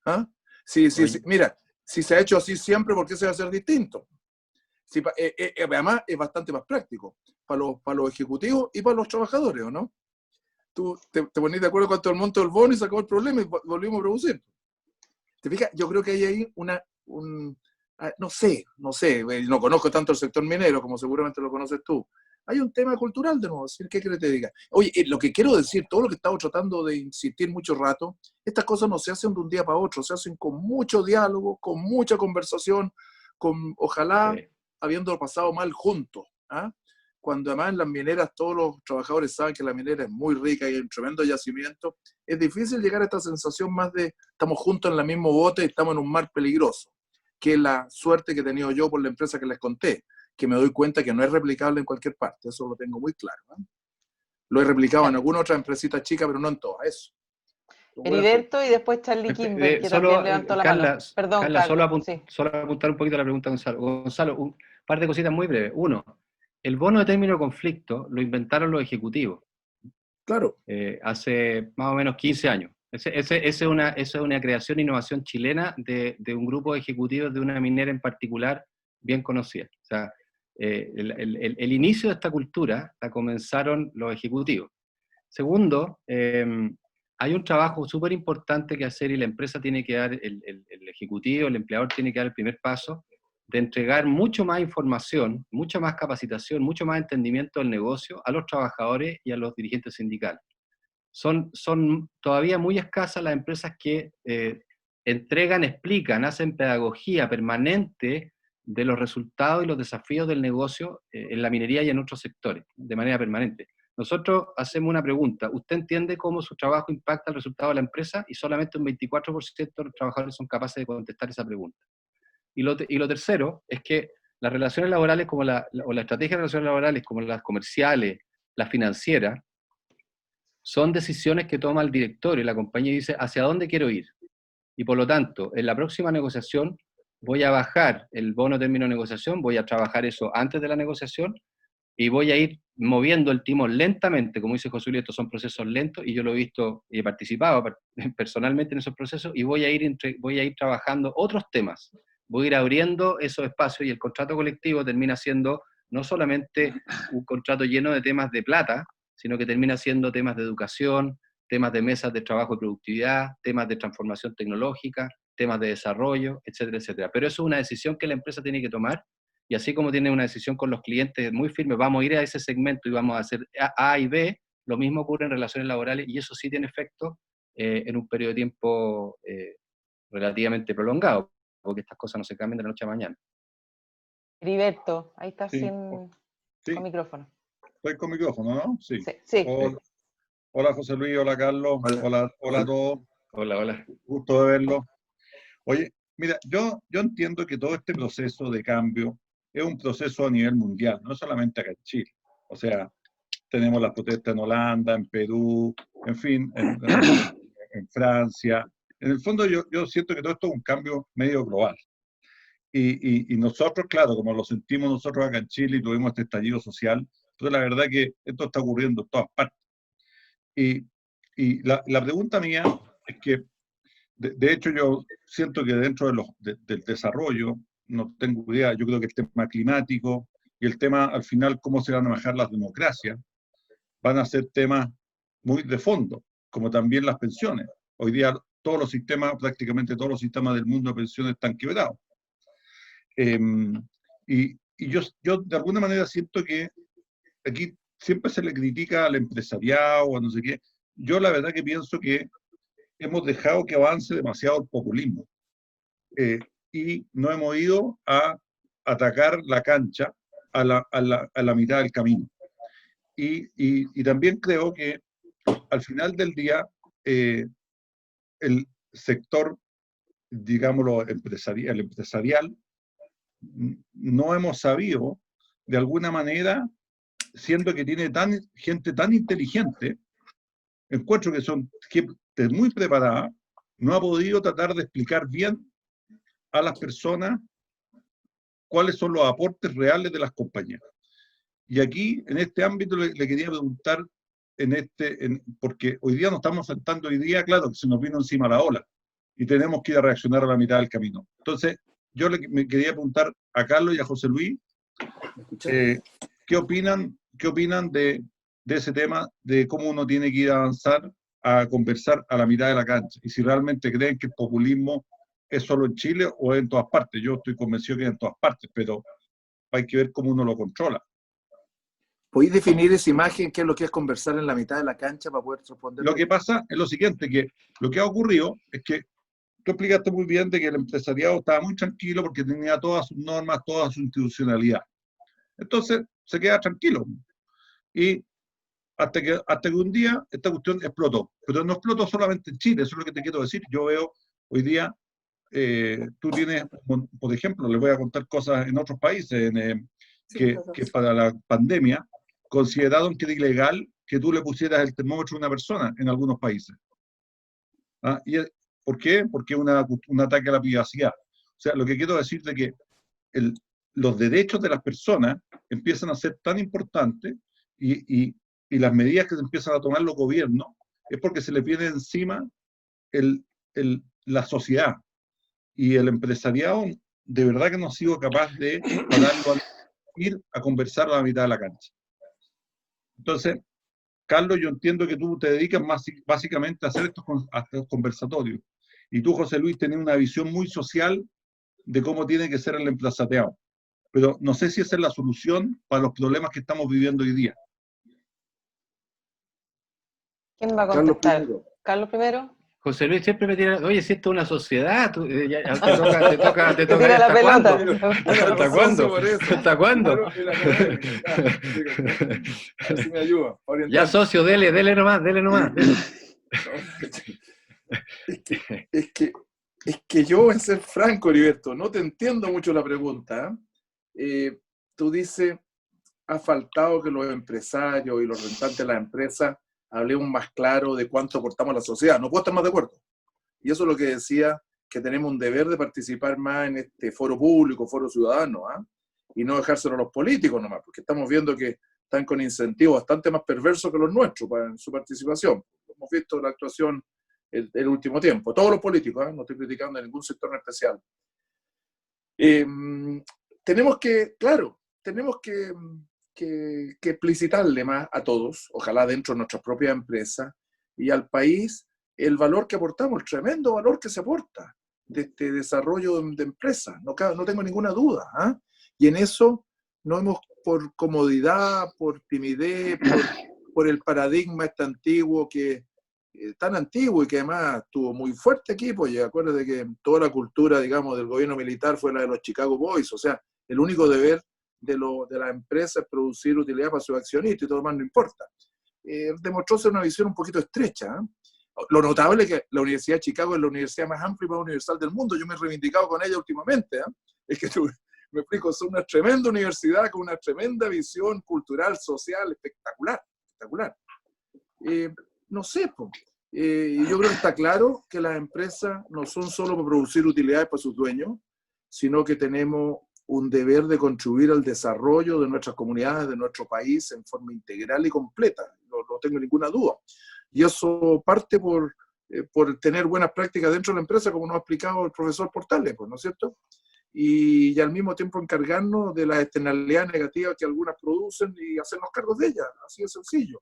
D: ¿Ah? Sí, mira, si se ha hecho así siempre, ¿por qué se va a hacer distinto? Además, es bastante más práctico para los ejecutivos y para los trabajadores, ¿o no? Tú te pones de acuerdo con todo el monto del bono y se acabó el problema y volvimos a producir. ¿Te fijas? Yo creo que hay ahí no sé, no conozco tanto el sector minero como seguramente lo conoces tú. Hay un tema cultural de nuevo, ¿qué quieres que te diga? Oye, lo que quiero decir, todo lo que estamos tratando de insistir mucho rato, estas cosas no se hacen de un día para otro, se hacen con mucho diálogo, con mucha conversación, ojalá habiéndolo pasado mal juntos. ¿Ah? Cuando además en las mineras todos los trabajadores saben que la minera es muy rica y hay un tremendo yacimiento, es difícil llegar a esta sensación más de estamos juntos en el mismo bote y estamos en un mar peligroso, que es la suerte que he tenido yo por la empresa que les conté, que me doy cuenta que no es replicable en cualquier parte, eso lo tengo muy claro. ¿Eh? Lo he replicado en alguna otra empresita chica, pero no en todas, eso.
A: Heriberto y después Charlie Kimber, que también levantó la mano. Perdón,
B: Carla,
A: Carlos,
B: solo apuntar un poquito a la pregunta de Gonzalo. Gonzalo, un par de cositas muy breves. Uno, el bono de término de conflicto lo inventaron los ejecutivos.
D: Claro.
B: Hace más o menos 15 años. Esa es una creación e innovación chilena de un grupo de ejecutivos de una minera en particular bien conocida. O sea, el inicio de esta cultura la comenzaron los ejecutivos. Segundo, hay un trabajo súper importante que hacer y la empresa tiene que dar, el ejecutivo, el empleador tiene que dar el primer paso de entregar mucho más información, mucha más capacitación, mucho más entendimiento del negocio a los trabajadores y a los dirigentes sindicales. Son todavía muy escasas las empresas que entregan, explican, hacen pedagogía permanente de los resultados y los desafíos del negocio en la minería y en otros sectores, de manera permanente. Nosotros hacemos una pregunta, ¿usted entiende cómo su trabajo impacta el resultado de la empresa? Y solamente un 24% de los trabajadores son capaces de contestar esa pregunta. Y lo tercero es que las relaciones laborales o la estrategia de relaciones laborales como las comerciales, las financieras, son decisiones que toma el directorio y la compañía dice hacia dónde quiero ir. Y por lo tanto, en la próxima negociación voy a bajar el bono término de negociación, voy a trabajar eso antes de la negociación y voy a ir moviendo el timón lentamente, como dice José Luis, estos son procesos lentos, y yo lo he visto y he participado personalmente en esos procesos, y voy a ir trabajando otros temas, voy a ir abriendo esos espacios, y el contrato colectivo termina siendo no solamente un contrato lleno de temas de plata, sino que termina siendo temas de educación, temas de mesas de trabajo y productividad, temas de transformación tecnológica, temas de desarrollo, etcétera, etcétera. Pero eso es una decisión que la empresa tiene que tomar, y así como tiene una decisión con los clientes muy firme, vamos a ir a ese segmento y vamos a hacer A y B, lo mismo ocurre en relaciones laborales, y eso sí tiene efecto en un periodo de tiempo relativamente prolongado, porque estas cosas no se cambian de la noche a la mañana.
A: Heriberto, ahí está
H: Sí. Sí,
A: con micrófono.
H: estoy con micrófono, ¿no? Sí.
A: Sí.
H: Hola José Luis, hola Carlos, hola a todos.
B: Hola.
H: Gusto de verlo. Oye, mira, yo entiendo que todo este proceso de cambio es un proceso a nivel mundial, no solamente acá en Chile. O sea, tenemos las protestas en Holanda, en Perú, en fin, en Francia. En el fondo yo siento que todo esto es un cambio medio global. Y nosotros, claro, como lo sentimos nosotros acá en Chile y tuvimos este estallido social, entonces la verdad que esto está ocurriendo en todas partes. Y la pregunta mía es que, de hecho, yo siento que dentro del desarrollo, no tengo idea, yo creo que el tema climático y el tema, al final, cómo se van a manejar las democracias, van a ser temas muy de fondo, como también las pensiones. Hoy día todos los sistemas, prácticamente todos los sistemas del mundo de pensiones están quebrados. Y yo de alguna manera siento que aquí siempre se le critica al empresariado o a no sé qué. Yo la verdad que pienso que hemos dejado que avance demasiado el populismo y no hemos ido a atacar la cancha a la mitad del camino. Y también creo que al final del día el sector, digámoslo, empresarial, no hemos sabido, de alguna manera, siendo que tiene gente tan inteligente, encuentro que son gente muy preparada, no ha podido tratar de explicar bien a las personas cuáles son los aportes reales de las compañías. Y aquí, en este ámbito, le quería preguntar, porque hoy día nos estamos enfrentando, hoy día, claro, que se nos vino encima la ola, y tenemos que ir a reaccionar a la mitad del camino. Entonces, yo me quería preguntar a Carlos y a José Luis, ¿qué opinan de ese tema, de cómo uno tiene que ir a avanzar, a conversar a la mitad de la cancha? Y si realmente creen que el populismo es solo en Chile o es en todas partes. Yo estoy convencido que es en todas partes, pero hay que ver cómo uno lo controla.
D: ¿Podéis definir esa imagen, qué es lo que es conversar en la mitad de la cancha para poder responder?
H: Lo que pasa es lo siguiente, que lo que ha ocurrido es que tú explicaste muy bien de que el empresariado estaba muy tranquilo porque tenía todas sus normas, toda su institucionalidad. Entonces, se queda tranquilo. Y hasta que un día esta cuestión explotó. Pero no explotó solamente en Chile, eso es lo que te quiero decir. Yo veo hoy día, tú tienes, por ejemplo, les voy a contar cosas en otros países, que para la pandemia consideraron que era ilegal que tú le pusieras el termómetro a una persona en algunos países. ¿Ah? ¿Por qué? Porque es un ataque a la privacidad. O sea, lo que quiero decir es que los derechos de las personas empiezan a ser tan importantes y las medidas que se empiezan a tomar los gobiernos es porque se le viene encima la sociedad. Y el empresariado de verdad que no ha sido capaz de pararlo a ir a conversar a la mitad de la cancha. Entonces, Carlos, yo entiendo que tú te dedicas básicamente a hacer estos conversatorios. Y tú, José Luis, tenés una visión muy social de cómo tiene que ser el empresariado. Pero no sé si esa es la solución para los problemas que estamos viviendo hoy día.
A: ¿Quién va a contestar? Carlos primero.
B: José Luis siempre me tira, oye, si esto es una sociedad, te toca
A: te tira la pelota.
B: ¿Hasta cuándo? ¿Hasta cuándo?
D: Así me ayuda.
B: Ya, socio, dele nomás.
D: Es que yo voy a ser franco, Heriberto, no te entiendo mucho la pregunta. Tú dices, ha faltado que los empresarios y los representantes de las empresas hablemos más claro de cuánto aportamos a la sociedad. No puedo estar más de acuerdo. Y eso es lo que decía, que tenemos un deber de participar más en este foro público, foro ciudadano. y no dejárselo a los políticos nomás, porque estamos viendo que están con incentivos bastante más perversos que los nuestros en su participación. Hemos visto la actuación el último tiempo. Todos los políticos, no estoy criticando a ningún sector en especial. Tenemos que explicitarle más a todos, ojalá dentro de nuestras propias empresas, y al país el valor que aportamos, el tremendo valor que se aporta de este desarrollo de empresas, no tengo ninguna duda. Y en eso no hemos, por comodidad, por timidez, por el paradigma este antiguo tan antiguo y que además estuvo muy fuerte aquí, pues acuérdate que toda la cultura, digamos, del gobierno militar fue la de los Chicago Boys, o sea, el único deber de la empresa es producir utilidad para sus accionistas y todo lo demás no importa. Demostró ser una visión un poquito estrecha. Lo notable es que la Universidad de Chicago es la universidad más amplia y más universal del mundo. Yo me he reivindicado con ella últimamente. Es que me explico, es una tremenda universidad con una tremenda visión cultural, social, espectacular. No sé, yo creo que está claro que las empresas no son solo para producir utilidades para sus dueños, sino que tenemos un deber de contribuir al desarrollo de nuestras comunidades, de nuestro país, en forma integral y completa. No tengo ninguna duda. Y eso parte por tener buenas prácticas dentro de la empresa, como nos ha explicado el profesor Portales, ¿no es cierto? Y al mismo tiempo encargarnos de las externalidades negativas que algunas producen y hacernos cargos de ellas, así de sencillo.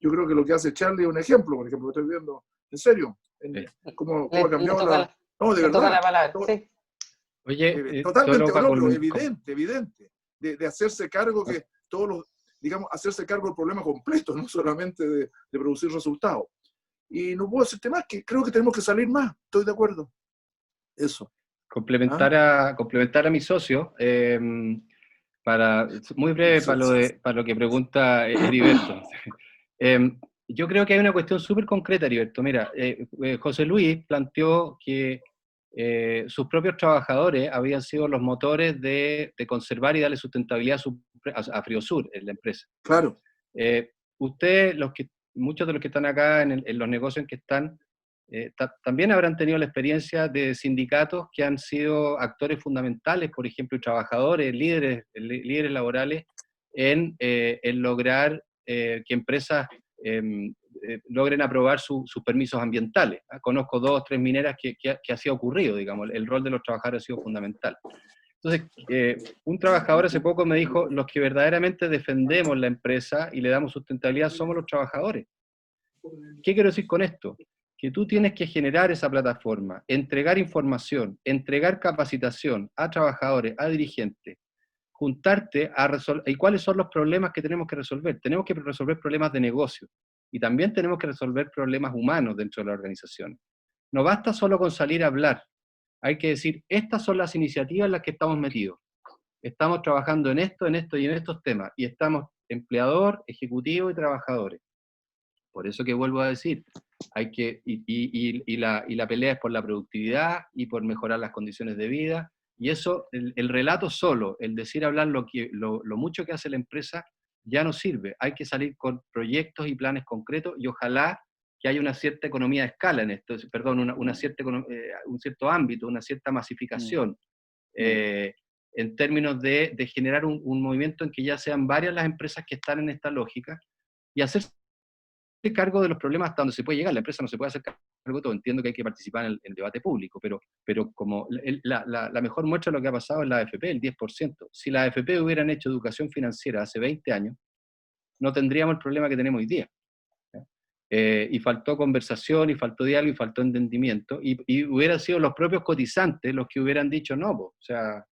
D: Yo creo que lo que hace Charlie es un ejemplo, por ejemplo, estoy viendo, en serio, cómo ha cambiado la... No, de verdad.
A: La palabra, sí.
B: Oye,
D: totalmente, pero evidente, de hacerse cargo que hacerse cargo del problema completo, no solamente de producir resultados. Y no puedo decirte más, que creo que tenemos que salir más, estoy de acuerdo. Eso.
B: Complementar a mi socio, muy breve para lo que pregunta Heriberto. Yo creo que hay una cuestión súper concreta, Heriberto. Mira, José Luis planteó que sus propios trabajadores habían sido los motores de conservar y darle sustentabilidad a Friosur, en la empresa.
D: Claro.
B: Ustedes, muchos de los que están acá en los negocios en que están, también habrán tenido la experiencia de sindicatos que han sido actores fundamentales, por ejemplo, trabajadores, líderes laborales, en lograr que empresas logren aprobar sus permisos ambientales. Conozco 2 o 3 mineras que así ha ocurrido, digamos, el rol de los trabajadores ha sido fundamental. Entonces, un trabajador hace poco me dijo, los que verdaderamente defendemos la empresa y le damos sustentabilidad somos los trabajadores. ¿Qué quiero decir con esto? Que tú tienes que generar esa plataforma, entregar información, entregar capacitación a trabajadores, a dirigentes, juntarte a resolver, y cuáles son los problemas que tenemos que resolver. Tenemos que resolver problemas de negocio, y también tenemos que resolver problemas humanos dentro de la organización. No basta solo con salir a hablar, hay que decir, estas son las iniciativas en las que estamos metidos. Estamos trabajando en esto y en estos temas, y estamos empleador, ejecutivo y trabajadores. Por eso que vuelvo a decir, la pelea es por la productividad y por mejorar las condiciones de vida, y eso, el relato solo, el decir hablar lo mucho que hace la empresa, ya no sirve. Hay que salir con proyectos y planes concretos, y ojalá que haya una cierta economía de escala en esto, perdón, un cierto ámbito, una cierta masificación, en términos de generar un movimiento en que ya sean varias las empresas que están en esta lógica, y hacerse cargo de los problemas hasta donde se puede llegar. La empresa no se puede hacer cargo de todo, entiendo que hay que participar en el debate público, pero como la mejor muestra de lo que ha pasado es la AFP, el 10%. Si la AFP hubieran hecho educación financiera hace 20 años, no tendríamos el problema que tenemos hoy día. Y faltó conversación, y faltó diálogo, y faltó entendimiento, y hubieran sido los propios cotizantes los que hubieran dicho no, o sea,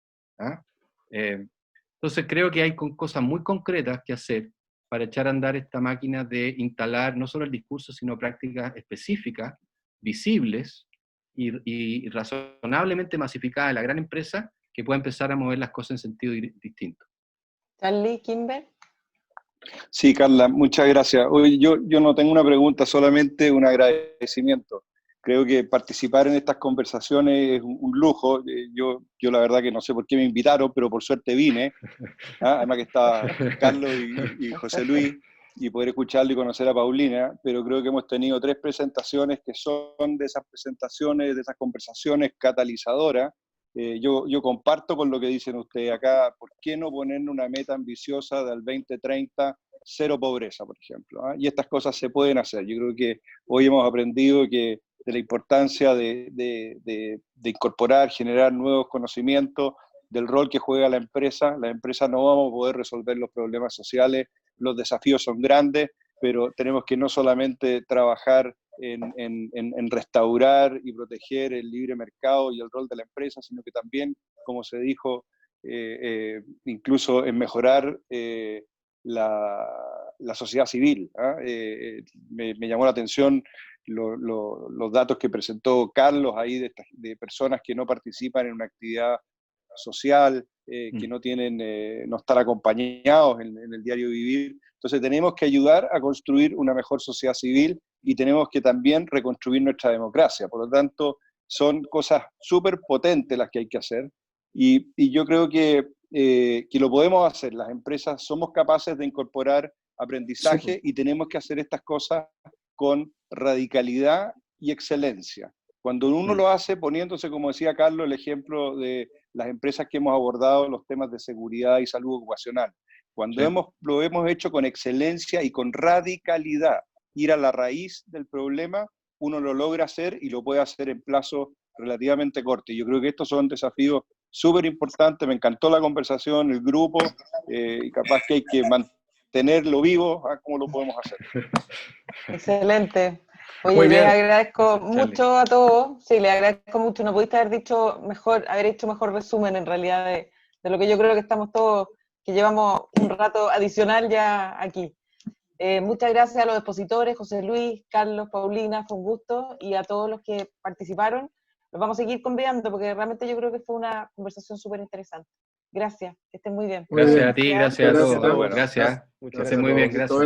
B: entonces creo que hay cosas muy concretas que hacer para echar a andar esta máquina de instalar no solo el discurso, sino prácticas específicas, visibles y razonablemente masificadas en la gran empresa, que pueda empezar a mover las cosas en sentido distinto.
A: Charlie, Kimber.
I: Sí, Carla, muchas gracias. Hoy yo no tengo una pregunta, solamente un agradecimiento. Creo que participar en estas conversaciones es un lujo. Yo la verdad que no sé por qué me invitaron, pero por suerte vine. Además que está Carlos y José Luis, y poder escucharlo y conocer a Paulina, pero creo que hemos tenido 3 presentaciones que son de esas presentaciones, de esas conversaciones catalizadoras, yo comparto con lo que dicen ustedes acá. ¿Por qué no poner una meta ambiciosa del 2030, cero pobreza, por ejemplo? Y estas cosas se pueden hacer. Yo creo que hoy hemos aprendido de la importancia de incorporar, generar nuevos conocimientos, del rol que juega la empresa. La empresa no vamos a poder resolver los problemas sociales, los desafíos son grandes, pero tenemos que no solamente trabajar en restaurar y proteger el libre mercado y el rol de la empresa, sino que también, como se dijo, incluso en mejorar la sociedad civil. Me llamó la atención los datos que presentó Carlos ahí de personas que no participan en una actividad social, que no están acompañados en el diario vivir. Entonces tenemos que ayudar a construir una mejor sociedad civil y tenemos que también reconstruir nuestra democracia. Por lo tanto, son cosas súper potentes las que hay que hacer y yo creo que lo podemos hacer. Las empresas somos capaces de incorporar aprendizaje y tenemos que hacer estas cosas con radicalidad y excelencia. Cuando uno lo hace poniéndose, como decía Carlos, el ejemplo de las empresas que hemos abordado, los temas de seguridad y salud ocupacional. Cuando lo hemos hecho con excelencia y con radicalidad, ir a la raíz del problema, uno lo logra hacer y lo puede hacer en plazo relativamente corto. Y yo creo que estos son desafíos súper importantes. Me encantó la conversación, el grupo, y capaz que hay que mantenerlo vivo. ¿Cómo lo podemos hacer?
A: Excelente. Oye, les agradezco mucho a todos. Sí, les agradezco mucho. No pudiste haber hecho mejor resumen en realidad de lo que yo creo que estamos todos, que llevamos un rato adicional ya aquí. Muchas gracias a los expositores, José Luis, Carlos, Paulina, fue un gusto, y a todos los que participaron. Los vamos a seguir convidando porque realmente yo creo que fue una conversación súper interesante. Gracias, que estén muy bien.
B: Gracias a ti, gracias a todos.
D: Gracias.
B: Gracias.
D: Muchas gracias.
B: Muy bien, gracias.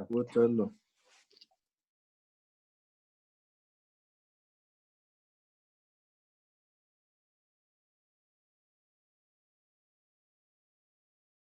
D: Gusto verlo.